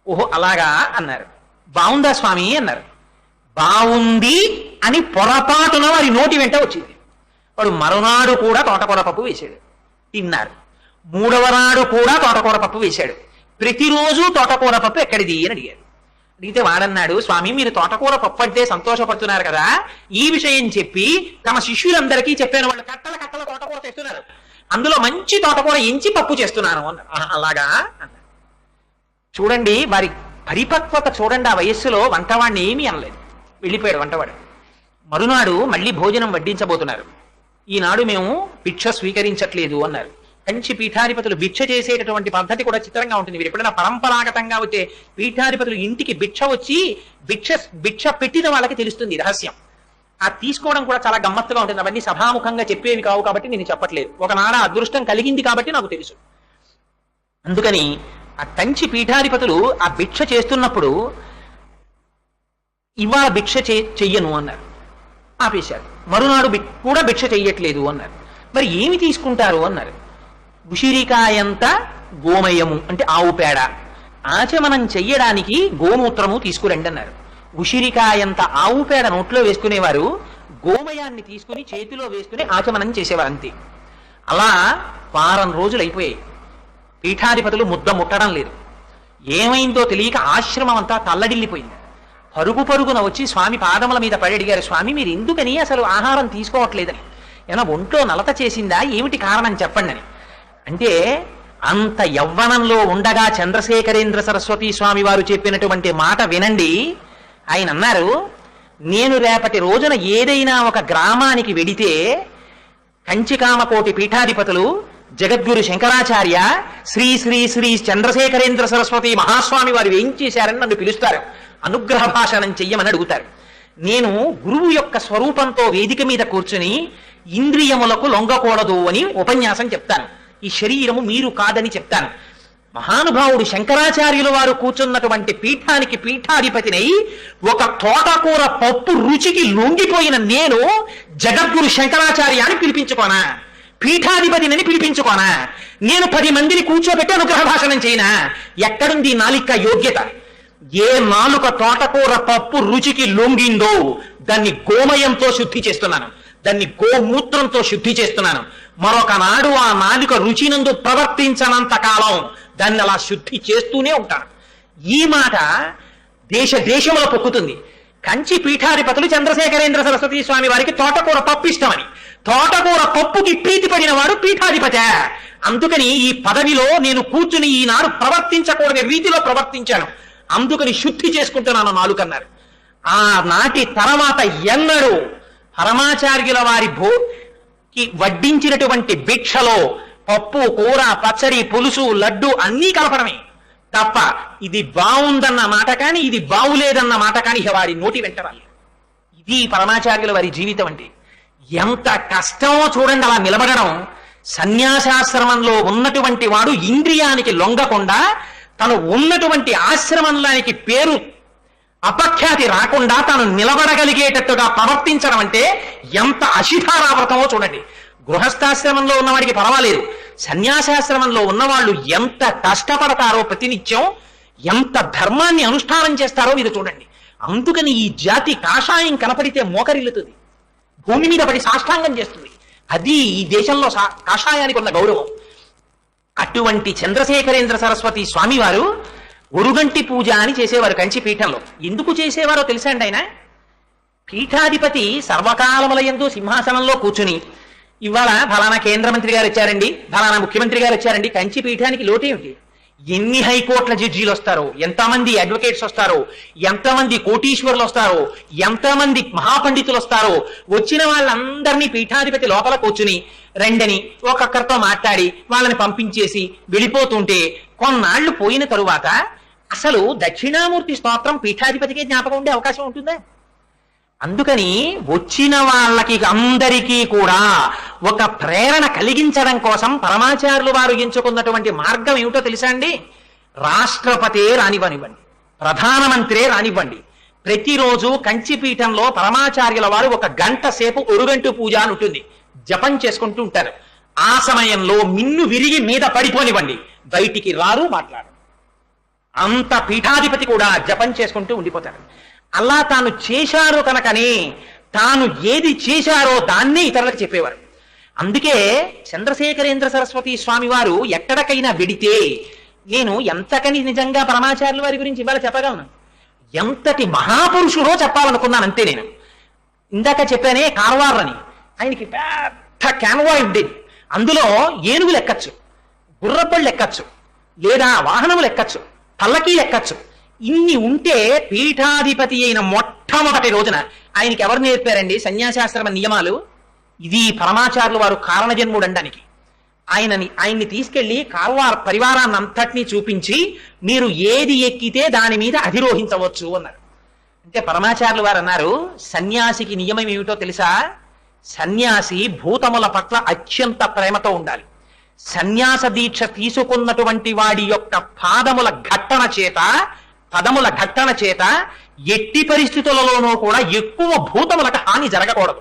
ఓహో అలాగా అన్నారు. బాగుందా స్వామి అన్నారు. బాగుంది అని పొరపాటున వారి నోటి వెంట వచ్చింది. వాడు మరునాడు కూడా తోటకూర పప్పు వేశాడు, తిన్నారు. మూడవ నాడు కూడా తోటకూర పప్పు వేశాడు. ప్రతిరోజు తోటకూర పప్పు ఎక్కడిది అని అడిగారు. అడిగితే వాడన్నాడు, స్వామి మీరు తోటకూర పప్పు అంటే సంతోషపడుతున్నారు కదా, ఈ విషయం చెప్పి తమ శిష్యులందరికీ చెప్పాను. వాళ్ళు కట్టల తోటకూర తెస్తున్నారు, అందులో మంచి తోటకూర ఎంచి పప్పు చేస్తున్నాను అన్నారు. అలాగా అన్నారు. చూడండి వారి పరిపక్వత చూడండి. ఆ వయస్సులో వంటవాడిని ఏమీ అనలేదు, వెళ్ళిపోయాడు వంటవాడు. మరునాడు మళ్ళీ భోజనం వడ్డించబోతున్నారు. ఈనాడు మేము భిక్ష స్వీకరించట్లేదు అన్నారు. కంచి పీఠాధిపతులు భిక్ష చేసేటటువంటి పద్ధతి కూడా చిత్రంగా ఉంటుంది. మీరు ఎప్పుడైనా పరంపరాగతంగా వచ్చే పీఠాధిపతులు ఇంటికి భిక్ష వచ్చి భిక్ష పెట్టిన వాళ్ళకి తెలుస్తుంది రహస్యం. ఆ తీసుకోవడం కూడా చాలా గమ్మత్తుగా ఉంటుంది. అవన్నీ సభాముఖంగా చెప్పేవి కావు కాబట్టి నేను చెప్పట్లేదు. ఒకనాడ అదృష్టం కలిగింది కాబట్టి నాకు తెలుసు. అందుకని ఆ కంచి పీఠాధిపతులు ఆ భిక్ష చేస్తున్నప్పుడు ఇవాళ భిక్ష చెయ్యను అన్నారు, ఆపేశారు. మరునాడు కూడా భిక్ష చెయ్యట్లేదు అన్నారు. మరి ఏమి తీసుకుంటారు అన్నారు. ఉసిరికాయంత గోమయము అంటే ఆవు పేడ, ఆచమనం చెయ్యడానికి గోమూత్రము తీసుకురండి అన్నారు. ఉసిరికాయంత ఆవు పేడ నోట్లో వేసుకునేవారు, గోమయాన్ని తీసుకుని చేతిలో వేసుకుని ఆచమనం చేసేవారు, అంతే. అలా వారం రోజులు అయిపోయాయి. పీఠాధిపతులు ముద్ద ముట్టడం లేదు. ఏమైందో తెలియక ఆశ్రమం అంతా తల్లడిల్లిపోయింది. పరుగున వచ్చి స్వామి పాదముల మీద పడి అడిగారు, స్వామి మీరు ఎందుకని అసలు ఆహారం తీసుకోవట్లేదని, ఏమైనా ఒంట్లో నలత చేసిందా, ఏమిటి కారణం చెప్పండి అని. అంటే అంత యవ్వనంలో ఉండగా చంద్రశేఖరేంద్ర సరస్వతి స్వామి వారు చెప్పినటువంటి మాట వినండి. ఆయన అన్నారు, నేను రేపటి రోజున ఏదైనా ఒక గ్రామానికి వెడితే కంచికామకోటి పీఠాధిపతులు జగద్గురు శంకరాచార్య శ్రీ శ్రీ శ్రీ చంద్రశేఖరేంద్ర సరస్వతి మహాస్వామి వారు ఏం చేశారని నన్ను పిలుస్తారు, అనుగ్రహ భాషణం చెయ్యమని అడుగుతారు. నేను గురువు యొక్క స్వరూపంతో వేదిక మీద కూర్చుని ఇంద్రియములకు లొంగకూడదు అని ఉపన్యాసం చెప్తాను. ఈ శరీరము మీరు కాదని చెప్తాను. మహానుభావుడు శంకరాచార్యుల వారు కూర్చున్నటువంటి పీఠానికి పీఠాధిపతినై ఒక తోటకూర పప్పు రుచికి లొంగిపోయిన నేను జగద్గురు శంకరాచార్య అని పిలిపించుకోనా, పీఠాధిపతిని పిలిపించుకోనా, నేను 10 మందిని కూర్చోబెట్టి అనుగ్రహ భాషణం చేయనా? ఎక్కడుంది నాలిక యోగ్యత? ఏ నాలుక తోటకూర పప్పు రుచికి లొంగిందో దాన్ని గోమయంతో శుద్ధి చేస్తున్నాను, దాన్ని గోమూత్రంతో శుద్ధి చేస్తున్నాను. మరొక నాడు ఆ నాలుక రుచినందు ప్రవర్తించనంత కాలం దాన్ని అలా శుద్ధి చేస్తూనే ఉంటాను. ఈ మాట దేశములో పొక్కుతుంది. కంచి పీఠాధిపతులు చంద్రశేఖరేంద్ర సరస్వతి స్వామి వారికి తోటకూర పప్పు ఇష్టమని, తోటకూర పప్పుకి ప్రీతి పడిన వాడు పీఠాధిపతే. అందుకని ఈ పదవిలో నేను కూర్చుని ఈనాడు ప్రవర్తించకూడని రీతిలో ప్రవర్తించాను. అందుకని శుద్ధి చేసుకుంటున్నాను నాలుకన్నారు. ఆనాటి తర్వాత ఎన్నడూ పరమాచార్యుల వారి భోకి వడ్డించినటువంటి భిక్షలో పప్పు, కూర, పచ్చడి, పులుసు, లడ్డు అన్నీ కలపడమే తప్ప ఇది బాగుందన్న మాట కానీ ఇది బాగులేదన్న మాట కానీ వారి నోటి వెంట రాలేదు. ఇది పరమాచార్యుల వారి జీవితం అంటే. ఎంత కష్టమో చూడండి అలా నిలబడడం. సన్యాసాశ్రమంలో ఉన్నటువంటి వాడు ఇంద్రియానికి లొంగకుండా తను ఉన్నటువంటి ఆశ్రమంలోనికి పేరు అపఖ్యాతి రాకుండా తాను నిలబడగలిగేటట్టుగా ప్రవర్తించడం అంటే ఎంత అశిధారావ్రతమో చూడండి. గృహస్థాశ్రమంలో ఉన్నవాడికి పర్వాలేదు, సన్యాసాశ్రమంలో ఉన్నవాళ్ళు ఎంత కష్టపడతారో ప్రతినిత్యం, ఎంత ధర్మాన్ని అనుష్ఠానం చేస్తారో మీరు చూడండి. అందుకని ఈ జాతి కాషాయం కనపడితే మోకరిల్లుతుంది, భూమి మీద పడి సాష్టాంగం చేస్తుంది. అది ఈ దేశంలో కాషాయానికి ఉన్న గౌరవం. అటువంటి చంద్రశేఖరేంద్ర సరస్వతి స్వామి వారు ఒరుగంటి పూజ అని చేసేవారు కంచి పీఠంలో. ఎందుకు చేసేవారో తెలుసా అండి? ఆయన పీఠాధిపతి సర్వకాలములయందు సింహాసనంలో కూర్చుని ఇవాళ ఫలానా కేంద్ర మంత్రి గారు వచ్చారండి, ఫలానా ముఖ్యమంత్రి గారు వచ్చారండి, కంచి పీఠానికి లోటేమిటి? ఎన్ని హైకోర్టుల జడ్జీలు వస్తారో, ఎంతమంది అడ్వకేట్స్ వస్తారో, ఎంతమంది కోటీశ్వరులు వస్తారో, ఎంతమంది మహాపండితులు వస్తారో, వచ్చిన వాళ్ళందరినీ పీఠాధిపతి లోపల కూర్చుని రెండని ఒక్కొక్కరితో మాట్లాడి వాళ్ళని పంపించేసి వెళ్ళిపోతుంటే కొన్నాళ్లు పోయిన తరువాత అసలు దక్షిణామూర్తి స్తోత్రం పీఠాధిపతికే జ్ఞాపకం ఉండే అవకాశం ఉంటుందా? అందుకని వచ్చిన వాళ్ళకి అందరికీ కూడా ఒక ప్రేరణ కలిగించడం కోసం పరమాచార్యులు వారు ఎంచుకున్నటువంటి మార్గం ఏమిటో తెలుసా అండి? రాష్ట్రపతే రానివ్వనివ్వండి, ప్రధానమంత్రే రానివ్వండి, ప్రతిరోజు కంచిపీఠంలో పరమాచార్యుల వారు 1 గంట సేపు ఒరుగంటు పూజ అని ఉంటుంది, జపం చేసుకుంటూ ఉంటారు. ఆ సమయంలో మిన్ను విరిగి మీద పడిపోనివ్వండి, బయటికి రారు, మాట్లాడరు. అంత పీఠాధిపతి కూడా జపం చేసుకుంటూ ఉండిపోతారు. అలా తాను చేశారు కనుకనే తాను ఏది చేశారో దాన్నే ఇతరులకు చెప్పేవారు. అందుకే చంద్రశేఖరేంద్ర సరస్వతి స్వామి వారు ఎక్కడికైనా వెడితే నేను ఎంతకని నిజంగా పరమాచార్యుల వారి గురించి ఇవాళ చెప్పగలను, ఎంతటి మహాపురుషుడో చెప్పాలనుకున్నాను అంతే. నేను ఇందాక చెప్పానే కార్వార్ అని, ఆయనకి పెద్ద క్యాన్వాయ్ ఉండేది, అందులో ఏనుగులు ఎక్కచ్చు, గుర్రబళ్ళు ఎక్కచ్చు, లేదా వాహనములు ఎక్కచ్చు, పల్లకీలు ఎక్కచ్చు. ఇన్ని ఉంటే పీఠాధిపతి అయిన మొట్టమొదటి రోజున ఆయనకి ఎవరు నేర్పారండి సన్యాసాశ్రమ నియమాలు? ఇది పరమాచార్యులు వారు కారణజన్ముడు అనడానికి. ఆయన్ని తీసుకెళ్లి కార్వార్ పరివారాన్ని అంతటినీ చూపించి మీరు ఏది ఎక్కితే దాని మీద అధిరోహించవచ్చు అన్నారు. అంటే పరమాచార్యులు వారు అన్నారు, సన్యాసికి నియమం ఏమిటో తెలుసా? సన్యాసి భూతముల పట్ల అత్యంత ప్రేమతో ఉండాలి. సన్యాస దీక్ష తీసుకున్నటువంటి వాడి యొక్క పదముల ఘట్టన చేత ఎట్టి పరిస్థితులలోనూ కూడా ఎక్కువ భూతములకు హాని జరగకూడదు.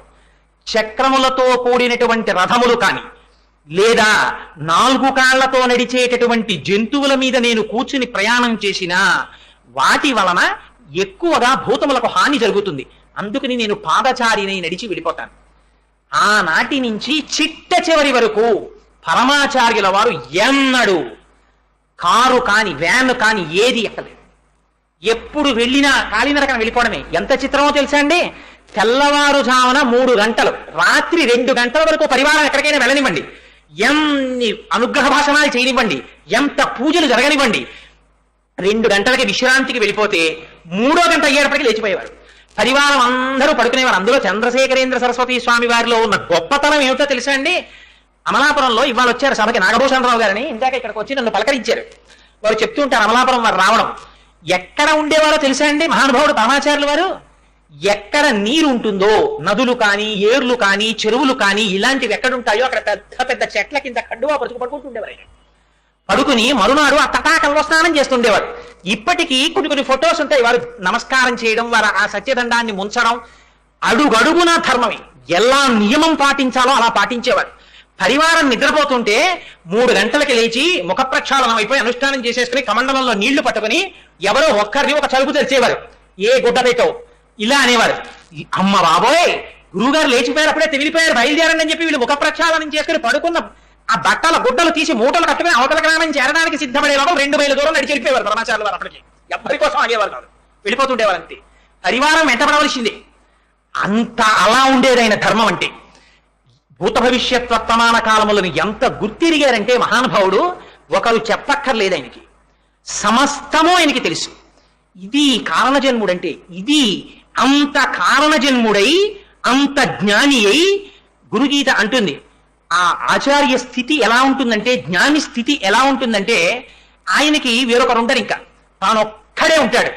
చక్రములతో కూడినటువంటి రథములు కాని, లేదా 4 కాళ్లతో నడిచేటటువంటి జంతువుల మీద నేను కూర్చుని ప్రయాణం చేసినా వాటి వలన ఎక్కువగా భూతములకు హాని జరుగుతుంది. అందుకని నేను పాదచారిని నడిచి వెళ్ళిపోతాను. ఆనాటి నుంచి చిట్ట చివరి వరకు పరమాచార్యుల వారు ఎన్నడూ కారు కాని, వ్యాన్ కాని ఏది ఎక్కలేదు. ఎప్పుడు వెళ్ళినా కాలినడకన వెళ్ళిపోవడమే. ఎంత చిత్రమో తెలుసా అండి? తెల్లవారుజామున 3 గంటలు, రాత్రి 2 గంటల వరకు పరివారం ఎక్కడికైనా వెళ్ళనివ్వండి, ఎన్ని అనుగ్రహ భాషణాలు చేయనివ్వండి, ఎంత పూజలు జరగనివ్వండి, 2 గంటలకి విశ్రాంతికి వెళ్ళిపోతే 3వ గంట అయ్యేటప్పటికి లేచిపోయేవారు. పరివారం అందరూ పడుకునేవారు. అందులో చంద్రశేఖరేంద్ర సరస్వతి స్వామి వారిలో ఉన్న గొప్పతనం ఏమిటో తెలుసా అండి? అమలాపురంలో ఇవాళ వచ్చారు సభకి నాగభూషణరావు గారిని, ఇందాక ఇక్కడికి వచ్చి నన్ను పలకరించారు. వారు చెప్తూ ఉంటారు అమలాపురం వారు రావడం. ఎక్కడ ఉండేవారో తెలుసా అండి మహానుభావుడు పరమాచార్యులు వారు? ఎక్కడ నీరు ఉంటుందో, నదులు కానీ, ఏర్లు కానీ, చెరువులు కానీ, ఇలాంటివి ఎక్కడుంటాయో అక్కడ పెద్ద పెద్ద చెట్ల కింద కడ్డువా పడుకుంటుండేవారు. పడుకుని మరునాడు ఆ తటాకంలో స్నానం చేస్తుండేవారు. ఇప్పటికీ కొన్ని ఫొటోస్ ఉంటాయి. వారు నమస్కారం చేయడం, వారు ఆ సత్యదండాన్ని ముంచడం, అడుగడుగున ధర్మమే. ఎలా నియమం పాటించాలో అలా పాటించేవారు. పరివారం నిద్రపోతుంటే 3 గంటలకి లేచి ముఖ ప్రక్షాళనం అయిపోయి అనుష్ఠానం చేసేసుకుని కమండలంలో నీళ్లు పట్టుకుని ఎవరో ఒక్కరిని ఒక చలుపు తెరిచేవారు, ఏ గుడ్డ పెట్టో ఇలా అనేవారు. అమ్మ బాబోయ్, గురువుగారు లేచిపోయారు, అప్పుడే తెలివిపోయారు, బయలుదేరండి అని చెప్పి వీళ్ళు ముఖ ప్రక్షాళనం చేసుకుని పడుకున్న ఆ బట్టల గుడ్డలు తీసి మూటలు కట్టుకుని అవతల గ్రామం చేరడానికి సిద్ధపడే లోపల 2 మైళ్ళ దూరం నడిచి వెళ్ళిపోయేవారు పరమాచార్యుల వారు. అప్పటికి ఎవ్వరి కోసం ఆగేవారు కాదు, వెళ్ళిపోతుండేవారు అంతే. పరివారం వెంటబడవలసిందే. అంత అలా ఉండేదైన ధర్మం అంటే. భూత భవిష్యత్ వర్తమాన కాలములను ఎంత గుర్తిరిగారంటే మహానుభావుడు, ఒకరు చెప్పక్కర్లేదు ఆయనకి, సమస్తము ఆయనకి తెలుసు. ఇది కారణజన్ముడంటే. ఇది అంత కారణజన్ముడై అంత జ్ఞాని అయి గురుగీత అంటుంది. ఆ ఆచార్య స్థితి ఎలా ఉంటుందంటే, జ్ఞాని స్థితి ఎలా ఉంటుందంటే, ఆయనకి వేరొకరు ఉంటారు, ఇంకా తానొక్కడే ఉంటాడు,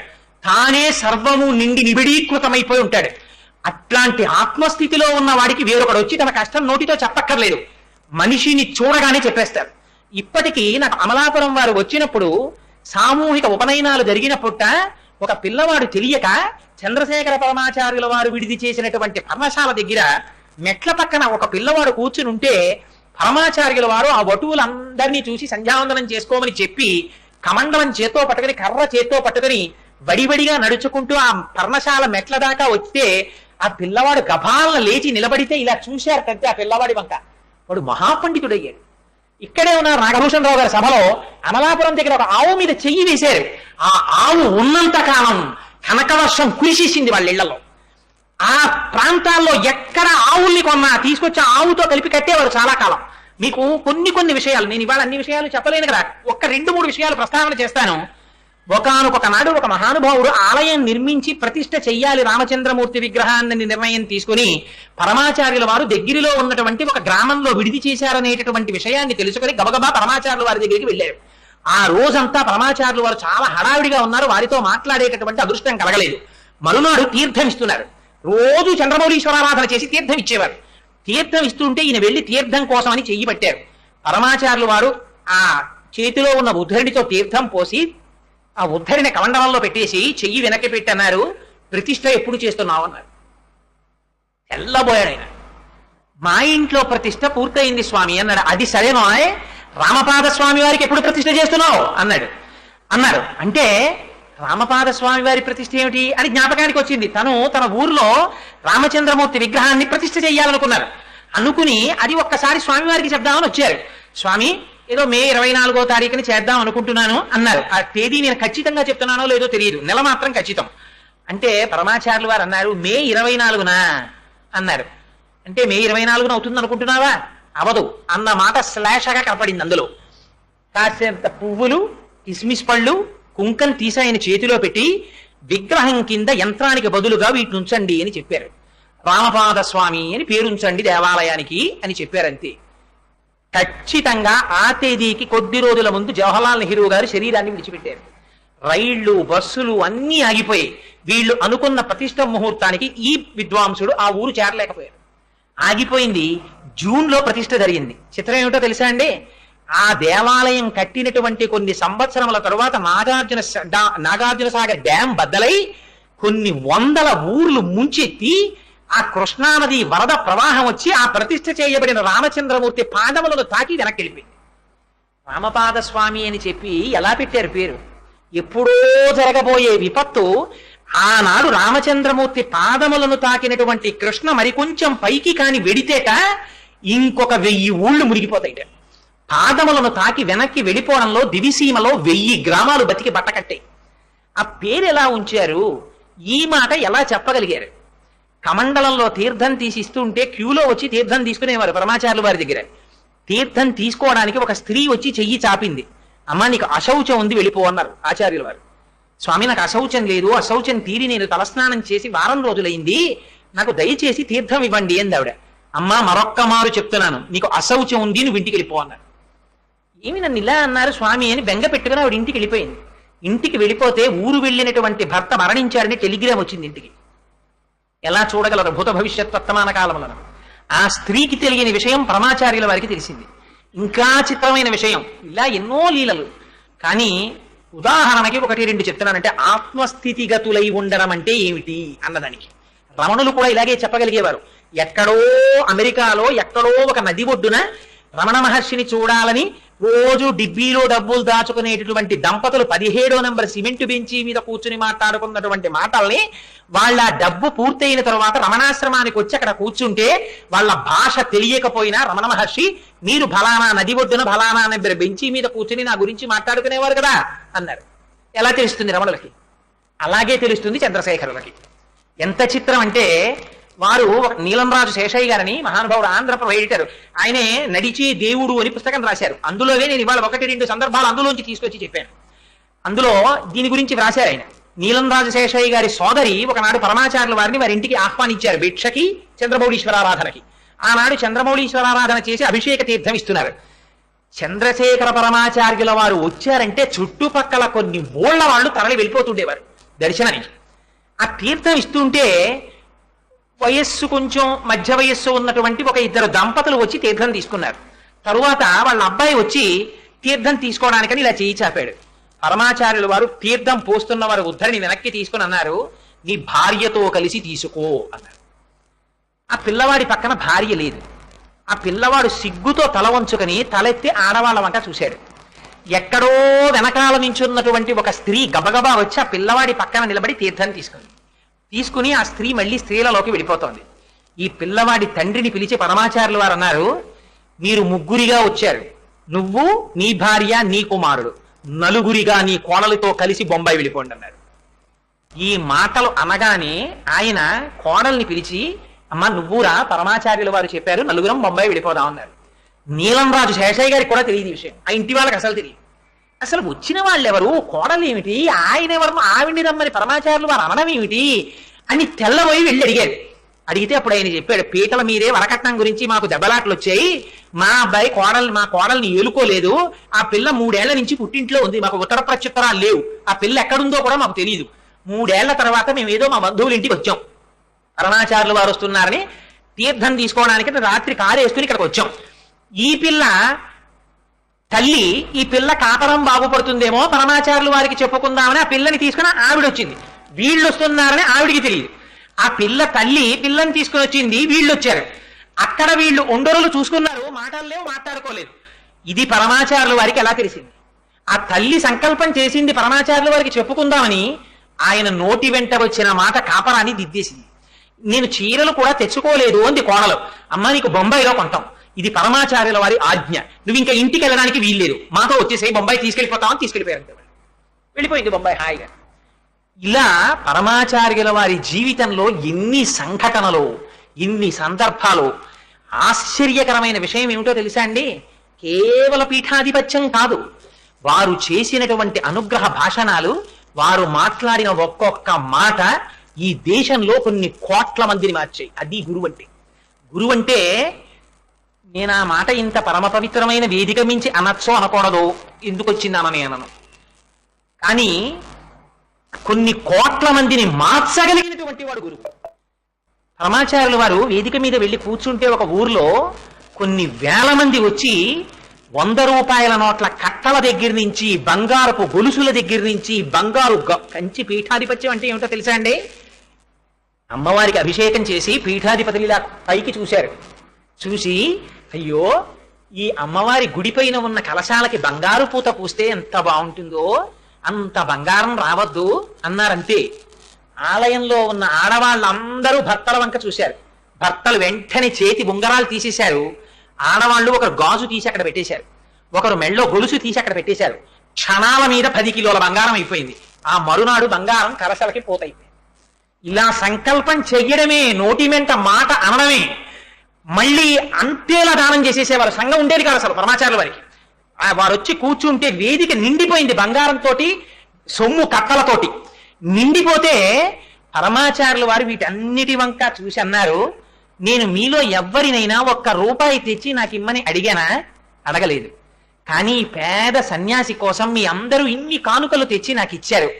తానే సర్వము నిండి నిబిడీకృతమైపోయి ఉంటాడు. అట్లాంటి ఆత్మస్థితిలో ఉన్న వాడికి వేరొకడు వచ్చి తన కష్టం నోటితో చెప్పక్కర్లేదు, మనిషిని చూడగానే చెప్పేస్తారు. ఇప్పటికీ నాకు అమలాపురం వారు వచ్చినప్పుడు సామూహిక ఉపనయనాలు జరిగినప్పుట ఒక పిల్లవాడు తెలియక చంద్రశేఖర పరమాచార్యుల వారు విడిది చేసినటువంటి పర్ణశాల దగ్గర మెట్ల పక్కన ఒక పిల్లవాడు కూర్చుని ఉంటే పరమాచార్యుల వారు ఆ వటువులందరినీ చూసి సంధ్యావందనం చేసుకోమని చెప్పి కమండలం చేత్తో పట్టుకుని కర్ర చేత్తో పట్టుకుని వడివడిగా నడుచుకుంటూ ఆ పర్ణశాల మెట్ల దాకా వస్తే ఆ పిల్లవాడు గభాలను లేచి నిలబడితే ఇలా చూశారు కంటే ఆ పిల్లవాడి వంక. వాడు మహాపండితుడయ్యాడు. ఇక్కడే ఉన్న నాగభూషణ్ రావు గారి సభలో అమలాపురం దగ్గర ఒక ఆవు మీద చెయ్యి వేశారు. ఆ ఆవు ఉన్నంత కాలం కనకవర్షం కురిసేసింది వాళ్ళ ఇళ్లలో. ఆ ప్రాంతాల్లో ఎక్కడ ఆవుల్ని కొన్నా తీసుకొచ్చి ఆవుతో కలిపి కట్టేవారు చాలా కాలం. మీకు కొన్ని విషయాలు, నేను ఇవాళ అన్ని విషయాలు చెప్పలేను కదా, ఒక్క 2-3 విషయాలు ప్రస్తావన చేస్తాను. ఒకానొక నాడు ఒక మహానుభావుడు ఆలయం నిర్మించి ప్రతిష్ఠ చెయ్యాలి రామచంద్రమూర్తి విగ్రహాన్ని నిర్ణయం తీసుకుని పరమాచార్యుల వారు దగ్గరలో ఉన్నటువంటి ఒక గ్రామంలో విడిది చేశారనేటటువంటి విషయాన్ని తెలుసుకుని గబగబా పరమాచార్యుల వారి దగ్గరికి వెళ్ళారు. ఆ రోజంతా పరమాచార్యులు వారు చాలా హడావిడిగా ఉన్నారు, వారితో మాట్లాడేటటువంటి అదృష్టం కలగలేదు. మరునాడు తీర్థం ఇస్తున్నారు. రోజు చంద్రమౌళీశ్వరారాధన చేసి తీర్థం ఇచ్చేవారు. తీర్థం ఇస్తుంటే ఈయన వెళ్లి తీర్థం కోసం అని చెయ్యి పట్టారు. పరమాచార్యులు వారు ఆ చేతిలో ఉన్న ఉద్ధరిణితో తీర్థం పోసి ఆ ఉద్ధరిని కమండలంలో పెట్టేసి చెయ్యి వెనక్కి పెట్టన్నారు. ప్రతిష్ఠ ఎప్పుడు చేస్తున్నావు అన్నారు. తెల్లబోయాడు ఆయన. మా ఇంట్లో ప్రతిష్ఠ పూర్తయింది స్వామి అన్నాడు. అది సరేనో, రామపాద స్వామి వారికి ఎప్పుడు ప్రతిష్ఠ చేస్తున్నావు అన్నారు. అంటే రామపాద స్వామి వారి ప్రతిష్ఠ ఏమిటి అని జ్ఞాపకానికి వచ్చింది. తన ఊర్లో రామచంద్రమూర్తి విగ్రహాన్ని ప్రతిష్ఠ చేయాలనుకున్నారు. అనుకుని అది ఒక్కసారి స్వామివారికి చెప్దామని వచ్చారు. స్వామి, ఏదో మే 24వ తారీఖుని చేద్దాం అనుకుంటున్నాను అన్నారు. ఆ తేదీ నేను ఖచ్చితంగా చెప్తున్నానో లేదో తెలియదు, నెల మాత్రం ఖచ్చితం. అంటే పరమాచార్యులు వారు అన్నారు, మే 24న అన్నారు. అంటే మే 24న అవుతుంది అనుకుంటున్నావా? అవదు అన్న మాట శ్లాషగా కనపడింది. అందులో కాసేంత పువ్వులు, కిస్మిస్ పళ్ళు, కుంకం తీసి ఆయన చేతిలో పెట్టి విగ్రహం కింద యంత్రానికి బదులుగా వీటిని ఉంచండి అని చెప్పారు. రామపాద స్వామి అని పేరుంచండి దేవాలయానికి అని చెప్పారంతే. ఖచ్చితంగా ఆ తేదీకి కొద్ది రోజుల ముందు జవహర్లాల్ నెహ్రూ గారు శరీరాన్ని విడిచిపెట్టారు. రైళ్లు, బస్సులు అన్నీ ఆగిపోయాయి. వీళ్ళు అనుకున్న ప్రతిష్ఠ ముహూర్తానికి ఈ విద్వాంసుడు ఆ ఊరు చేరలేకపోయారు. ఆగిపోయింది. జూన్లో ప్రతిష్ఠ జరిగింది. చిత్రం ఏమిటో తెలుసా అండి? ఆ దేవాలయం కట్టినటువంటి కొన్ని సంవత్సరముల తరువాత నాగార్జున సాగర్ డ్యాం బద్దలై కొన్ని వందల ఊర్లు ముంచెత్తి ఆ కృష్ణానది వరద ప్రవాహం వచ్చి ఆ ప్రతిష్ఠ చేయబడిన రామచంద్రమూర్తి పాదములను తాకి వెనక్కి వెళ్ళిపోయింది. రామపాద స్వామి అని చెప్పి ఎలా పెట్టారు పేరు? ఎప్పుడో జరగబోయే విపత్తు ఆనాడు రామచంద్రమూర్తి పాదములను తాకినటువంటి కృష్ణ మరికొంచెం పైకి కాని వెడితేట ఇంకొక 1000 ఊళ్ళు మునిగిపోతాయిట. పాదములను తాకి వెనక్కి వెళ్ళిపోవడంలో దివిసీమలో 1000 గ్రామాలు బతికి బట్టకట్టాయి. ఆ పేరు ఎలా ఉంచారు? ఈ మాట ఎలా చెప్పగలిగారు? కమండలంలో తీర్థం తీసి ఇస్తుంటే క్యూలో వచ్చి తీర్థం తీసుకునేవారు పరమాచార్యుల వారి దగ్గర. తీర్థం తీసుకోవడానికి ఒక స్త్రీ వచ్చి చెయ్యి చాపింది. అమ్మ, నీకు అశౌచం ఉంది, వెళ్ళిపో అన్నారు ఆచార్యుల వారు. స్వామి, నాకు అశౌచం లేదు, అశౌచం తీరి నేను తలస్నానం చేసి వారం రోజులైంది, నాకు దయచేసి తీర్థం ఇవ్వండి అంది ఆవిడ. అమ్మ, మరొక్క మారు చెప్తున్నాను, నీకు అశౌచం ఉంది, నువ్వు ఇంటికి వెళ్ళిపో అన్నారు. ఏమి నన్ను ఇలా అన్నారు స్వామి అని బెంగ పెట్టుకుని ఆవిడ ఇంటికి వెళ్ళిపోయింది. ఇంటికి వెళ్ళిపోతే ఊరు వెళ్ళినటువంటి భర్త మరణించారని టెలిగ్రామ్ వచ్చింది ఇంటికి. ఎలా చూడగలరు భూత భవిష్యత్ వర్తమాన కాలములను? ఆ స్త్రీకి తెలియని విషయం పరమాచార్యుల వారికి తెలిసింది. ఇంకా చిత్రమైన విషయం, ఇలా ఎన్నో లీలలు. కానీ ఉదాహరణకి 1-2 చెప్తున్నానంటే ఆత్మస్థితిగతులై ఉండడం అంటే ఏమిటి అన్నదానికి రమణులు కూడా ఇలాగే చెప్పగలిగేవారు. ఎక్కడో అమెరికాలో ఎక్కడో ఒక నది ఒడ్డున రమణ మహర్షిని చూడాలని రోజు డిబ్బీలో డబ్బులు దాచుకునేటటువంటి దంపతులు 17వ నంబర్ సిమెంట్ బెంచి మీద కూర్చుని మాట్లాడుకున్నటువంటి మాటల్ని వాళ్ళ డబ్బు పూర్తయిన తర్వాత రమణాశ్రమానికి వచ్చి అక్కడ కూర్చుంటే వాళ్ళ భాష తెలియకపోయినా రమణ మహర్షి, మీరు ఫలానా నది ఒడ్డున ఫలానా నంబర్ బెంచి మీద కూర్చుని నా గురించి మాట్లాడుకునేవారు కదా అన్నారు. ఎలా తెలుస్తుంది రమణులకి? అలాగే తెలుస్తుంది చంద్రశేఖరులకి. ఎంత చిత్రం అంటే, వారు నీలంరాజు శేషయ్య గారని మహానుభావుడు, ఆంధ్రప్రభ ఎడిటర్, ఆయనే నడిచే దేవుడు అని పుస్తకం రాశారు. అందులోనే నేను ఇవాళ 1-2 సందర్భాలు అందులోంచి తీసుకొచ్చి చెప్పాను. అందులో దీని గురించి వ్రాశారు ఆయన. నీలంరాజు శేషయ్య గారి సోదరి ఒకనాడు పరమాచార్యుల వారిని వారి ఇంటికి ఆహ్వానించారు భిక్షకి, చంద్రమౌళీశ్వరారాధనకి. ఆనాడు చంద్రమౌళీశ్వరారాధన చేసి అభిషేక తీర్థం ఇస్తున్నారు. చంద్రశేఖర పరమాచార్యుల వారు వచ్చారంటే చుట్టుపక్కల కొన్ని ఊళ్ళ వాళ్ళు తరలి వెళ్ళిపోతుండేవారు దర్శనానికి. ఆ తీర్థం ఇస్తుంటే వయస్సు కొంచెం మధ్య వయస్సు ఉన్నటువంటి ఒక ఇద్దరు దంపతులు వచ్చి తీర్థం తీసుకున్నారు. తరువాత వాళ్ళ అబ్బాయి వచ్చి తీర్థం తీసుకోవడానికని ఇలా చేయి చాపాడు. పరమాచార్యుల వారు తీర్థం పోస్తున్న వారు ఉద్ధరిని వెనక్కి తీసుకుని అన్నారు, నీ భార్యతో కలిసి తీసుకో అన్నారు. ఆ పిల్లవాడి పక్కన భార్య లేదు. ఆ పిల్లవాడు సిగ్గుతో తల వంచుకొని తలెత్తి ఆడవాళ్ళ వంట చూశాడు. ఎక్కడో వెనకాల నించున్నటువంటి ఒక స్త్రీ గబగబా వచ్చి ఆ పిల్లవాడి పక్కన నిలబడి తీర్థం తీసుకుని ఆ స్త్రీ మళ్ళీ స్త్రీలలోకి వెళ్ళిపోతోంది. ఈ పిల్లవాడి తండ్రిని పిలిచి పరమాచార్యుల వారు అన్నారు, మీరు ముగ్గురిగా వచ్చారు, నువ్వు, నీ భార్య, నీ కుమారుడు, నలుగురిగా నీ కోడలితో కలిసి బొంబాయి వెళ్ళిపోండి అన్నారు. ఈ మాటలు అనగానే ఆయన కోడల్ని పిలిచి, అమ్మ నువ్వురా, పరమాచార్యుల వారు చెప్పారు నలుగురం బొంబాయి వెళ్ళిపోదాం అన్నారు. నీలంరాజు శేషయ్య గారికి కూడా తెలియదు ఈ విషయం, ఆ ఇంటి వాళ్ళకి అసలు తెలియదు. అసలు వచ్చిన వాళ్ళు ఎవరు, కోడలు ఏమిటి, ఆయన ఎవరు, ఆవిడ్ని రమ్మని పరమాచార్యులు వారు అనడం ఏమిటి అని తెల్లబోయి వెళ్ళి అడిగారు. అడిగితే అప్పుడు ఆయన చెప్పాడు, పీటల మీదే వరకట్నం గురించి మాకు దెబ్బలాట్లు వచ్చాయి, మా కోడల్ని ఏలుకోలేదు, ఆ పిల్ల 3 ఏళ్ల నుంచి పుట్టింట్లో ఉంది, మాకు ఉత్తర ప్రత్యుత్తరాలు లేవు, ఆ పిల్ల ఎక్కడుందో కూడా మాకు తెలియదు. 3 ఏళ్ల తర్వాత మేము ఏదో మా బంధువుల ఇంటికి వచ్చాం, పరమాచార్యులు వారు వస్తున్నారని తీర్థం తీసుకోవడానికి రాత్రి కారు వేసుకుని ఇక్కడికి వచ్చాం. ఈ పిల్ల తల్లి, ఈ పిల్ల కాపరం బాగుపడుతుందేమో పరమాచార్యులు వారికి చెప్పుకుందామని ఆ పిల్లని తీసుకుని ఆవిడ వచ్చింది, వీళ్ళు వస్తున్నారని ఆవిడికి తెలియదు. ఆ పిల్ల తల్లి పిల్లని తీసుకుని వచ్చింది, వీళ్ళు వచ్చారు. అక్కడ వీళ్ళు ఒండరులు చూసుకున్నారు, మాటలు లేవు, మాట్లాడుకోలేదు. ఇది పరమాచార్యుల వారికి ఎలా తెలిసింది? ఆ తల్లి సంకల్పం చేసింది పరమాచార్యుల వారికి చెప్పుకుందామని, ఆయన నోటి వెంట వచ్చిన మాట కాపరాన్ని దిద్దేసింది. నేను చీరలు కూడా తెచ్చుకోలేదు అంది కోడలు. అమ్మ నీకు బొంబాయిలో కొంటాం, ఇది పరమాచార్యుల వారి ఆజ్ఞ, నువ్వు ఇంకా ఇంటికి వెళ్ళడానికి వీల్లేదు, మాతో వచ్చేసేయి, బొంబాయి తీసుకెళ్ళిపోతామని తీసుకెళ్ళిపోయారు. వెళ్ళిపోయింది బొంబాయి హాయిగా. ఇలా పరమాచార్యుల వారి జీవితంలో ఎన్ని సంఘటనలు, ఎన్ని సందర్భాలు. ఆశ్చర్యకరమైన విషయం ఏమిటో తెలుసా అండి? కేవల పీఠాధిపత్యం కాదు, వారు చేసినటువంటి అనుగ్రహ భాషణాలు, వారు మాట్లాడిన ఒక్కొక్క మాట ఈ దేశంలో కొన్ని కోట్ల మందిని మార్చాయి. అది గురువు అంటే. గురువు అంటే నేను ఆ మాట ఇంత పరమ పవిత్రమైన వేదిక మించి అనొచ్చో అనకూడదు, ఎందుకు వచ్చిందానని అనను, కానీ కొన్ని కోట్ల మందిని మార్చగలిగినటువంటి వాడు గురువు. పరమాచార్యుల వారు వేదిక మీద వెళ్ళి కూర్చుంటే ఒక ఊర్లో కొన్ని వేల మంది వచ్చి 100 రూపాయల నోట్ల కట్టల దగ్గర నుంచి, బంగారపు గొలుసుల దగ్గర నుంచి, బంగారు కంచి పీఠాధిపత్యం అంటే ఏమిటో తెలుసా అండి? అమ్మవారికి అభిషేకం చేసి పీఠాధిపతులు పైకి చూశారు. చూసి, అయ్యో ఈ అమ్మవారి గుడిపైన ఉన్న కలశాలకి బంగారు పూత పూస్తే ఎంత బాగుంటుందో, అంత బంగారం రావద్దు అన్నారంతే. ఆలయంలో ఉన్న ఆడవాళ్ళందరూ భర్తల వంక చూశారు. భర్తలు వెంటనే చేతి ఉంగరాలు తీసేశారు. ఆడవాళ్ళు ఒకరు గాజు తీసి అక్కడ పెట్టేశారు, ఒకరు మెళ్ళో గొలుసు తీసి అక్కడ పెట్టేశారు. క్షణాల మీద 10 కిలోల బంగారం అయిపోయింది. ఆ మరునాడు బంగారం కలశాలకి పోతైపోయింది. ఇలా సంకల్పం చెయ్యడమే, నోటి వెంట మాట అనడమే, మళ్ళీ అంతేలా దానం చేసేసేవారు. సంఘం ఉండేది కాదు అసలు పరమాచార్యుల వారికి. వారు వచ్చి కూర్చుంటే వేదిక నిండిపోయింది బంగారంతో, సొమ్ము కట్టలతోటి నిండిపోతే పరమాచార్యుల వారు వీటన్నిటి వంక చూసి అన్నారు, నేను మీలో ఎవ్వరినైనా 1 రూపాయి తెచ్చి నాకు ఇమ్మని అడిగానా? అడగలేదు. కానీ పేద సన్యాసి కోసం మీ అందరూ ఇన్ని కానుకలు తెచ్చి నాకు ఇచ్చారు.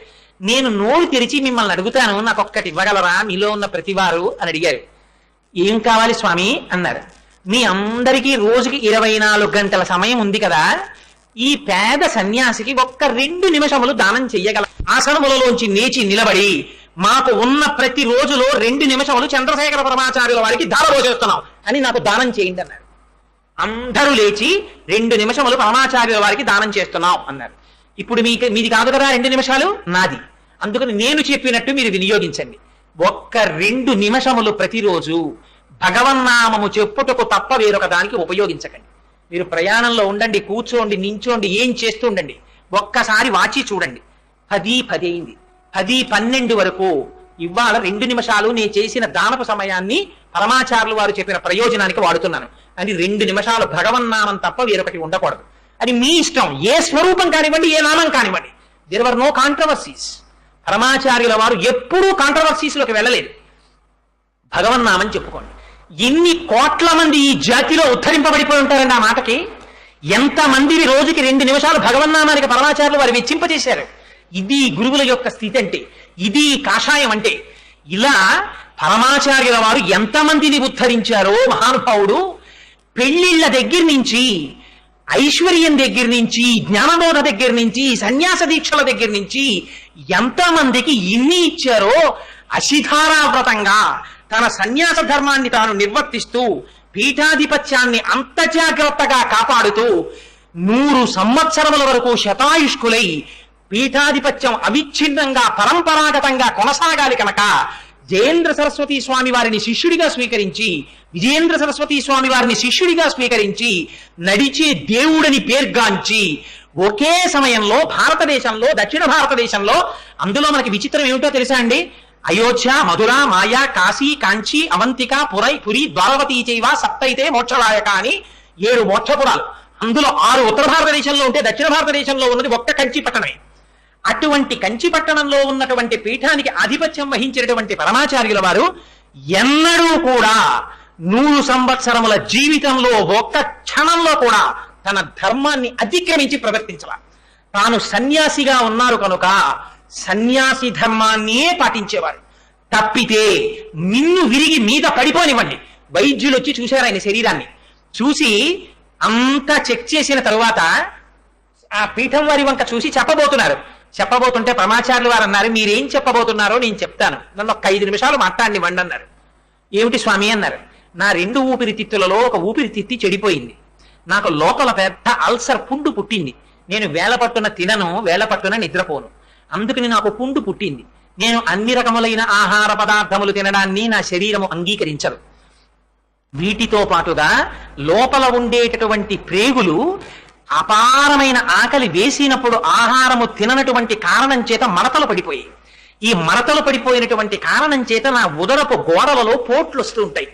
నేను నోరు తెరిచి మిమ్మల్ని అడుగుతాను, నాకు ఒక్కటి ఇవ్వగలరా మీలో ఉన్న ప్రతివారు అని అడిగారు. ఏం కావాలి స్వామి అన్నారు. మీ అందరికీ రోజుకి 24 గంటల సమయం ఉంది కదా, ఈ పేద సన్యాసికి 2 నిమిషములు దానం చెయ్యగల. ఆసనములలోంచి లేచి నిలబడి, మాకు ఉన్న ప్రతి రోజులో 2 నిమిషములు చంద్రశేఖర పరమాచార్యుల వారికి ధారపోసేస్తున్నాం అని నాకు దానం చేయండి అన్నారు. అందరూ లేచి 2 నిమిషములు పరమాచార్యుల వారికి దానం చేస్తున్నాం అన్నారు. ఇప్పుడు మీది కాదు కదా 2 నిమిషాలు, నాది, అందుకని నేను చెప్పినట్టు మీరు వినియోగించండి. 2 నిమిషములు ప్రతిరోజు భగవన్నామము చెప్పుటకు తప్ప వేరొక దానికి ఉపయోగించకండి. మీరు ప్రయాణంలో ఉండండి, కూర్చోండి, నించోండి, ఏం చేస్తూ ఉండండి, ఒక్కసారి వాచి చూడండి. 10:10 అయింది, 10:12 వరకు ఇవాళ 2 నిమిషాలు నేను చేసిన దానపు సమయాన్ని పరమాచార్యులు వారు చెప్పిన ప్రయోజనానికి వాడుతున్నాను అని 2 నిమిషాలు భగవన్నామం తప్ప వేరొకటి ఉండకూడదు. అది మీ ఇష్టం, ఏ స్వరూపం కానివ్వండి, ఏ నామం కానివ్వండి. There were no controversies. పరమాచార్యుల వారు ఎప్పుడూ కాంట్రవర్సీస్లోకి వెళ్ళలేదు. భగవన్నామని చెప్పుకోండి. ఎన్ని కోట్ల మంది ఈ జాతిలో ఉద్ధరింపబడిపోయి ఉంటారండి ఆ మాటకి. ఎంతమందిని రోజుకి 2 నిమిషాలు భగవన్నామానికి పరమాచార్యులు వారు వెచ్చింపచేశారు. ఇది గురువుల యొక్క స్థితి అంటే, ఇది కాషాయం అంటే. ఇలా పరమాచార్యుల వారు ఎంతమందిని ఉద్ధరించారో మహానుభావుడు. పెళ్లిళ్ళ దగ్గర నుంచి, ఐశ్వర్యం దగ్గర నుంచి, జ్ఞానబోధ దగ్గర నుంచి, సన్యాస దీక్షల దగ్గర నుంచి ఎంతమందికి ఇన్ని ఇచ్చారో. అశిధారావ్రతంగా తన సన్యాస ధర్మాన్ని తాను నిర్వర్తిస్తూ పీఠాధిపత్యాన్ని అంత జాగ్రత్తగా కాపాడుతూ 100 సంవత్సరముల వరకు శతాయుష్కులై పీఠాధిపత్యం అవిచ్ఛిన్నంగా పరంపరాగతంగా కొనసాగాలి కనుక జయేంద్ర సరస్వతి స్వామి వారిని శిష్యుడిగా స్వీకరించి, విజయేంద్ర సరస్వతి స్వామి వారిని శిష్యుడిగా స్వీకరించి, నడిచే దేవుడని పేర్గాంచి ఒకే సమయంలో భారతదేశంలో, దక్షిణ భారతదేశంలో, అందులో మనకి విచిత్రం ఏమిటో తెలుసా అండి? అయోధ్య, మధుర, మాయా, కాశీ, కాంచి, అవంతిక, పురి, ద్వారవతీ చైవ సప్తైతే మోక్షదాయక అని 7 మోక్షపురాలు. అందులో 6 ఉత్తర భారతదేశంలో ఉంటే దక్షిణ భారతదేశంలో ఉన్నది ఒక్క కంచి పట్టణమే. అటువంటి కంచి పట్టణంలో ఉన్నటువంటి పీఠానికి ఆధిపత్యం వహించినటువంటి పరమాచార్యుల వారు ఎన్నడూ కూడా 100 సంవత్సరముల జీవితంలో ఒక్క క్షణంలో కూడా తన ధర్మాన్ని అతిక్రమించి ప్రవర్తించాల. తాను సన్యాసిగా ఉన్నారు కనుక సన్యాసి ధర్మాన్నే పాటించేవారు. తప్పితే నిన్ను విరిగి మీద పడిపోనివ్వండి. వైద్యులు వచ్చి చూశారు ఆయన శరీరాన్ని. చూసి అంతా చెక్ చేసిన తరువాత ఆ పీఠం వారి వంక చూసి చెప్పబోతుంటే పరమాచార్యులు వారు అన్నారు, మీరేం చెప్పబోతున్నారో నేను చెప్తాను, నన్ను ఒక 5 నిమిషాలు మాట్లాడినివ్వండి అన్నారు. ఏమిటి స్వామి అన్నారు. నా 2 ఊపిరితిత్తులలో ఒక ఊపిరితిత్తి చెడిపోయింది. నాకు లోపల పెద్ద అల్సర్ పుండు పుట్టింది. నేను వేళపట్టున తినను, వేళపట్టున నిద్రపోను. అందుకని నాకు పుండు పుట్టింది. నేను అన్ని రకములైన ఆహార పదార్థములు తినడాన్ని నా శరీరము అంగీకరించదు. వీటితో పాటుగా లోపల ఉండేటటువంటి ప్రేగులు అపారమైన ఆకలి వేసినప్పుడు ఆహారము తిననటువంటి కారణం చేత మడతలు పడిపోయాయి. ఈ మడతలు పడిపోయినటువంటి కారణం చేత నా ఉదరపు గోడలలో పోట్లు వస్తూ ఉంటాయి.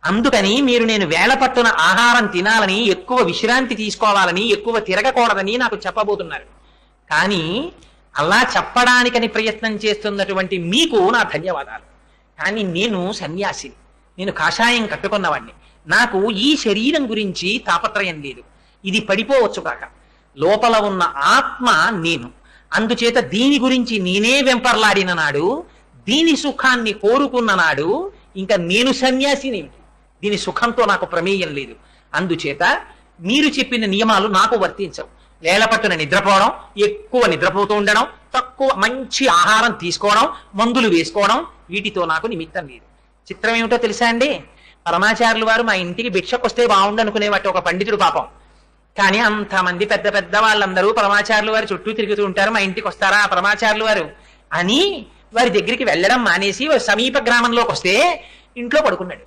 అందుకని మీరు నేను వేళపట్టున ఆహారం తినాలని, ఎక్కువ విశ్రాంతి తీసుకోవాలని, ఎక్కువ తిరగకూడదని నాకు చెప్పబోతున్నారు. కానీ అలా చెప్పడానికని ప్రయత్నం చేస్తున్నటువంటి మీకు నా ధన్యవాదాలు. కానీ నేను సన్యాసిని, నేను కాషాయం కట్టుకున్నవాడిని. నాకు ఈ శరీరం గురించి తాపత్రయం లేదు. ఇది పడిపోవచ్చు కాక, లోపల ఉన్న ఆత్మ నేను. అందుచేత దీని గురించి నేనే వెంపర్లాడిన నాడు, దీని సుఖాన్ని కోరుకున్న నాడు ఇంకా నేను సన్యాసినేమిటి? దీని సుఖంతో నాకు ప్రమేయం లేదు. అందుచేత మీరు చెప్పిన నియమాలు నాకు వర్తించవు. వేళపట్టున నిద్రపోవడం, ఎక్కువ నిద్రపోతూ ఉండడం, తక్కువ మంచి ఆహారం తీసుకోవడం, మందులు వేసుకోవడం, వీటితో నాకు నిమిత్తం లేదు. చిత్రం ఏమిటో తెలుసా అండి? పరమాచార్యులు వారు మా ఇంటికి భిక్షకొస్తే బాగుండు అనుకునేవాటి ఒక పండితుడు పాపం. కానీ అంతమంది పెద్ద పెద్ద వాళ్ళందరూ పరమాచార్యులు వారు చుట్టూ తిరుగుతూ ఉంటారు, మా ఇంటికి వస్తారా పరమాచార్యులు వారు అని వారి దగ్గరికి వెళ్ళడం మానేసి సమీప గ్రామంలోకి వస్తే ఇంట్లో పడుకున్నాడు.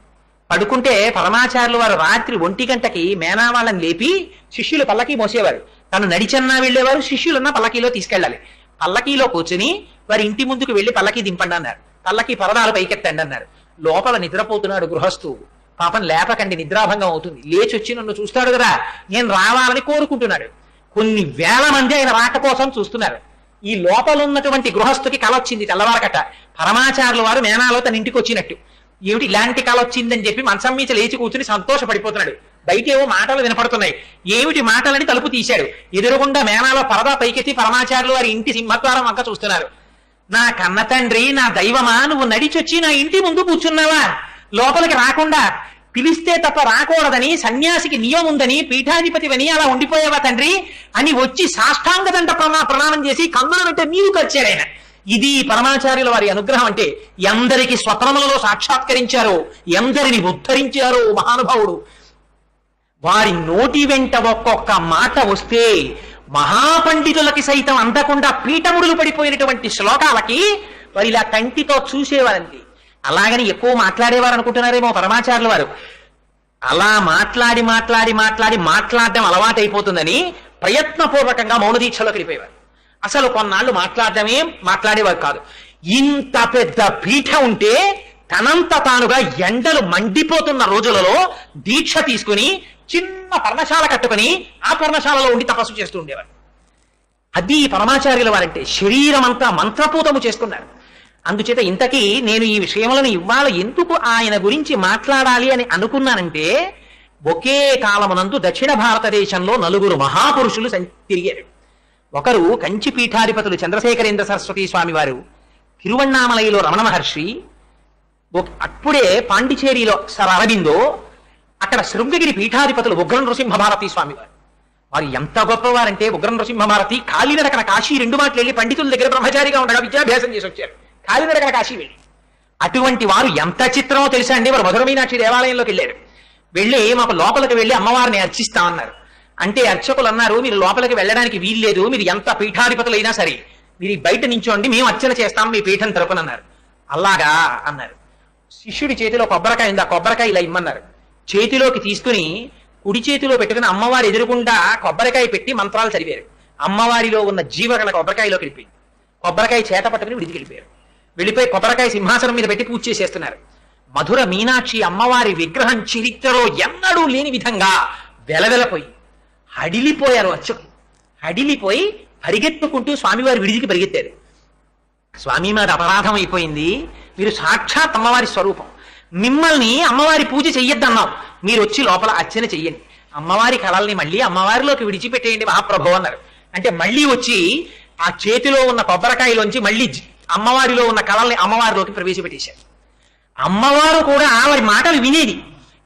పడుకుంటే పరమాచార్యులు వారు రాత్రి 1 గంటకి మేనావాళ్ళని లేపి శిష్యులు పల్లకీ మోసేవారు. తను నడిచన్నా వెళ్ళేవారు, శిష్యులున్న పల్లకీలో తీసుకెళ్ళాలి. పల్లకీలో కూర్చుని వారి ఇంటి ముందుకు వెళ్ళి పల్లకీ దింపండి అన్నారు. పల్లకీ పరదాలు పైకెత్తండి అన్నారు. లోపల నిద్రపోతున్నాడు గృహస్థు. పాపం లేపకండి, నిద్రాభంగం అవుతుంది. లేచి వచ్చి నన్ను చూస్తాడు కదా, నేను రావాలని కోరుకుంటున్నాడు. కొన్ని వేల మంది ఆయన రాక కోసం చూస్తున్నారు. ఈ లోపల ఉన్నటువంటి గృహస్థుకి కల వచ్చింది తెల్లవారకట. పరమాచార్యుల వారు మేనాలో తన ఇంటికి వచ్చినట్టు. ఏమిటి ఇలాంటి కల వచ్చిందని చెప్పి మంచం మీద లేచి కూర్చుని సంతోషపడిపోతున్నాడు. బయటేవో మాటలు వినపడుతున్నాయి. ఏమిటి మాటలని తలుపు తీశాడు. ఎదురుగుండా మేనాలో పరదా పైకెత్తి పరమాచార్యులు వారి ఇంటి సింహద్వారం వంక చూస్తున్నారు. నా కన్న తండ్రి, నా దైవమా, నువ్వు నడిచొచ్చి నా ఇంటి ముందు కూర్చున్నావా? లోపలికి రాకుండా పిలిస్తే తప్ప రాకూడదని సన్యాసికి నియమం ఉందని పీఠాధిపతివని అలా ఉండిపోయావా తండ్రి అని వచ్చి సాష్టాంగదండ ప్రణామం చేసి కన్నులు పెట్టే నీవు కచ్చారైన. ఇది పరమాచార్యుల వారి అనుగ్రహం అంటే. ఎందరికి స్వప్నములలో సాక్షాత్కరించారో, ఎందరిని ఉద్ధరించారో మహానుభావుడు. వారి నోటి వెంట ఒక్కొక్క మాట వస్తే మహాపండితులకి సైతం అందకుండా పీఠముడులు పడిపోయినటువంటి శ్లోకాలకి వారు ఇలా కంటితో చూసేవారండి. అలాగని ఎక్కువ మాట్లాడేవారు అనుకుంటున్నారేమో పరమాచార్యుల వారు. అలా మాట్లాడడం అలవాటైపోతుందని ప్రయత్నపూర్వకంగా మౌన దీక్షలోకి వెళ్ళిపోయేవారు. అసలు కొన్నాళ్ళు మాట్లాడేవారు కాదు. ఇంత పెద్ద పీఠ ఉంటే తనంత తానుగా ఎండలు మండిపోతున్న రోజులలో దీక్ష తీసుకుని చిన్న పర్ణశాల కట్టుకుని ఆ పర్ణశాలలో ఉండి తపస్సు చేస్తూ ఉండేవారు. అది పరమాచార్యుల వారంటే శరీరం అంతా మంత్రపూతము చేసుకున్నారు. అందుచేత ఇంతకీ నేను ఈ విషయములను ఇవాళ ఎందుకు ఆయన గురించి మాట్లాడాలి అని అనుకున్నానంటే, ఒకే కాలమునందు దక్షిణ భారతదేశంలో నలుగురు మహాపురుషులు తిరిగారు. ఒకరు కంచి పీఠాధిపతులు చంద్రశేఖరేంద్ర సరస్వతి స్వామి వారు, తిరువణ్ణామలైలో రమణ మహర్షి, అప్పుడే పాండిచేరిలో సర్ అరబిందో, అక్కడ శృంగగిరి పీఠాధిపతులు ఉగ్ర నృసింహభారతి స్వామి వారు. వారు ఎంత గొప్పవారంటే ఉగ్ర నృసింహభారతి కాలినడకన కాశీ 2 మాటలు వెళ్ళి పండితుల దగ్గర బ్రహ్మచారిగా ఉండగా విద్యాభ్యాసం చేసి వచ్చారు. కాలినడకన కాశీ వెళ్ళి. అటువంటి వారు ఎంత చిత్రమో తెలుసా అండి. వారు మధుర మీనాక్షి దేవాలయంలోకి వెళ్ళారు. వెళ్ళి మాకు లోపలికి వెళ్ళి అమ్మవారిని అర్చిస్తామన్నారు. అంటే అర్చకులు అన్నారు, మీరు లోపలికి వెళ్ళడానికి వీల్లేదు, మీరు ఎంత పీఠాధిపతులైనా సరే మీరు బయట నించోండి, మేము అర్చన చేస్తాం మీ పీఠం తరపునన్నారు. అలాగా అన్నారు. శిష్యుడి చేతిలో కొబ్బరికాయ ఉంది, ఆ కొబ్బరికాయ ఇలా ఇమ్మన్నారు. చేతిలోకి తీసుకుని కుడి చేతిలో పెట్టుకుని అమ్మవారి ఎదురుకుండా కొబ్బరికాయ పెట్టి మంత్రాలు చదివారు. అమ్మవారిలో ఉన్న జీవగల కొబ్బరికాయలోకి వెళ్ళిపోయింది. కొబ్బరికాయ చేత పట్టుకుని విడిచి వెళ్ళిపోయారు. వెళ్ళిపోయి కొబ్బరికాయ సింహాసనం మీద పెట్టి పూజ చేసేస్తున్నారు. మధుర మీనాక్షి అమ్మవారి విగ్రహం చరిత్రలో ఎన్నడూ లేని విధంగా వెలవెలపోయి హడిలిపోయారు అర్చకులు. హడిలిపోయి పరిగెత్తుకుంటూ స్వామివారి విడిదికి పరిగెత్తారు. స్వామి మాది అపరాధం అయిపోయింది, మీరు సాక్షాత్ అమ్మవారి స్వరూపం, మిమ్మల్ని అమ్మవారి పూజ చెయ్యొద్దన్నాం, మీరు వచ్చి లోపల అర్చన చెయ్యండి, అమ్మవారి కళల్ని మళ్ళీ అమ్మవారిలోకి విడిచిపెట్టేయండి మహాప్రభు అన్నారు. అంటే మళ్ళీ వచ్చి ఆ చేతిలో ఉన్న కొబ్బరికాయలోంచి మళ్ళీ అమ్మవారిలో ఉన్న కళల్ని అమ్మవారిలోకి ప్రవేశపెట్టేశారు. అమ్మవారు కూడా వారి మాటలు వినేది.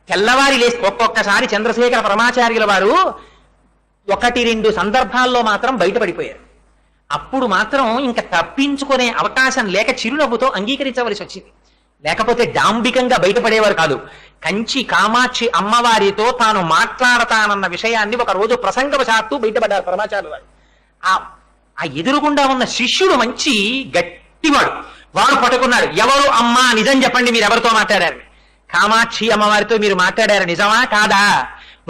తెల్లవారి లేసి ఒక్కొక్కసారి చంద్రశేఖర పరమాచార్యుల వారు 1-2 సందర్భాల్లో మాత్రం బయటపడిపోయారు. అప్పుడు మాత్రం ఇంకా తప్పించుకునే అవకాశం లేక చిరునవ్వుతో అంగీకరించవలసి వచ్చింది. లేకపోతే డాంబికంగా బయటపడేవారు కాదు. కంచి కామాక్షి అమ్మవారితో తాను మాట్లాడతానన్న విషయాన్ని ఒక రోజు ప్రసంగవశాత్తు బయటపడ్డారు పరమాచార్యుల వారు. ఆ ఎదురుగుండా ఉన్న శిష్యుడు మంచి గట్టివాడు, వాడు పట్టుకున్నాడు. ఎవరు అమ్మా నిజం చెప్పండి, మీరు ఎవరితో మాట్లాడారు? కామాక్షి అమ్మవారితో మీరు మాట్లాడారు, నిజమా కాదా?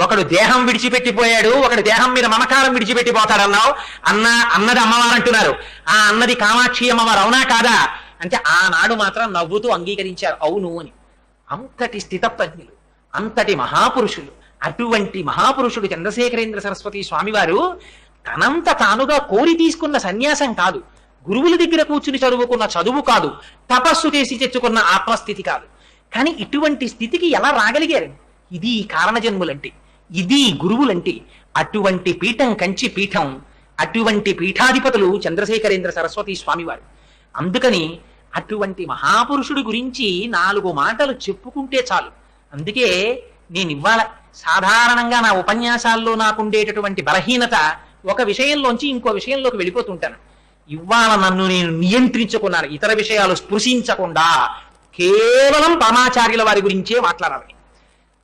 ఒకడు దేహం విడిచిపెట్టిపోయాడు, ఒకడు దేహం మీద మమకారం విడిచిపెట్టిపోతాడన్నావు, అన్నది అమ్మవారు అంటున్నారు. ఆ అన్నది కామాక్షి అమ్మవారు, అవునా కాదా అంటే ఆనాడు మాత్రం నవ్వుతూ అంగీకరించారు అవును అని. అంతటి స్థితప్రజ్ఞులు, అంతటి మహాపురుషులు. అటువంటి మహాపురుషుడు చంద్రశేఖరేంద్ర సరస్వతి స్వామివారు తనంత తానుగా కోరి తీసుకున్న సన్యాసం కాదు, గురువుల దగ్గర కూర్చుని చదువుకున్న చదువు కాదు, తపస్సు చేసి తెచ్చుకున్న ఆత్మస్థితి కాదు. కానీ ఇటువంటి స్థితికి ఎలా రాగలిగారు? ఇది కారణజన్ములంటే, ఇది గురువులంటే. అటువంటి పీఠం కంచి పీఠం, అటువంటి పీఠాధిపతులు చంద్రశేఖరేంద్ర సరస్వతి స్వామివారు. అందుకని అటువంటి మహాపురుషుడి గురించి 4 మాటలు చెప్పుకుంటే చాలు. అందుకే నేను ఇవాళ సాధారణంగా నా ఉపన్యాసాల్లో నాకుండేటటువంటి బలహీనత, ఒక విషయంలోంచి ఇంకో విషయంలోకి వెళ్ళిపోతుంటాను. ఇవాళ నన్ను నేను నియంత్రించుకున్నాను, ఇతర విషయాలు స్పృశించకుండా కేవలం పరమాచార్యుల వారి గురించే మాట్లాడాలి.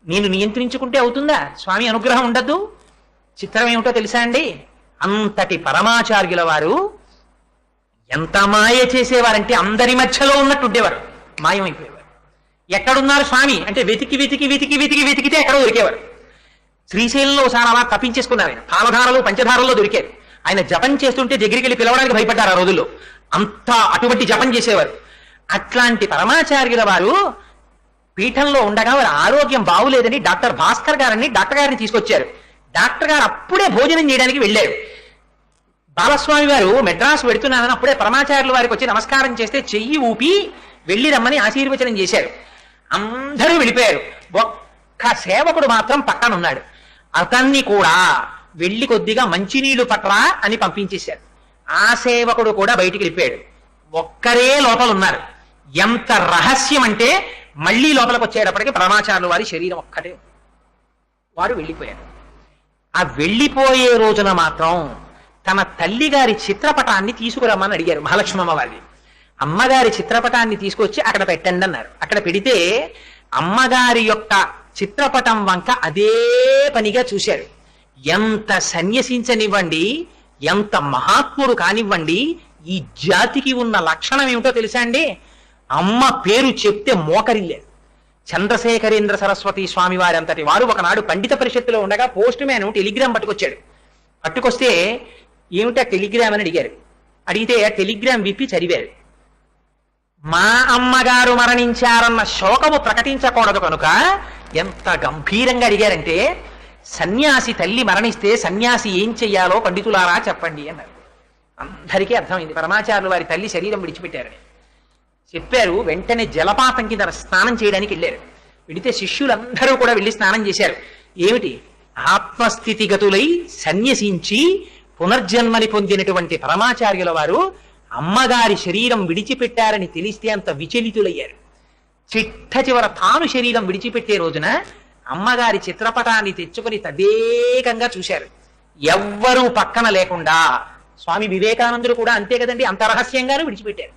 నేను నియంత్రించుకుంటే అవుతుందా? స్వామి అనుగ్రహం ఉండద్దు. చిత్రం ఏమిటో తెలుసా అండి, అంతటి పరమాచార్యుల వారు ఎంత మాయ చేసేవారంటే అందరి మధ్యలో ఉన్నట్టు ఉండేవారు, మాయమైపోయేవారు. ఎక్కడున్నారు స్వామి అంటే వెతికి వెతికి వెతికి వెతికి వెతికితే ఎక్కడో దొరికేవారు. శ్రీశైలంలో ఒకసారి అలా తప్పించేసుకున్నారు. ఆయన పాలధారలు పంచధారల్లో దొరికారు. ఆయన జపం చేస్తుంటే దగ్గరికి వెళ్ళి పిలవడానికి భయపడ్డారు ఆ రోజుల్లో. అంత అటువంటి జపం చేసేవారు. అట్లాంటి పరమాచార్యుల వారు పీఠంలో ఉండగా వారి ఆరోగ్యం బాగులేదని డాక్టర్ భాస్కర్ గారిని తీసుకొచ్చారు. డాక్టర్ గారు అప్పుడే భోజనం చేయడానికి వెళ్ళారు. బాలస్వామి వారు మెడ్రాస్ పెడుతున్నానని అప్పుడే పరమాచార్యుల వారికి వచ్చి నమస్కారం చేస్తే చెయ్యి ఊపి వెళ్ళి రమ్మని ఆశీర్వచనం చేశారు. అందరూ వెళ్ళిపోయారు. ఒక్క సేవకుడు మాత్రం పక్కన ఉన్నాడు. అతన్ని కూడా వెళ్ళి కొద్దిగా మంచినీళ్లు పట్రా అని పంపించేశారు. ఆ సేవకుడు కూడా బయటికి వెళ్ళిపోయాడు. ఒక్కరే లోపల ఉన్నారు. ఎంత రహస్యం అంటే మళ్ళీ లోపలికి వచ్చేటప్పటికి పరమాచార్యుల వారి శరీరం ఒక్కటే, వారు వెళ్ళిపోయారు. ఆ వెళ్ళిపోయే రోజున మాత్రం తన తల్లి గారి చిత్రపటాన్ని తీసుకురమ్మని అడిగారు మహాలక్ష్మమ్మ వారిని. అమ్మగారి చిత్రపటాన్ని తీసుకొచ్చి అక్కడ పెట్టండి అన్నారు. అక్కడ పెడితే అమ్మగారి యొక్క చిత్రపటం వంక అదే పనిగా చూశారు. ఎంత సన్యసించనివ్వండి, ఎంత మహాత్ముడు కానివ్వండి, ఈ జాతికి ఉన్న లక్షణం ఏమిటో తెలుసా అండి? అమ్మ పేరు చెప్తే మోకరిల్లేదు. చంద్రశేఖరేంద్ర సరస్వతి స్వామి వారి అంతటి వారు ఒకనాడు పండిత పరిషత్తులో ఉండగా పోస్ట్ మ్యాన్ టెలిగ్రామ్ పట్టుకొచ్చాడు. పట్టుకొస్తే ఏమిటా టెలిగ్రామ్ అని అడిగారు. అడిగితే ఆ టెలిగ్రామ్ విప్పి చదివారు. మా అమ్మగారు మరణించారన్న శోకము ప్రకటించకూడదు కనుక ఎంత గంభీరంగా అడిగారంటే, సన్యాసి తల్లి మరణిస్తే సన్యాసి ఏం చెయ్యాలో పండితులారా చెప్పండి అన్నారు. అందరికీ అర్థమైంది పరమాచార్యులు వారి తల్లి శరీరం విడిచిపెట్టారని. చెప్పారు. వెంటనే జలపాతం కింద స్నానం చేయడానికి వెళ్ళారు. వెళితే శిష్యులందరూ కూడా వెళ్ళి స్నానం చేశారు. ఏమిటి? ఆత్మస్థితిగతులై సన్యసించి పునర్జన్మని పొందినటువంటి పరమాచార్యుల వారు అమ్మగారి శరీరం విడిచిపెట్టారని తెలిస్తే అంత విచలితులయ్యారు. చిట్ట చివర తాను శరీరం విడిచిపెట్టే రోజున అమ్మగారి చిత్రపటాన్ని తెచ్చుకొని తదేకంగా చూశారు. ఎవ్వరూ పక్కన లేకుండా. స్వామి వివేకానందుడు కూడా అంతే కదండి, అంత రహస్యంగానే విడిచిపెట్టారు.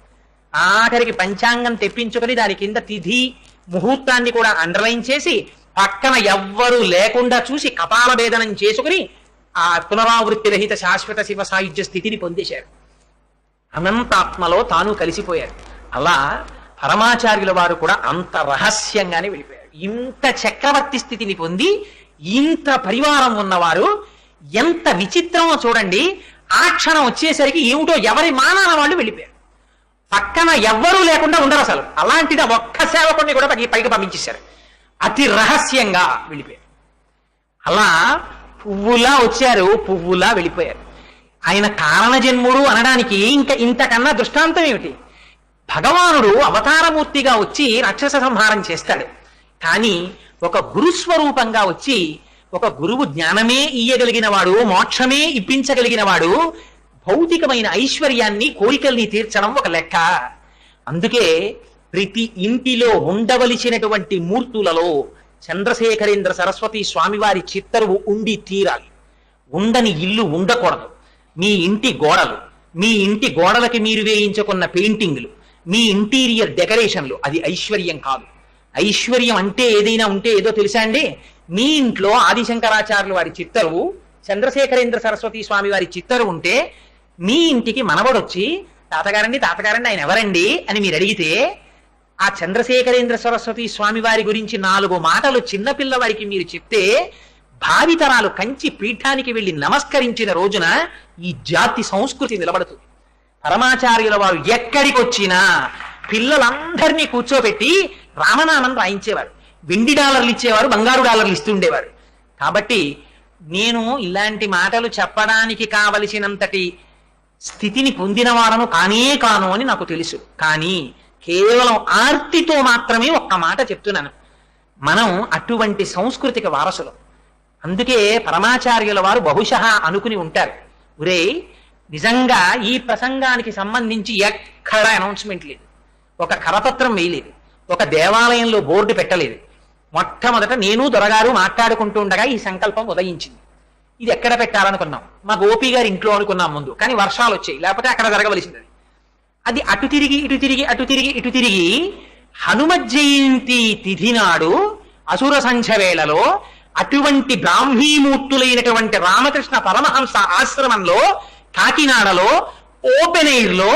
ఆఖరికి పంచాంగం తెప్పించుకొని దాని కింద తిథి ముహూర్తాన్ని కూడా అండర్లైన్ చేసి పక్కన ఎవ్వరూ లేకుండా చూసి కపాల భేదనం చేసుకుని ఆ పునరావృత్తి రహిత శాశ్వత శివ సాయుధ్య స్థితిని పొందేశారు. అనంతాత్మలో తాను కలిసిపోయారు. అలా పరమాచార్యుల వారు కూడా అంత రహస్యంగానే వెళ్ళిపోయారు. ఇంత చక్రవర్తి స్థితిని పొంది ఇంత పరివారం ఉన్నవారు ఎంత విచిత్రమో చూడండి. ఆ క్షణం వచ్చేసరికి ఏమిటో ఎవరి మానాన వాళ్ళు వెళ్ళిపోయారు. పక్కన ఎవ్వరూ లేకుండా ఉండరు అసలు. అలాంటిది ఒక్క సేవకుడిని కూడా పైకి పంపించేశారు. అతి రహస్యంగా వెళ్ళిపోయారు. అలా పువ్వులా వచ్చారు, పువ్వులా వెళ్ళిపోయారు. ఆయన కారణజన్ముడు అనడానికి ఇంకా ఇంతకన్నా దృష్టాంతం ఏమిటి? భగవానుడు అవతారమూర్తిగా వచ్చి రాక్షస సంహారం చేస్తాడు. కానీ ఒక గురుస్వరూపంగా వచ్చి ఒక గురువు జ్ఞానమే ఇయ్యగలిగిన వాడు, మోక్షమే ఇప్పించగలిగిన వాడు, భౌతికమైన ఐశ్వర్యాన్ని కోరికల్ని తీర్చడం ఒక లెక్క. అందుకే ప్రతి ఇంటిలో ఉండవలసినటువంటి మూర్తులలో చంద్రశేఖరేంద్ర సరస్వతి స్వామివారి చిత్తరువు ఉండి తీరాలి. ఉండని ఇల్లు ఉండకూడదు. మీ ఇంటి గోడలు, మీ ఇంటి గోడలకి మీరు వేయించుకున్న పెయింటింగ్లు, మీ ఇంటీరియర్ డెకరేషన్లు, అది ఐశ్వర్యం కాదు. ఐశ్వర్యం అంటే ఏదైనా ఉంటే ఏదో తెలుసా అండి? మీ ఇంట్లో ఆదిశంకరాచార్యులు వారి చిత్తరువు, చంద్రశేఖరేంద్ర సరస్వతి స్వామి వారి చిత్తరువు ఉంటే మీ ఇంటికి మనవడొచ్చి తాతగారండి ఆయన ఎవరండి అని మీరు అడిగితే ఆ చంద్రశేఖరేంద్ర సరస్వతి స్వామి వారి గురించి 4 మాటలు చిన్నపిల్లవాడికి మీరు చెప్తే భావితరాలు కంచి పీఠానికి వెళ్లి నమస్కరించిన రోజున ఈ జాతి సంస్కృతి నిలబడుతుంది. పరమాచార్యుల వారు ఎక్కడికి వచ్చినా పిల్లలందరినీ కూర్చోబెట్టి రామనామం రాయించేవారు. వెండి డాలర్లు ఇచ్చేవారు, బంగారు డాలర్లు ఇస్తుండేవారు. కాబట్టి నేను ఇలాంటి మాటలు చెప్పడానికి కావలసినంతటి స్థితిని పొందినవాడను కాను అని నాకు తెలుసు. కానీ కేవలం ఆర్తితో మాత్రమే ఒక్క మాట చెప్తున్నాను. మనం అటువంటి సంస్కృతికి వారసులం. అందుకే పరమాచార్యుల వారు బహుశः అనుకుని ఉంటారు, ఒరే నిజంగా ఈ ప్రసంగానికి సంబంధించి ఎక్కడ అనౌన్స్మెంట్ లేదు, ఒక కరపత్రం వేయలేదు, ఒక దేవాలయంలో బోర్డు పెట్టలేదు. మొట్టమొదట నేను దొరగారు మాట్లాడుకుంటూ ఉండగా ఈ సంకల్పం ఉదయించింది. ఇది ఎక్కడ పెట్టాలనుకున్నాం? మా గోపి గారి ఇంట్లో అనుకున్నాం ముందు, కానీ వర్షాలు వచ్చాయి, లేకపోతే అక్కడ జరగవలసింది. అది అటు తిరిగి ఇటు తిరిగి హనుమత్ జయంతి తిథి నాడు అసుర సంధ్య వేళలో అటువంటి బ్రాహ్మీమూర్తులైనటువంటి రామకృష్ణ పరమహంస ఆశ్రమంలో కాకినాడలో ఓపెన్ ఎయిర్ లో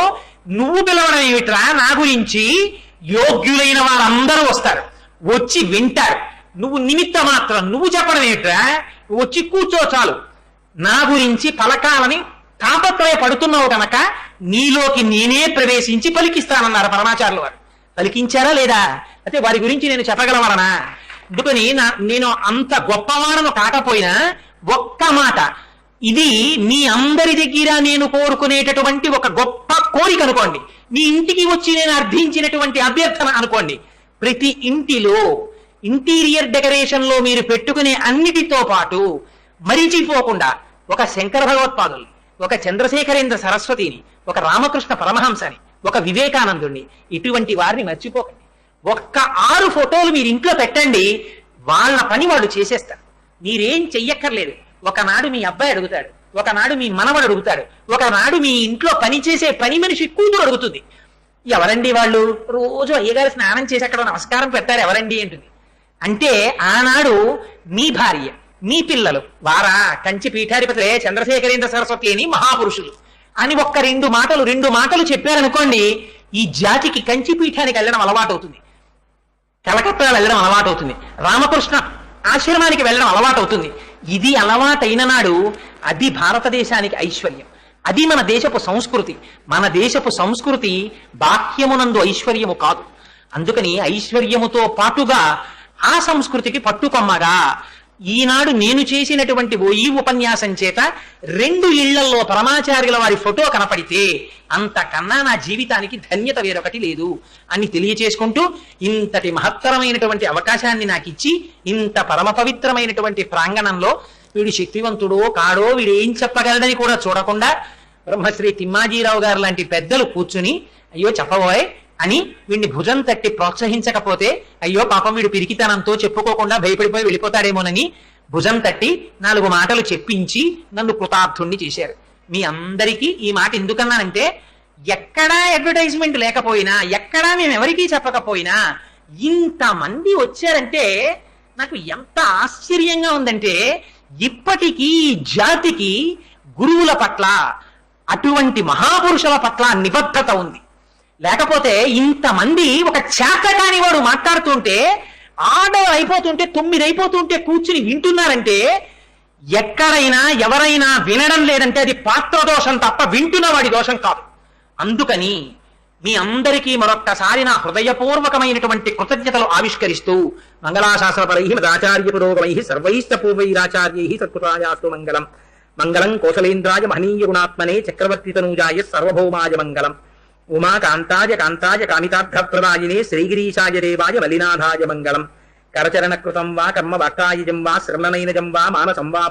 నువ్వు పిలవడం ఏమిట్రా నా గురించి? యోగ్యులైన వాళ్ళందరూ వస్తారు, వచ్చి వింటారు. నువ్వు నిమిత్త మాత్రం, నువ్వు చెప్పడం ఏమిట్రా? వచ్చి కూర్చో చాలు. నా గురించి పలకాలని తాపత్రయపడుతున్నావు కనుక నీలోకి నేనే ప్రవేశించి పలికిస్తానన్నారు పరమాచార్యులు వారు. పలికించారా లేదా? అయితే వారి గురించి నేను చెప్పగలవరనా? అందుకని నేను అంత గొప్పవాడను కాకపోయినా ఒక్క మాట, ఇది మీ అందరి దగ్గర నేను కోరుకునేటటువంటి ఒక గొప్ప కోరిక అనుకోండి, మీ ఇంటికి వచ్చి నేను అర్థించినటువంటి అభ్యర్థన అనుకోండి. ప్రతి ఇంటిలో ఇంటీరియర్ డెకరేషన్ లో మీరు పెట్టుకునే అన్నిటితో పాటు మరిచిపోకుండా ఒక శంకర భగవత్పాదుల్ని, ఒక చంద్రశేఖరేంద్ర సరస్వతిని, ఒక రామకృష్ణ పరమహంసని, ఒక వివేకానందుణ్ణి, ఇటువంటి వారిని మర్చిపోకండి. ఒక్క 6 ఫోటోలు మీరు ఇంట్లో పెట్టండి, వాళ్ళ పని వాళ్ళు చేసేస్తారు. మీరేం చెయ్యక్కర్లేదు. ఒకనాడు మీ అబ్బాయి అడుగుతాడు, ఒకనాడు మీ మనవడు అడుగుతాడు, ఒకనాడు మీ ఇంట్లో పనిచేసే పని మనిషి కూతురు అడుగుతుంది, ఎవరండి వాళ్ళు? రోజు అయ్యగారు స్నానం చేసి అక్కడ నమస్కారం పెట్టారు, ఎవరండి అంటుంది. అంటే ఆనాడు మీ భార్య, మీ పిల్లలు వారా కంచి పీఠాధిపతులే చంద్రశేఖరేంద్ర సరస్వతి అని మహాపురుషులు అని ఒక్క 2 మాటలు చెప్పారనుకోండి, ఈ జాతికి కంచి పీఠానికి వెళ్ళడం అలవాటు అవుతుంది, కలకత్తా వెళ్ళడం అలవాటు అవుతుంది, రామకృష్ణ ఆశ్రమానికి వెళ్ళడం అలవాటు అవుతుంది. ఇది అలవాటైన నాడు అది భారతదేశానికి ఐశ్వర్యం, అది మన దేశపు సంస్కృతి. మన దేశపు సంస్కృతి బాహ్యమునందు ఐశ్వర్యము కాదు. అందుకని ఐశ్వర్యముతో పాటుగా ఆ సంస్కృతికి పట్టుకొమ్మగా ఈనాడు నేను చేసినటువంటి ఈ ఉపన్యాసం చేత 2 ఇళ్లలో పరమాచార్యుల వారి ఫోటో కనపడితే అంతకన్నా నా జీవితానికి ధన్యత వేరొకటి లేదు అని తెలియచేసుకుంటూ, ఇంతటి మహత్తరమైనటువంటి అవకాశాన్ని నాకు ఇచ్చి ఇంత పరమ పవిత్రమైనటువంటి ప్రాంగణంలో వీడు శక్తివంతుడో కాడో వీడు ఏం చెప్పగలడని కూడా చూడకుండా బ్రహ్మశ్రీ తిమ్మాజీరావు గారు లాంటి పెద్దలు కూర్చుని అయ్యో చెప్పబోయ్ అని వీడిని భుజం తట్టి ప్రోత్సహించకపోతే అయ్యో పాపం వీడు పిరికితనంతో చెప్పుకోకుండా భయపడిపోయి వెళ్ళిపోతాడేమోనని భుజం తట్టి 4 మాటలు చెప్పించి నన్ను కృతార్థుణ్ణి చేశారు. మీ అందరికీ ఈ మాట ఎందుకన్నానంటే, ఎక్కడా అడ్వర్టైజ్మెంట్ లేకపోయినా, ఎక్కడా మేము ఎవరికీ చెప్పకపోయినా ఇంతమంది వచ్చారంటే నాకు ఎంత ఆశ్చర్యంగా ఉందంటే, ఇప్పటికీ జాతికి గురువుల పట్ల, అటువంటి మహాపురుషుల పట్ల నిబద్ధత ఉంది. లేకపోతే ఇంతమంది ఒక చేతకాని వాడు మాట్లాడుతుంటే, ఆర్డర్ అయిపోతుంటే 9 అయిపోతుంటే కూర్చుని వింటున్నారంటే, ఎక్కడైనా ఎవరైనా వినడం లేదంటే అది పాత్రదోషం తప్ప వింటున్న వాడి దోషం కాదు. అందుకని మీ అందరికీ మరొక్కసారి నా హృదయపూర్వకమైనటువంటి కృతజ్ఞతలు ఆవిష్కరిస్తూ, మంగళాశాసనపరై మదాచార్య పురోగమై సర్వైశ్చ పూర్వైరాచార్యై సత్కృతాయాస్తు మంగళం. మంగళం కోసలేంద్రాయ మహనీయ గుణాత్మనే చక్రవర్తి తనూజాయ సర్వభౌమాయ మంగళం. ఉమాకాంతాయ కాంతాయ కామితార్థప్రదాయినే శ్రీగిరీశాయ దేవాయ మలినాథాయ మంగళం. కరచరణకృతం వా కర్మ వాక్కాయజం వా శ్రవణనైనజం వా మానసం వా